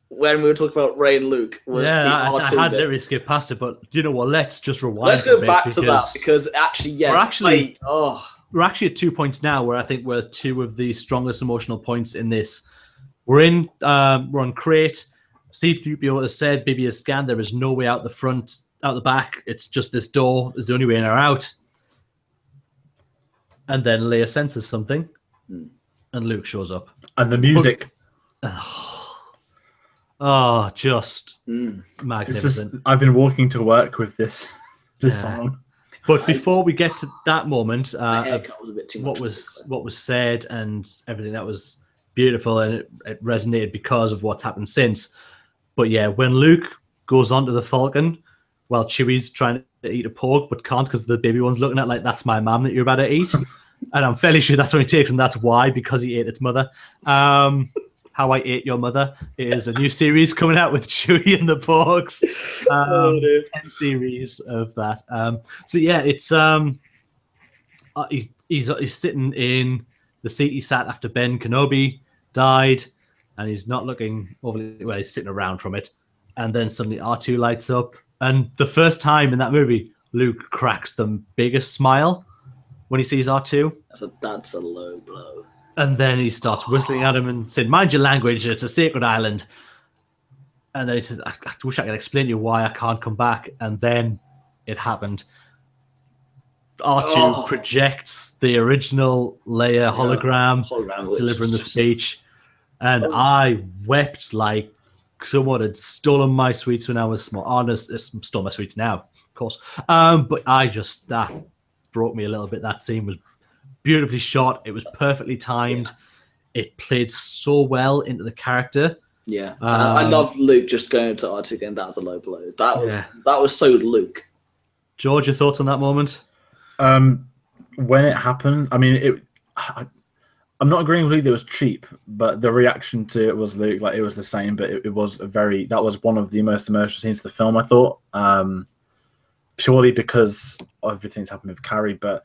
when we were talking about Rey and Luke. Was the I R2 had bit. literally skipped past it, but you know what? Let's just rewind. Let's go back to that, because actually, yes, we're actually at 2 points now, where I think we're two of the strongest emotional points in this. We're on Crate. C-3PO has said, Bibi has scanned. There is no way out the front, out the back. It's just this door is the only way in or out. And then Leia senses something, and Luke shows up. And the music. Oh, just magnificent. I've been walking to work with this song. But before we get to that moment, haircut was a bit too much. what was said and everything, that was beautiful, and it resonated because of what's happened since. But yeah, when Luke goes onto the Falcon while Chewie's trying to eat a pork but can't because the baby one's looking at like, that's my mum that you're about to eat. And I'm fairly sure that's what he takes, and that's why, because he ate its mother. How I Ate Your Mother is a new series coming out with Chewie and the Porks. 10 series of that. So yeah, it's he's sitting in the seat he sat after Ben Kenobi died, and he's not looking overly well. He's sitting around from it, and then suddenly R2 lights up, and the first time in that movie, Luke cracks the biggest smile when he sees R2. That's a low blow. And then he starts whistling at him and saying, "Mind your language, it's a sacred island." And then he says, I wish I could explain to you why I can't come back. And then it happened. R2 projects the original Leia hologram delivering the speech. And I wept like someone had stolen my sweets when I was small. Oh, stole my sweets now, of course. But that broke me a little bit. That scene was beautifully shot. It was perfectly timed. It played so well into the character. Yeah, I loved Luke just going to R2 again. That was a low blow. That was so Luke. George, your thoughts on that moment? When it happened, I mean, I'm not agreeing with Luke that it was cheap, but the reaction to it was Luke, like, it was the same, but it was that was one of the most emotional scenes of the film, I thought. Purely because everything's happened with Carrie, but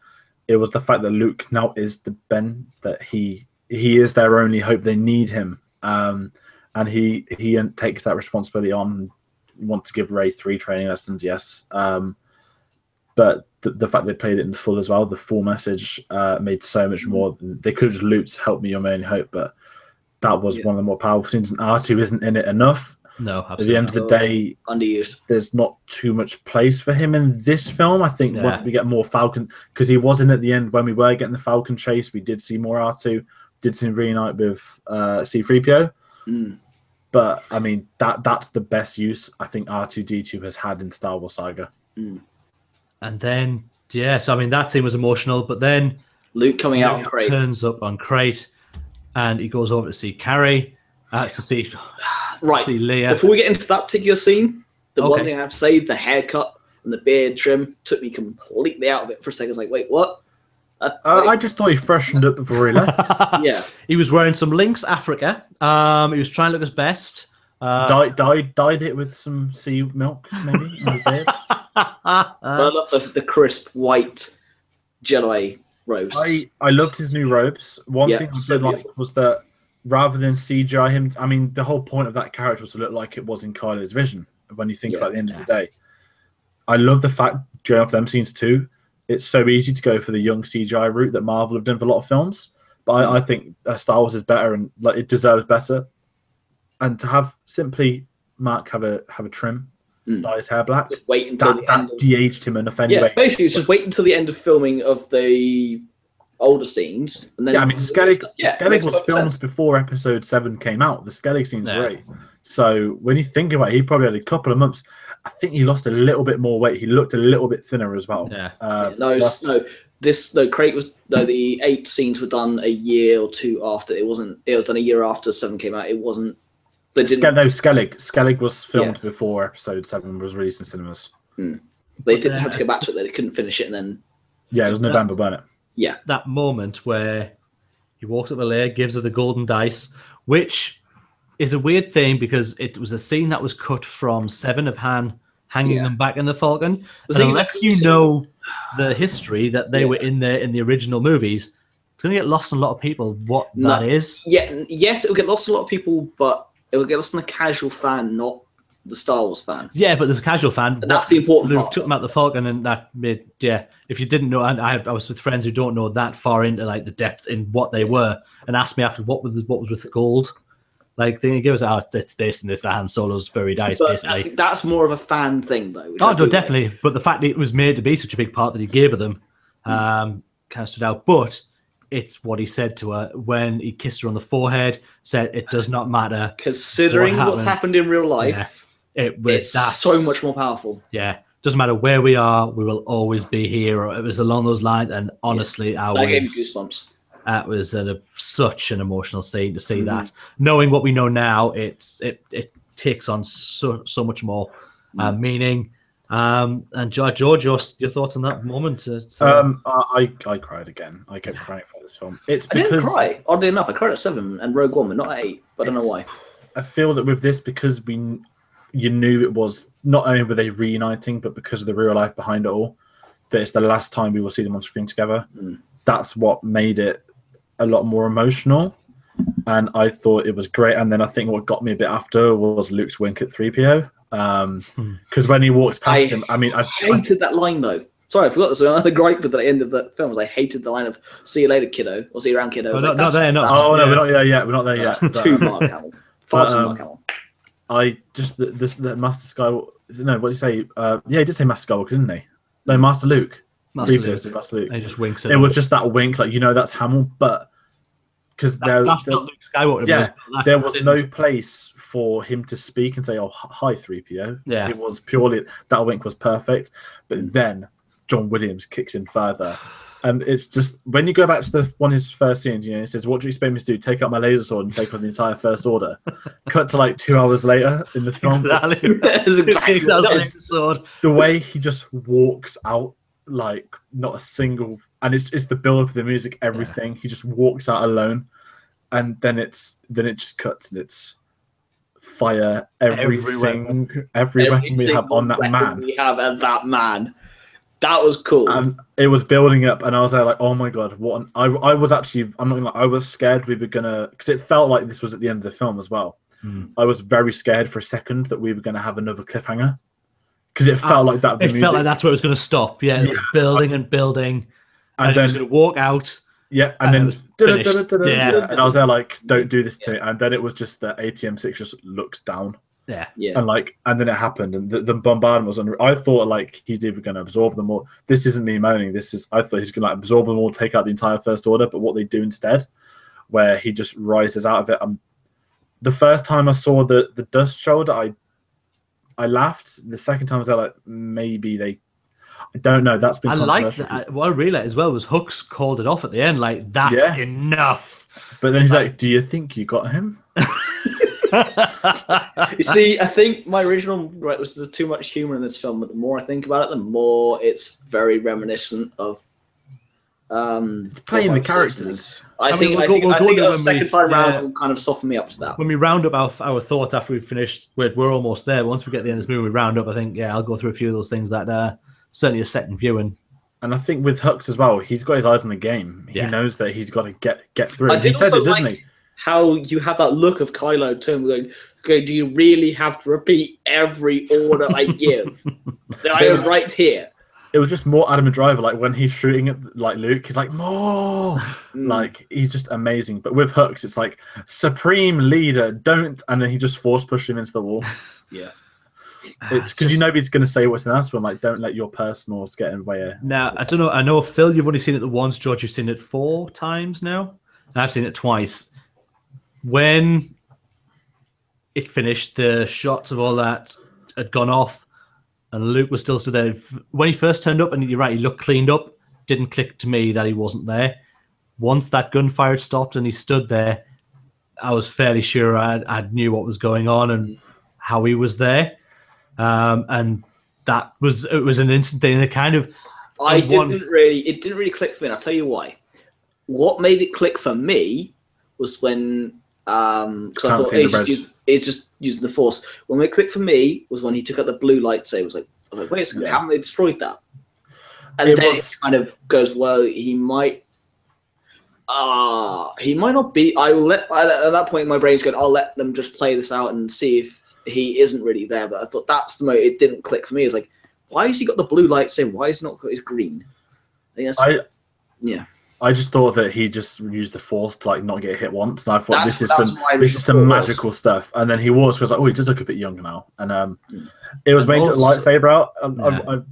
it was the fact that Luke now is the Ben, that he is their only hope. They need him, and he takes that responsibility on. Want to give Rey 3 training lessons, yes, but the fact they played it in full as well, the full message made so much more. They could have just looped "Help me, you're my only hope," but that was one of the more powerful scenes. And R2 isn't in it enough. No, absolutely. At the end of the day, underused. There's not too much place for him in this film. I think when we get more Falcon, because he was in at the end when we were getting the Falcon chase, we did see more R2, did see him reunite with C-3PO. But I mean, that's the best use I think R2-D2 has had in Star Wars saga. And then, so I mean, that scene was emotional, but then Luke coming out on Crate. Turns up on Crate, and he goes over to see Carrie, to see Leia. Before we get into that particular scene, one thing I have to say, the haircut and the beard trim took me completely out of it for a second. I was like, wait, what? I just thought he freshened up before he left. Yeah. He was wearing some Lynx Africa. He was trying to look his best. Dyed it with some sea milk, maybe, in his beard. But I love the crisp white Jedi robes. I loved his new robes. One thing I did like was that rather than CGI him, I mean, the whole point of that character was to look like it was in Kylo's vision when you think about the end of the day. I love the fact, during them scenes too, it's so easy to go for the young CGI route that Marvel have done for a lot of films. But I think Star Wars is better, and like, it deserves better. And to have simply Mark have a trim, dye his hair black, just wait until the end. De-aged him enough anyway. Yeah, basically, it's just wait until the end of filming of the older scenes, and then I mean, Skellig was filmed before Episode 7 came out. The Skellig scene's great. So when you think about it, he probably had a couple of months. I think he lost a little bit more weight. He looked a little bit thinner as well. Crate was the 8 scenes were done a year or 2 after. It was done a year after 7 came out. It wasn't They didn't. Skellig. Skellig was filmed before episode 7 was released in cinemas. They didn't have to go back to it. They couldn't finish it, and then it was November, wasn't it? Yeah, that moment where he walks up the layer, gives her the golden dice, which is a weird thing because it was a scene that was cut from 7 of Han hanging them back in the Falcon. And unless you know the history that they were in the original movies, it's going to get lost on a lot of people what that is. Yeah, yes, it will get lost on a lot of people, but it will get lost on the casual fan, not the Star Wars fan. Yeah, but there's a casual fan. That's the important Luke part. took them out the Falcon, and that made if you didn't know, and I was with friends who don't know that far into like the depth in what they were, and asked me after what was with the gold. Like they give us it's this and this, the Han Solo's furry dice, but basically. I think that's more of a fan thing, though. Oh, no, definitely. Like. But the fact that it was made to be such a big part that he gave her them kind of stood out. But it's what he said to her when he kissed her on the forehead, said it does not matter. Considering what's happened in real life, it's so much more powerful. Yeah. Doesn't matter where we are, we will always be here. Or it was along those lines. And honestly, that gave me goosebumps. That was such an emotional scene to see that. Knowing what we know now, it takes on so much more meaning. And George, your thoughts on that moment? I cried again. I kept crying for this film. It's because I didn't cry. Oddly enough, I cried at 7 and Rogue One, but not at 8. But I don't know why. I feel that with this, because you knew it was not only were they reuniting, but because of the real life behind it all, that it's the last time we will see them on screen together. That's what made it a lot more emotional, and I thought it was great. And then I think what got me a bit after was Luke's wink at 3PO, because when he walks past him, I mean, I hated that line though. Sorry, I forgot this. Another gripe at the end of the film was I hated the line of "See you later, kiddo," or "See you around, kiddo." Not there. We're not there yet. We're not there yet. Too Mark Hamill. Far too Mark Hamill. I just the Master Skywalker. No, what did he say? He did say Master Skywalker, didn't he? No, Master Luke. Master Luke. Master Luke. He just winks. It was just that wink, like that's Hamill, but because that's not Luke Skywalker. There was no place for him to speak and say, "Oh, hi, 3PO." Yeah, it was purely that wink was perfect, but then John Williams kicks in further. And it's just when you go back to one of his first scenes, he says, "What do you expect me to do? Take out my laser sword and take on the entire First Order?" Cut to like 2 hours later in the film. Exactly. The way he just walks out, like not a single, and it's the build up of the music, everything. He just walks out alone, and then it just cuts and it's fire every weapon we have on that man. We have at that man. That was cool. And it was building up, and I was there like, "Oh my god, what!" I was actually, I'm not gonna lie, I was scared we were gonna, because it felt like this was at the end of the film as well. I was very scared for a second that we were gonna have another cliffhanger, because it felt like that. Felt like that's where it was going to stop. Yeah, it was building and building, and then it was going to walk out. Yeah, and then and I was there like, "Don't do this to me." And then it was just the ATM-6 just looks down. Yeah. And then it happened, and the bombardment was on. I thought like he's either going to absorb them all. This isn't me moaning. I thought he's going to absorb them all, take out the entire First Order. But what they do instead, where he just rises out of it. The first time I saw the dust shoulder, I laughed. The second time I was like, maybe they. I don't know. That's been. I like that. What I realized as well was Hux called it off at the end. Like that's enough. But then he's like, "Do you think you got him?" You see, I think my original was there's too much humor in this film, but the more I think about it, the more it's very reminiscent of playing the characters. I think the second time round will kind of soften me up to that. When we round up our thoughts after we've finished, we're almost there. Once we get to the end of this movie, we round up. I think I'll go through a few of those things that certainly a second viewing. And I think with Hux as well, he's got his eyes on the game. He knows that he's got to get through. He said it, doesn't he? How you have that look of Kylo turn going, "Okay, do you really have to repeat every order I give? I was right here." It was just more Adam Driver, like when he's shooting at like Luke, he's like more, like he's just amazing. But with Hux, it's like supreme leader, don't, and then he just force push him into the wall. Yeah, it's because you know he's going to say what's in that one, like don't let your personals get in the way. Now I don't know. I know Phil, you've only seen it the once. George, you've seen it 4 times now, and I've seen it twice. When it finished, the shots of all that had gone off, and Luke was still stood there. When he first turned up, and you're right, he looked cleaned up, didn't click to me that he wasn't there. Once that gunfire had stopped and he stood there, I was fairly sure I knew what was going on and how he was there, and it was an instant thing. It kind of it didn't really click for me. And I'll tell you why. What made it click for me was when because I thought it's just using the Force. When it clicked for me was when he took out the blue lightsaber. I was like, wait a second, haven't they destroyed that? And it kind of goes, well, he might not be. I will let at that point my brain's going, I'll let them just play this out and see if he isn't really there. But I thought that's the moment it didn't click for me. It's like, why has he got the blue lightsaber? Why has he not got his green? I just thought that he just used the Force to like not get hit once, and I thought this is some magical stuff. And then he was like, oh, he does look a bit younger now, and it was made to lightsaber out.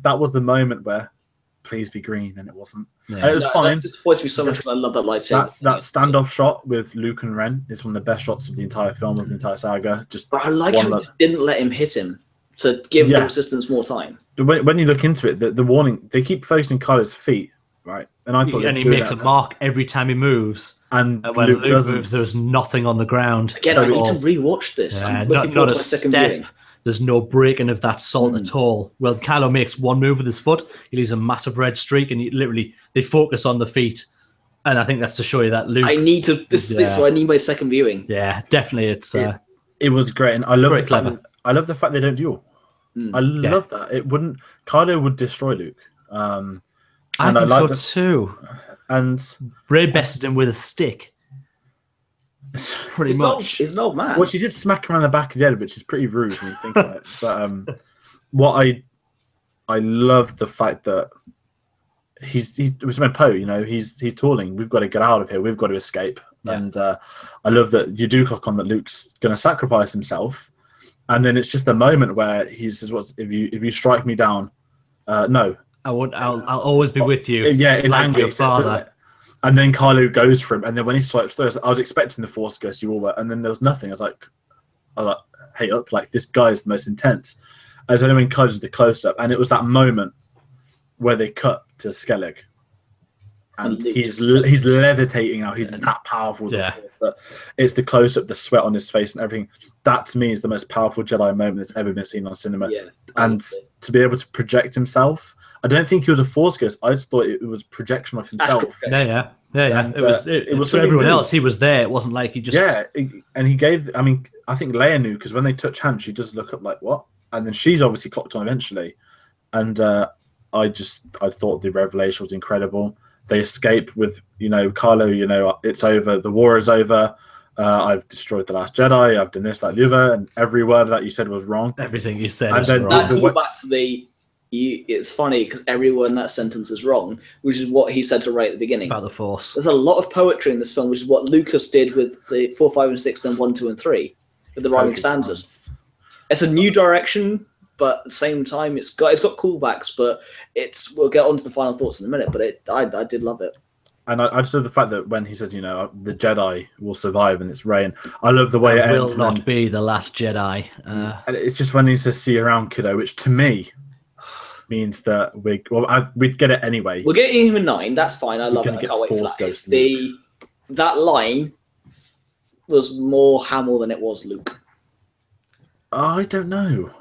That was the moment where, please be green, and it wasn't. Yeah. And it was fine. That disappoints me so much because I love that lightsaber. That standoff shot with Luke and Ren is one of the best shots of the entire film, of the entire saga. But I like how he just didn't let him hit him to give the Resistance more time. When you look into it, the warning, they keep focusing Kylo's feet. Right, and I thought, he makes a mark every time he moves, and when Luke moves, there's nothing on the ground. Again, I need to rewatch this. I'm looking forward to my second viewing. There's no breaking of that salt at all. Well, Kylo makes one move with his foot, he leaves a massive red streak, and they focus on the feet, and I think that's to show you that Luke. I need my second viewing. Yeah, definitely. It was great, and I love the fact they don't duel. I love that. Kylo would destroy Luke. I think so too. And Rey bested him with a stick. Pretty much. He's an old man. Well, she did smack him around the back of the head, which is pretty rude when you think of it. But what I love the fact that he's with Poe. You know, he's tooling. We've got to get out of here. We've got to escape. Yeah. And I love that you do clock on that Luke's going to sacrifice himself, and then it's just a moment where he says, "What if you strike me down? No." I'll always be with you. Yeah, in anger, your father. And then Kylo goes for him, and then when he swipes through, I was expecting the Force to go, you all were, and then there was nothing. I was like, hey up, like this guy is the most intense. And so then when Kylo did the close up, and it was that moment where they cut to Skellig, and he's levitating now. He's that powerful. Yeah. But it's the close up, the sweat on his face, and everything. That to me is the most powerful Jedi moment that's ever been seen on cinema. Yeah, and to be able to project himself. I don't think he was a Force ghost. I just thought it was projection of himself. Yeah. And, it was for everyone else. He was there. It wasn't like he just. Yeah, and he gave. I mean, I think Leia knew because when they touch hands, she does look up like what, and then she's obviously clocked on eventually. And I thought the revelation was incredible. They escape with Kylo. It's over. The war is over. I've destroyed the Last Jedi. I've done this, that, the other, and every word that you said was wrong. Everything you said was wrong. That called back to the. It's funny because every word in that sentence is wrong, which is what he said to Rey at the beginning about the Force. There's a lot of poetry in this film, which is what Lucas did with the 4, 5, and 6, then 1, 2, and 3 with the rhyming stanzas. It's a new direction, but at the same time, it's got callbacks. But we'll get on to the final thoughts in a minute. But I did love it. And I just love the fact that when he says, the Jedi will survive, and it's Rey, and I love the way it ends. Will not be the Last Jedi. And it's just when he says, "See you around, kiddo," which to me means that we'd get it anyway. We're getting him a 9. That's fine. I love it. I can't wait for that. That line was more Hamill than it was Luke. I don't know.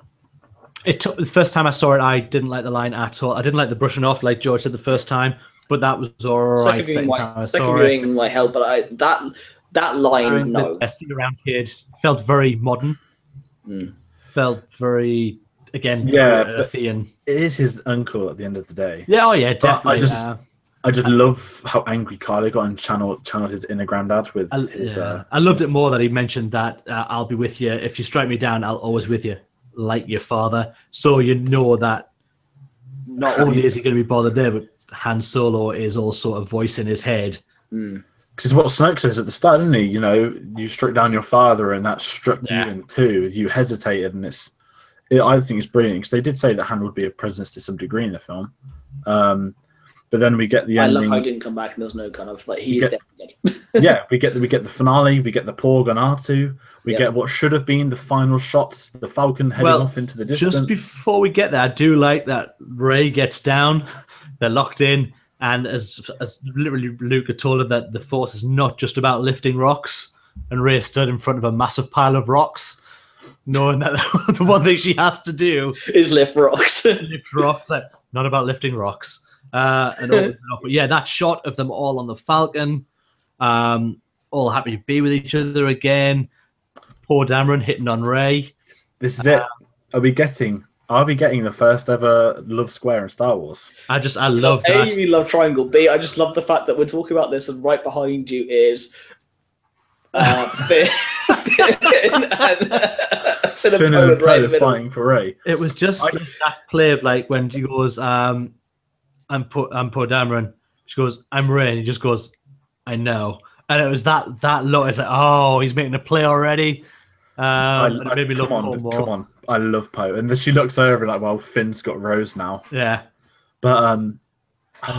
The first time I saw it, I didn't like the line at all. I didn't like the brushing off, like George said the first time, but that was all right. Second viewing might help, but that line, no. See around kids felt very modern. Felt very. Again, earthy, and it is his uncle at the end of the day. Yeah, definitely. I just love how angry Kylo got and channeled his inner granddad with his. I loved it more that he mentioned that I'll be with you if you strike me down. I'll always with you, like your father. So you know that not only is he going to be bothered there, but Han Solo is also a voice in his head. Because it's what Snoke says at the start, isn't he? You struck down your father, and that struck you in two. You hesitated, and I think it's brilliant because they did say that Han would be a presence to some degree in the film, but then we get the ending. I love how he didn't come back and there's no kind of like he is definitely yeah, we get the finale. We get the Porg on R2. We get what should have been the final shots. The Falcon heading off into the distance. Just before we get there, I do like that Rey gets down. They're locked in, and as literally Luke had told her that the Force is not just about lifting rocks. and Rey stood in front of a massive pile of rocks, knowing that the one thing she has to do is lift rocks. lift rocks. Like, not about lifting rocks. And open it up. But yeah, that shot of them all on the Falcon, all happy to be with each other again. Poor Dameron hitting on Rey. This is it. Are we getting the first ever love square in Star Wars? I love that. A, you love triangle. B, I just love the fact that we're talking about this and right behind you is Finn and Poe fighting for Rey. It was just that play of like when she goes, I'm poor Dameron. She goes, I'm Rey, and he just goes, I know. And it was that look. It's like, oh, he's making a play already. And it made me look more. Come on, I love Poe, and then she looks over like, well, Finn's got Rose now. Yeah, but and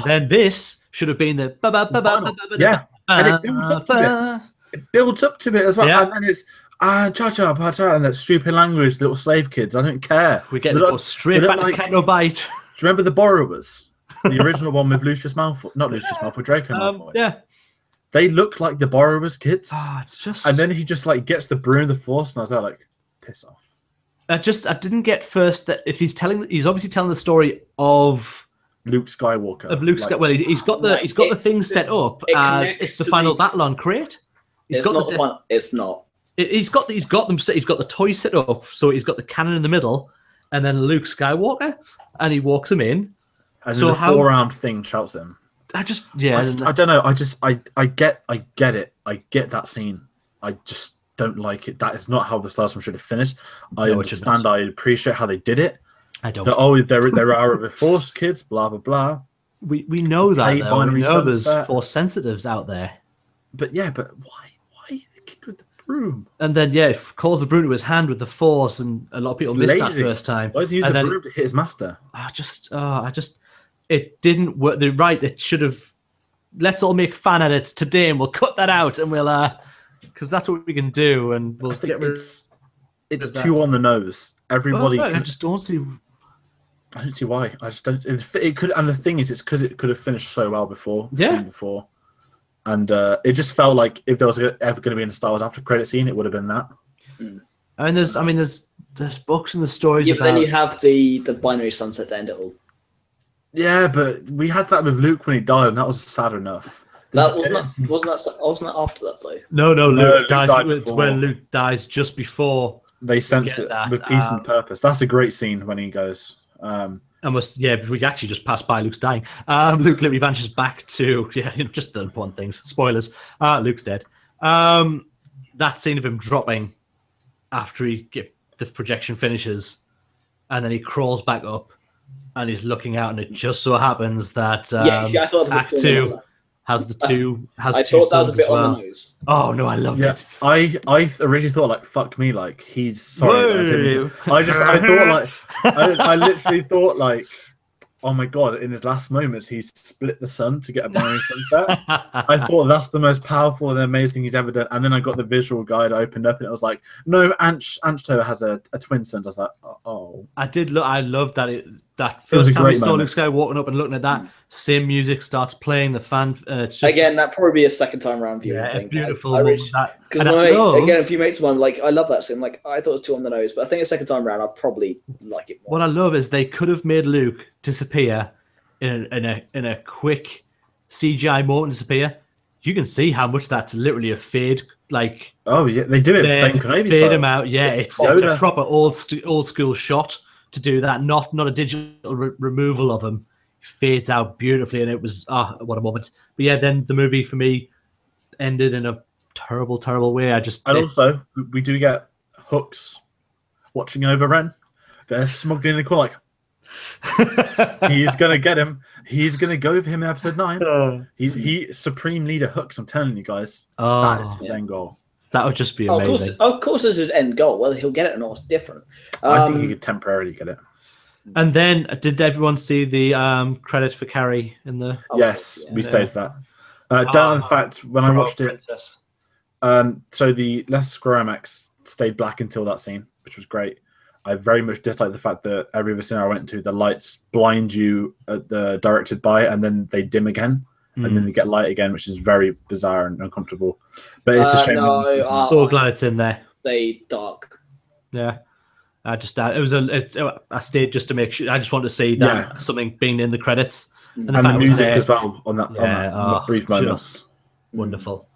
then this should have been the yeah, and it builds up to it. It builds up to it as well, and then it's cha-cha, pa-cha, and that stupid language, little slave kids. I don't care. We get to go straight back to Cenobite. Do you remember the Borrowers? The original one with Lucius Malfoy, not Lucius Malfoy, Draco Malfoy. Yeah. They look like the Borrowers kids. It's just... And then he just like gets the broom of the Force, and I was like, piss off. I didn't get first that if he's obviously telling the story of Luke Skywalker. Of Luke Skywalker. Well, he's got the thing set up as it's the final battle on Crate. It's not. He's got the toy set up, so he's got the cannon in the middle, and then Luke Skywalker, and he walks him in. And so the 4-round thing shouts him. I don't know. I get it. I get that scene. I just don't like it. That is not how the Star Wars should have finished. I understand. I appreciate how they did it. I don't. There are the Force kids. Blah blah blah. We know that. We know there's Force sensitives out there. But why the kid with the broom? And then calls the broom to his hand with the Force, and a lot of people missed that first time. Why does he use the broom to hit his master? It didn't work. They're right. It should have. Let's all make fan edits today, and we'll cut that out, and we'll because that's what we can do, and we'll get rid. It's too on the nose. Everybody. I just don't see. I don't see why. I just don't. It could, and the thing is, it's because it could have finished so well before. Yeah. Before, and it just felt like if there was ever going to be a Star Wars after credit scene, it would have been that. There's books and the stories. Yeah, but then you have the binary sunset to end it all. Yeah, but we had that with Luke when he died, and that was sad enough. Wasn't that after that though? No, Luke dies when Luke dies just before they sense it with peace and purpose. That's a great scene when he goes. We actually just passed by Luke's dying. Luke literally vanishes back to just the important things. Spoilers. Luke's dead. That scene of him dropping after the projection finishes, and then he crawls back up. And he's looking out, and it just so happens that I thought Act 2 has the two. I thought that was a bit on the nose. Oh no, I loved it. I originally thought like, fuck me, like he's sorry. I literally thought like, oh my god, in his last moments he split the sun to get a binary sunset. I thought that's the most powerful and amazing thing he's ever done. And then I got the visual guide opened up, and it was like, no, Ancho has a twin sun. I was like, oh. I loved that. That first time we saw Luke Skywalker walking up and looking at that, same music starts playing, the fan. It's just, again, that probably be a second time round viewing. Yeah, thing. Beautiful. Because a few mates of mine, like, I love that scene. Like, I thought it was too on the nose, but I think a second time round, I'd probably like it more. What I love is they could have made Luke disappear in a quick CGI moment disappear. You can see how much that's literally a fade. Like, oh yeah, they do it. Fade him out. Yeah, it's a proper old school shot. To do that, not a digital removal of him, fades out beautifully, and it was what a moment. But yeah, then the movie for me ended in a terrible way. Also we do get Hooks watching over Ren. They're smuggling in the corner like he's gonna get him. He's gonna go for him in episode 9. He Supreme Leader Hooks. I'm telling you guys, that is his end goal. That would just be amazing. Of course, this is his end goal. Whether he'll get it or not is different. I think he could temporarily get it. And then, did everyone see the credit for Carrie in the? Yes, we stayed for that. Down to the fact when I watched it, so the Less Scromax stayed black until that scene, which was great. I very much dislike the fact that every other scene I went to, the lights blind you at the directed by, and then they dim again. and then they get light again, which is very bizarre and uncomfortable. But it's a shame. So glad it's in there. They dark. Yeah. I stayed just to make sure. I just want to see that something being in the credits. And the music as well on that brief moment. Just wonderful.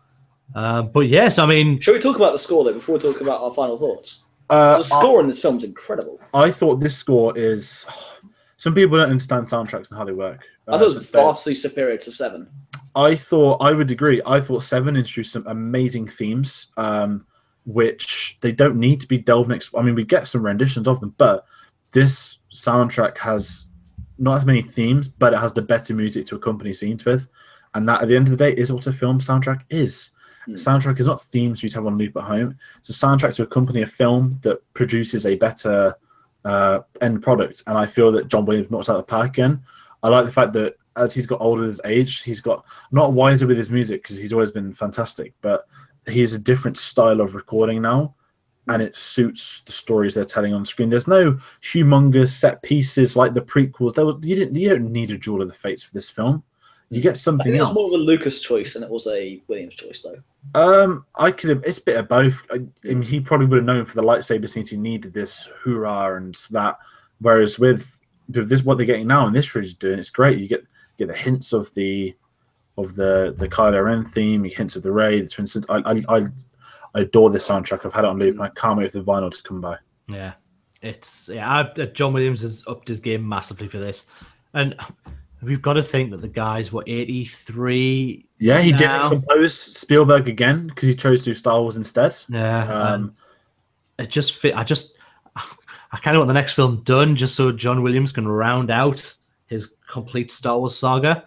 But yes, I mean... Shall we talk about the score, though, before we talk about our final thoughts? The score in this film is incredible. I thought this score is... Some people don't understand soundtracks and how they work. I thought it was vastly superior to 7. I would agree. I thought 7 introduced some amazing themes, which they don't need to be delving. I mean, we get some renditions of them, but this soundtrack has not as many themes, but it has the better music to accompany scenes with. And that, at the end of the day, is what a film soundtrack is. A soundtrack is not themes you have on loop at home. It's a soundtrack to accompany a film that produces a better end product. And I feel that John Williams knocks out the park again. I like the fact that as he's got older with his age, he's got not wiser with his music because he's always been fantastic, but he's a different style of recording now, and it suits the stories they're telling on screen. There's no humongous set pieces like the prequels. You don't need a Duel of the Fates for this film. You get something else. It was more of a Lucas choice than it was a Williams choice, though. It's a bit of both. I mean, he probably would have known for the lightsaber scenes he needed this hoorah and that. Whereas with this, what they're getting now and this trilogy doing, it's great. You get the hints of the Kylo Ren theme, hints of the Rey, the Twin Sins. I adore this soundtrack. I've had it on loop, and I can't wait for the vinyl to come by. Yeah, John Williams has upped his game massively for this, and we've got to think that the guys were 83. Yeah, he didn't compose Spielberg again because he chose to do Star Wars instead. Yeah, it just fit. I kind of want the next film done just so John Williams can round out his complete Star Wars saga,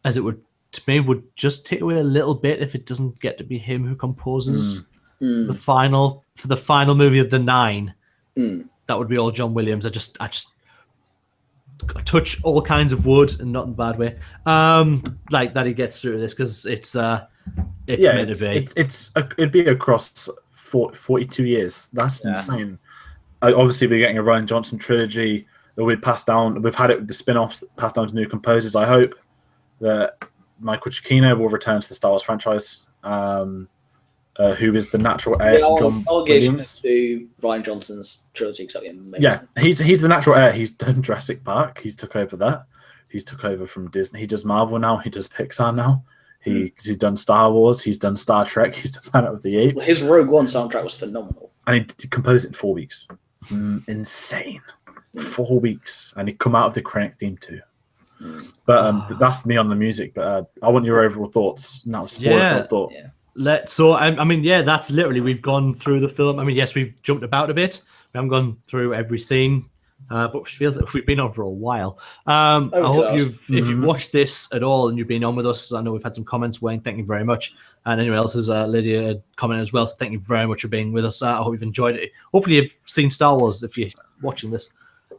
as it would to me would just take away a little bit if it doesn't get to be him who composes the final movie of the 9. That would be all John Williams. I just touch all kinds of wood, and not in a bad way. Like that he gets through this because it's meant to be. It'd be across 42 years. That's insane. Obviously, we're getting a Rian Johnson trilogy that we passed down. We've had it with the spin-offs passed down to new composers. I hope that Michael Giacchino will return to the Star Wars franchise, who is the natural heir to John Williams. To Rian Johnson's trilogy, exactly. Amazing. Yeah, he's the natural heir. He's done Jurassic Park. He's took over that. He's took over from Disney. He does Marvel now. He does Pixar now. He's done Star Wars. He's done Star Trek. He's done Planet of the Apes. Well, his Rogue One soundtrack was phenomenal. And he composed it in 4 weeks. It's insane. 4 weeks. And he come out of the Krennic theme too. But that's me on the music. But I want your overall thoughts. Not a spoiler thought. Yeah. That's literally, we've gone through the film. I mean, yes, we've jumped about a bit. We haven't gone through every scene, but it feels like we've been on for a while. I hope if you've watched this at all and you've been on with us, I know we've had some comments. Wayne, thank you very much. And anyone else, Lydia commented as well. So thank you very much for being with us. I hope you've enjoyed it. Hopefully you've seen Star Wars if you're watching this.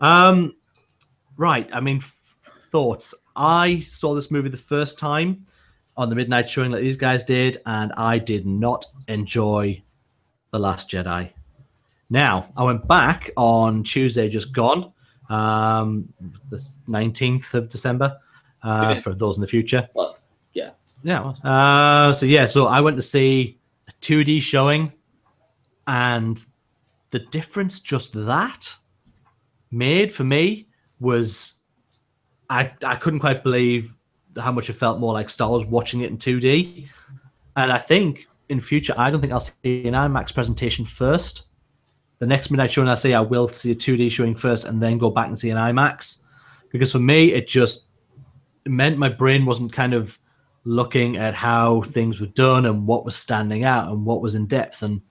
Right, I mean, thoughts. I saw this movie the first time on the midnight showing like these guys did, and I did not enjoy The Last Jedi. Now, I went back on Tuesday just gone, the 19th of December, for those in the future. Well, yeah. Yeah. So I went to see a 2D showing, and the difference just that made for me was I couldn't quite believe how much it felt more like Star Wars watching it in 2D. And I think in future, I don't think I'll see an IMAX presentation first. The next midnight showing I see, I will see a 2D showing first and then go back and see an IMAX. Because for me, it meant my brain wasn't kind of looking at how things were done and what was standing out and what was in depth. And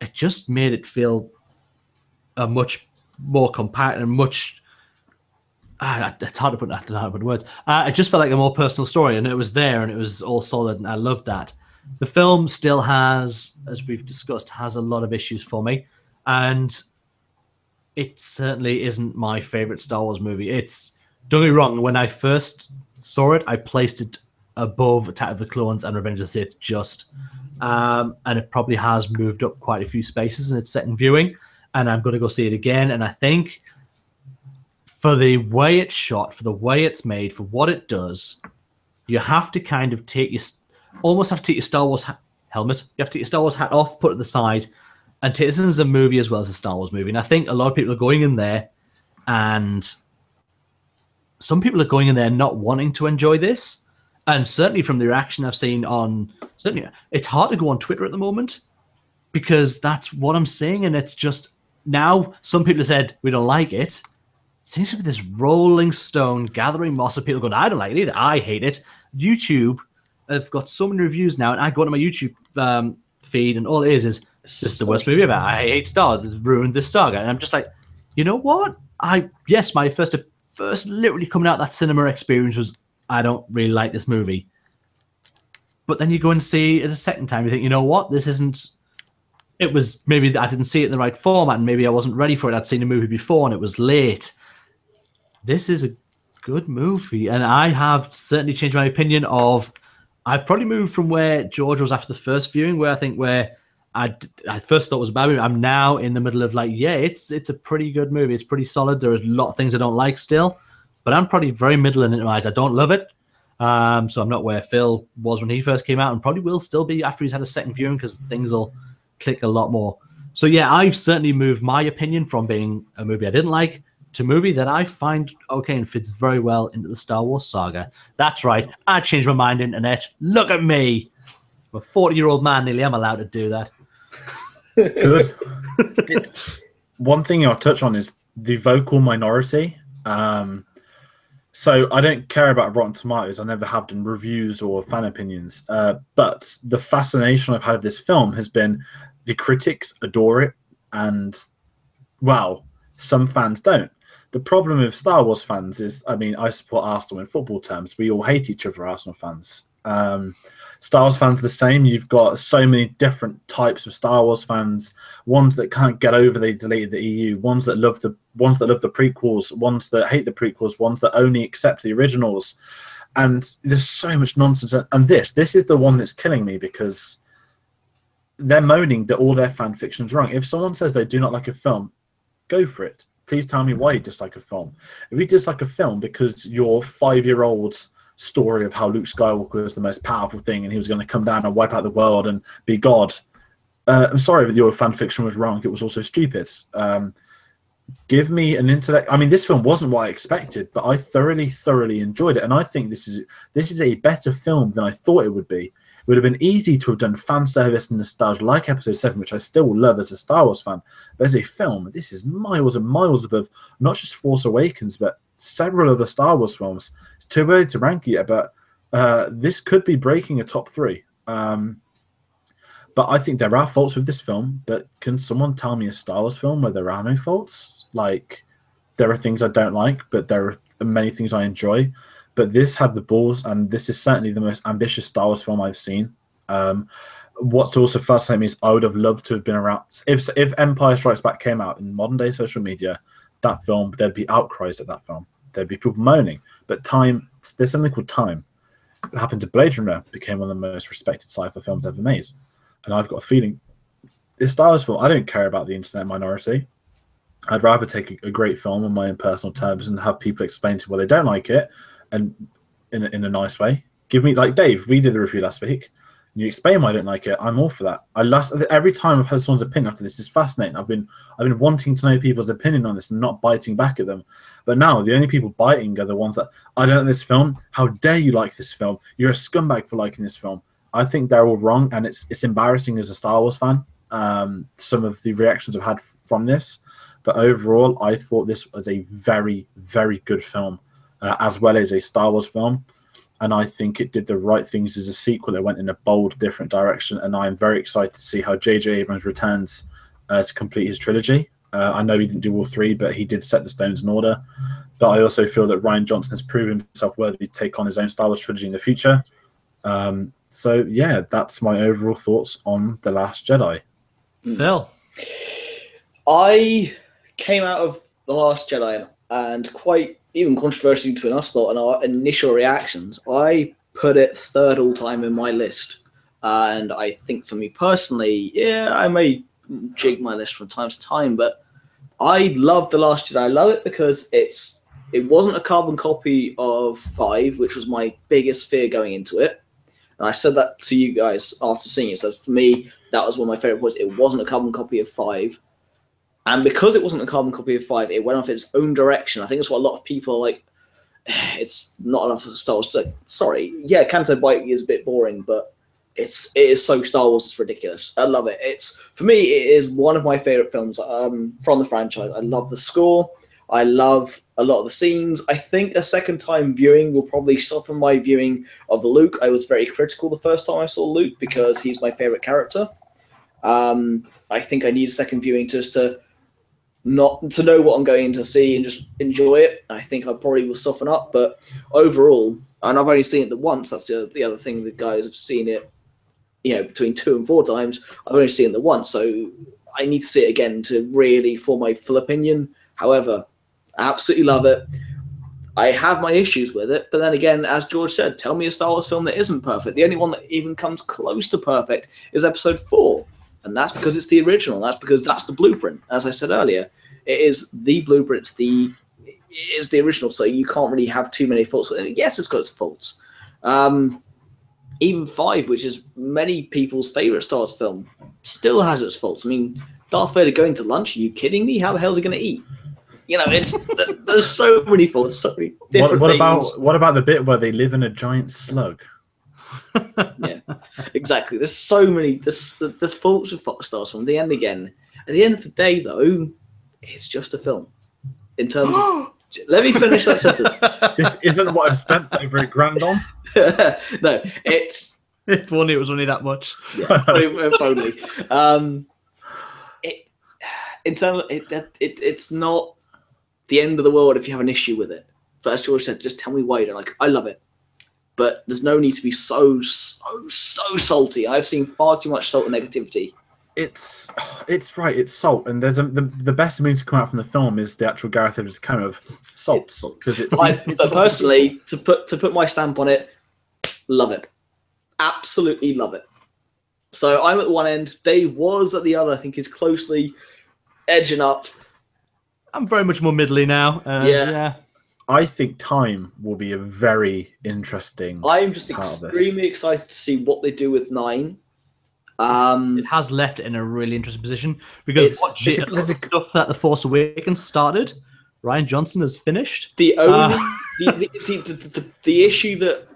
it just made it feel a much more compact and much... it's hard to put in words. It just felt like a more personal story, and it was there, and it was all solid, and I loved that. The film still has, as we've discussed, has a lot of issues for me, and it certainly isn't my favorite Star Wars movie. Don't get me wrong, when I first saw it, I placed it above Attack of the Clones and Revenge of the Sith and it probably has moved up quite a few spaces in its second viewing, and I'm going to go see it again, and I think for the way it's shot, for the way it's made, for what it does, you have to kind of almost have to take your Star Wars helmet. You have to take your Star Wars hat off, put it to the side, and take this as a movie as well as a Star Wars movie. And I think a lot of people are going in there, and some people are going in there not wanting to enjoy this. And certainly from the reaction I've seen certainly it's hard to go on Twitter at the moment because that's what I'm seeing. And it's just now some people have said we don't like it. It seems to be this rolling stone gathering moss of people going, I don't like it either. I hate it. YouTube have got so many reviews now, and I go to my YouTube feed, and all it is this is the worst movie ever. I hate Star Wars. It's ruined this saga. And I'm just like, you know what? My first literally coming out that cinema experience was, I don't really like this movie. But then you go and see it a second time, you think, you know what? This isn't... It was maybe I didn't see it in the right format, and maybe I wasn't ready for it. I'd seen a movie before, and it was late. This is a good movie, and I have certainly changed my opinion of... I've probably moved from where George was after the first viewing, where I first thought it was a bad movie. I'm now in the middle of like, yeah, it's a pretty good movie. It's pretty solid. There are a lot of things I don't like still, but I'm probably very middle in it. I don't love it. So I'm not where Phil was when he first came out, and probably will still be after he's had a second viewing because things will click a lot more. So yeah, I've certainly moved my opinion from being a movie I didn't like to a movie that I find okay and fits very well into the Star Wars saga. That's right. I changed my mind, internet. Look at me. I'm a 40-year-old man nearly. I'm allowed to do that. Good. One thing I'll touch on is the vocal minority. So I don't care about Rotten Tomatoes. I never have done reviews or fan opinions. But the fascination I've had of this film has been the critics adore it, and, well, some fans don't. The problem with Star Wars fans is, I mean, I support Arsenal in football terms. We all hate each other, Arsenal fans. Star Wars fans are the same. You've got so many different types of Star Wars fans. Ones that can't get over they deleted the EU. Ones that love the prequels. Ones that hate the prequels. Ones that only accept the originals. And there's so much nonsense. And this is the one that's killing me because they're moaning that all their fan fiction is wrong. If someone says they do not like a film, go for it. Please tell me why you dislike a film. If you dislike a film because your 5-year-old story of how Luke Skywalker was the most powerful thing and he was going to come down and wipe out the world and be God, I'm sorry that your fan fiction was wrong. It was also stupid. Give me an intellect. I mean, this film wasn't what I expected, but I thoroughly enjoyed it, and I think this is a better film than I thought it would be. It would have been easy to have done fan service and nostalgia like Episode 7, which I still love as a Star Wars fan. But as a film, this is miles and miles above not just Force Awakens, but several other Star Wars films. It's too early to rank yet, but this could be breaking a top 3. But I think there are faults with this film, but can someone tell me a Star Wars film where there are no faults? Like, there are things I don't like, but there are many things I enjoy. But this had the balls, and this is certainly the most ambitious Star Wars film I've seen. What's also fascinating me is I would have loved to have been around. If Empire Strikes Back came out in modern-day social media, that film, there'd be outcries at that film. There'd be people moaning. But Time, there's something called Time. It happened to Blade Runner, became one of the most respected sci-fi films ever made. And I've got a feeling, this Star Wars film, I don't care about the internet minority. I'd rather take a great film on my own personal terms and have people explain to me why they don't like it, and in a nice way. Give me, like Dave, we did the review last week, and you explain why I don't like it. I'm all for that. Every time I've had someone's opinion after this, it's fascinating. I've been wanting to know people's opinion on this and not biting back at them. But now the only people biting are the ones that, I don't like this film. How dare you like this film? You're a scumbag for liking this film. I think they're all wrong, and it's embarrassing as a Star Wars fan. Some of the reactions I've had from this, but overall, I thought this was a very, very good film, as well as a Star Wars film. And I think it did the right things as a sequel. It went in a bold, different direction, and I am very excited to see how J.J. Abrams returns to complete his trilogy. I know he didn't do all 3, but he did set the stones in order. But I also feel that Rian Johnson has proven himself worthy to take on his own Star Wars trilogy in the future. So, yeah, that's my overall thoughts on The Last Jedi. Phil? I came out of The Last Jedi, and quite even controversially between us lot and our initial reactions, I put it 3rd all-time in my list. And I think for me personally, yeah, I may jig my list from time to time, but I love The Last Jedi. I love it because it's It wasn't a carbon copy of 5, which was my biggest fear going into it. And I said that to you guys after seeing it. So for me, that was one of my favorite points. It wasn't a carbon copy of 5. And because it wasn't a carbon copy of 5, it went off its own direction. I think that's what a lot of people are like. It's not enough Star Wars. Sorry, yeah, Canto Bight is a bit boring, but it is so Star Wars. It's ridiculous. I love it. For me, it is one of my favorite films from the franchise. I love the score. I love a lot of the scenes. I think a second time viewing will probably soften my viewing of Luke. I was very critical the first time I saw Luke because he's my favorite character. I think I need a second viewing just to know what I'm going to see and just enjoy it. I think I probably will soften up, but overall, and I've only seen it the once. That's the other thing. The guys have seen it, between 2 and 4 times. I've only seen it the once, so I need to see it again to really form my full opinion. However, I absolutely love it. I have my issues with it, but then again, as George said, tell me a Star Wars film that isn't perfect. The only one that even comes close to perfect is Episode 4. And that's because it's the original. That's because that's the blueprint. As I said earlier, it is the blueprint. It is the original, so you can't really have too many faults. Yes, it's got its faults. Even 5, which is many people's favorite Star Wars film, still has its faults. I mean, Darth Vader going to lunch? Are you kidding me? How the hell is he going to eat? There's so many faults, so many different things. What about the bit where they live in a giant slug? Yeah, exactly. There's so many. There's faults with Star Wars from the end again. At the end of the day, though, it's just a film. In terms of, let me finish that sentence. This isn't what I've spent over $1,000 on. No, it's. If only it was only that much. Yeah, if only. In terms of it's not the end of the world if you have an issue with it. But as George said, just tell me why you don't like it. I love it. But there's no need to be so salty. I've seen far too much salt and negativity. It's right. It's salt, and there's the best thing to come out from the film is the actual Gareth Evans cameo of salt, because it's personally to put my stamp on it. Love it, absolutely love it. So I'm at one end. Dave was at the other. I think he's closely edging up. I'm very much more middly now. Yeah. I think time will be a very interesting. I'm just extremely excited to see what they do with 9. It has left it in a really interesting position because there's stuff that The Force Awakens started, Rian Johnson has finished. The only the issue that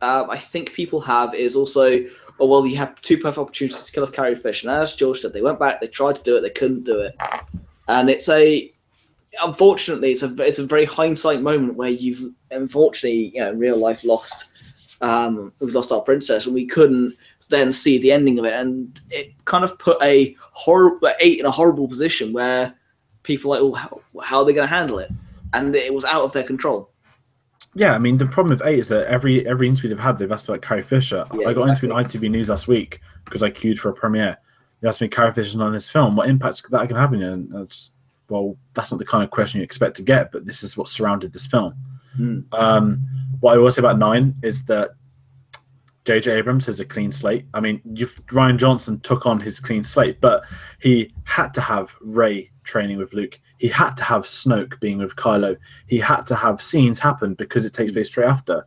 I think people have is also, you have 2 perfect opportunities to kill off Carrie Fisher, and as George said, they went back, they tried to do it, they couldn't do it, and unfortunately, it's a very hindsight moment where you've unfortunately, in real life, we've lost our princess, and we couldn't then see the ending of it, and it kind of put 8 in a horrible position where people are like, how are they going to handle it? And it was out of their control. Yeah, I mean, the problem with 8 is that every interview they've had, they've asked about Carrie Fisher. Yeah, I got into an ITV News last week because I queued for a premiere. They asked me, Carrie Fisher's not in this film. What impact could that can have on you? And I just, that's not the kind of question you expect to get, but this is what surrounded this film. What I will say about 9 is that J.J. Abrams has a clean slate. I mean, Rian Johnson took on his clean slate, but he had to have Rey training with Luke. He had to have Snoke being with Kylo. He had to have scenes happen because it takes place straight after.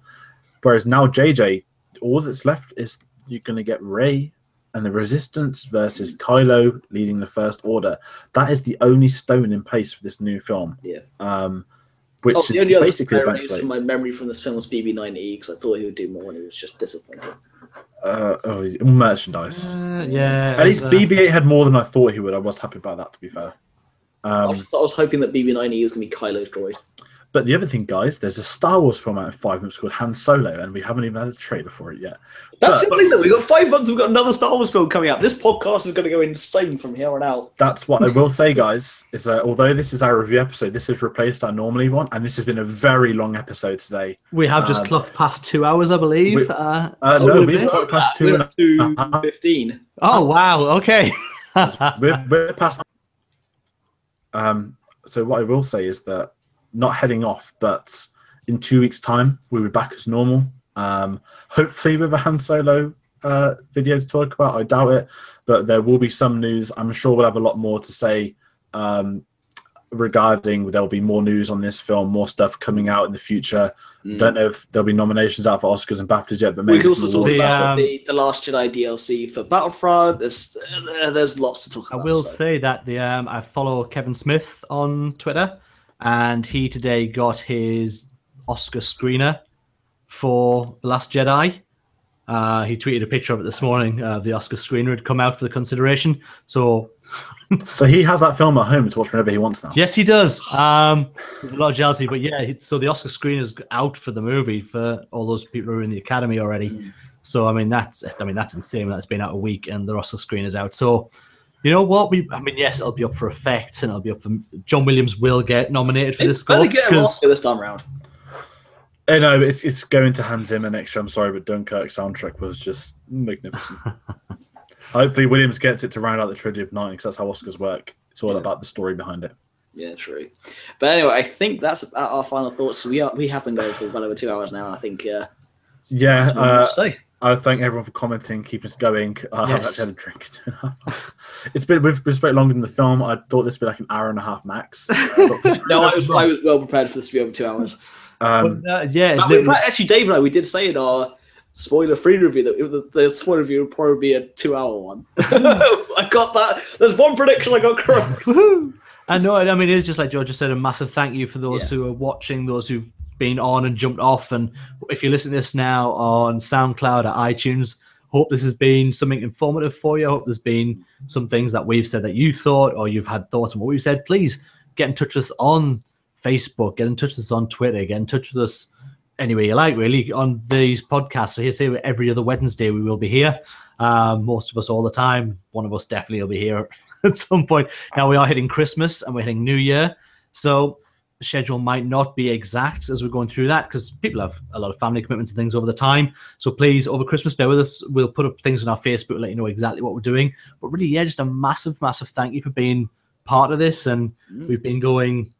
Whereas now J.J., all that's left is you're going to get Rey and the Resistance versus Kylo leading the First Order. That is the only stone in place for this new film. Yeah. Which is basically a blank slate. From my memory from this film was BB-9E because I thought he would do more and he was just disappointed. Merchandise. Yeah. At least BB-8 had more than I thought he would. I was happy about that, to be fair. I was hoping that BB-9E was going to be Kylo's droid. But the other thing, guys, there's a Star Wars film out in 5 months called Han Solo, and we haven't even had a trailer for it yet. That's the thing, though. We've got 5 months, we've got another Star Wars film coming out. This podcast is going to go insane from here on out. That's what I will say, guys, is that although this is our review episode, this has replaced our normally one, and this has been a very long episode today. We have just clocked past 2 hours, I believe. We've clocked past 2:15. Oh, wow. Okay. we're past. So what I will say is that, not heading off, but in 2 weeks' time, we'll be back as normal. Hopefully with a Han Solo video to talk about. I doubt it, but there will be some news. I'm sure we'll have a lot more to say regarding there'll be more news on this film, more stuff coming out in the future. Don't know if there'll be nominations out for Oscars and BAFTAs yet, but maybe we can also talk about the the Last Jedi DLC for Battlefront. There's lots to talk about. I will say that I follow Kevin Smith on Twitter, and he today got his Oscar screener for The Last Jedi. He tweeted a picture of it this morning. The Oscar screener had come out for the consideration. So he has that film at home to watch whenever he wants now. yes, he does. There's a lot of jealousy, but yeah. So the Oscar screener's out for the movie for all those people who are in the Academy already. So I mean that's insane. That's been out a week and the Oscar screener's out. So you know what? Yes, it'll be up for effects and it'll be up for John Williams will get nominated for this score. Get him Oscar this time around. No, it's going to Hans Zimmer next year. I'm sorry, but Dunkirk's soundtrack was just magnificent. Hopefully Williams gets it to round out the trilogy of 9 because that's how Oscars work. It's all about the story behind it. Yeah, true. But anyway, I think that's our final thoughts. We have been going for well over 2 hours now. I think. I thank everyone for commenting, keeping us going. I haven't actually had a drink. We've spoke longer than the film. I thought this would be like an hour and a half max. No, I was well prepared for this to be over 2 hours. Actually, Dave and I, we did say in our spoiler-free review that the spoiler review would probably be a 2-hour one. I got that. There's one prediction I got correct. I know. I mean, it's just like George just said. A massive thank you for those who are watching, those who've been on and jumped off, and if you're listening to this now on SoundCloud or iTunes, hope this has been something informative for you. I hope there's been some things that we've said that you thought, or you've had thoughts on what we've said. Please get in touch with us on Facebook, get in touch with us on Twitter, get in touch with us anywhere you like, really, on these podcasts. So here, say every other Wednesday we will be here. Most of us all the time. One of us definitely will be here at some point. Now we are hitting Christmas and we're hitting New Year, so the schedule might not be exact as we're going through that because people have a lot of family commitments and things over the time. So please, over Christmas, bear with us. We'll put up things on our Facebook, let you know exactly what we're doing. But really, yeah, just a massive, massive thank you for being part of this. And we've been going.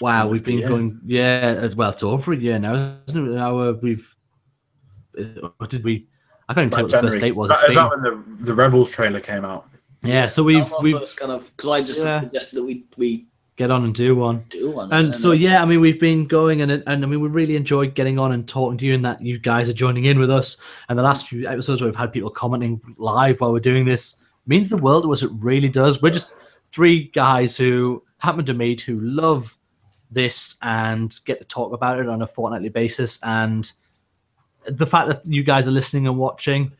Wow, we've been going. Yeah, well, it's over a year now, isn't it? Now what did we? I can't even tell what the first date was. Is that when the Rebels trailer came out? Yeah, so we've kind of because I just suggested that we get on and do one. And so I mean, we've been going and I mean, we really enjoyed getting on and talking to you, and that you guys are joining in with us. And the last few episodes where we've had people commenting live while we're doing this means the world to us. It really does. We're just 3 guys who happen to meet, who love this and get to talk about it on a fortnightly basis. And the fact that you guys are listening and watching,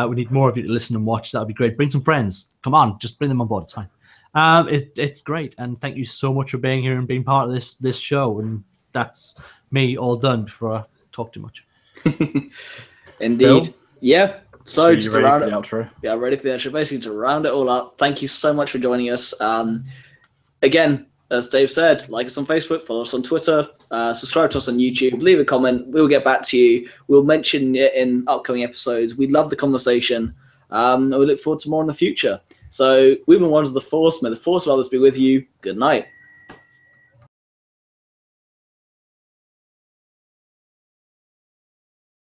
we need more of you to listen and watch. That would be great. Bring some friends. Come on, just bring them on board. It's fine. It's great, and thank you so much for being here and being part of this show. And that's me all done before I talk too much. Indeed. Phil? Yeah. So just to round it, outro. Yeah, ready for the outro. Basically, to round it all up, thank you so much for joining us. Again, as Dave said, like us on Facebook, follow us on Twitter, subscribe to us on YouTube, leave a comment. We'll get back to you. We'll mention it in upcoming episodes. We love the conversation. And we look forward to more in the future. So we've been Ones of the Force. May the Force of others be with you. Good night.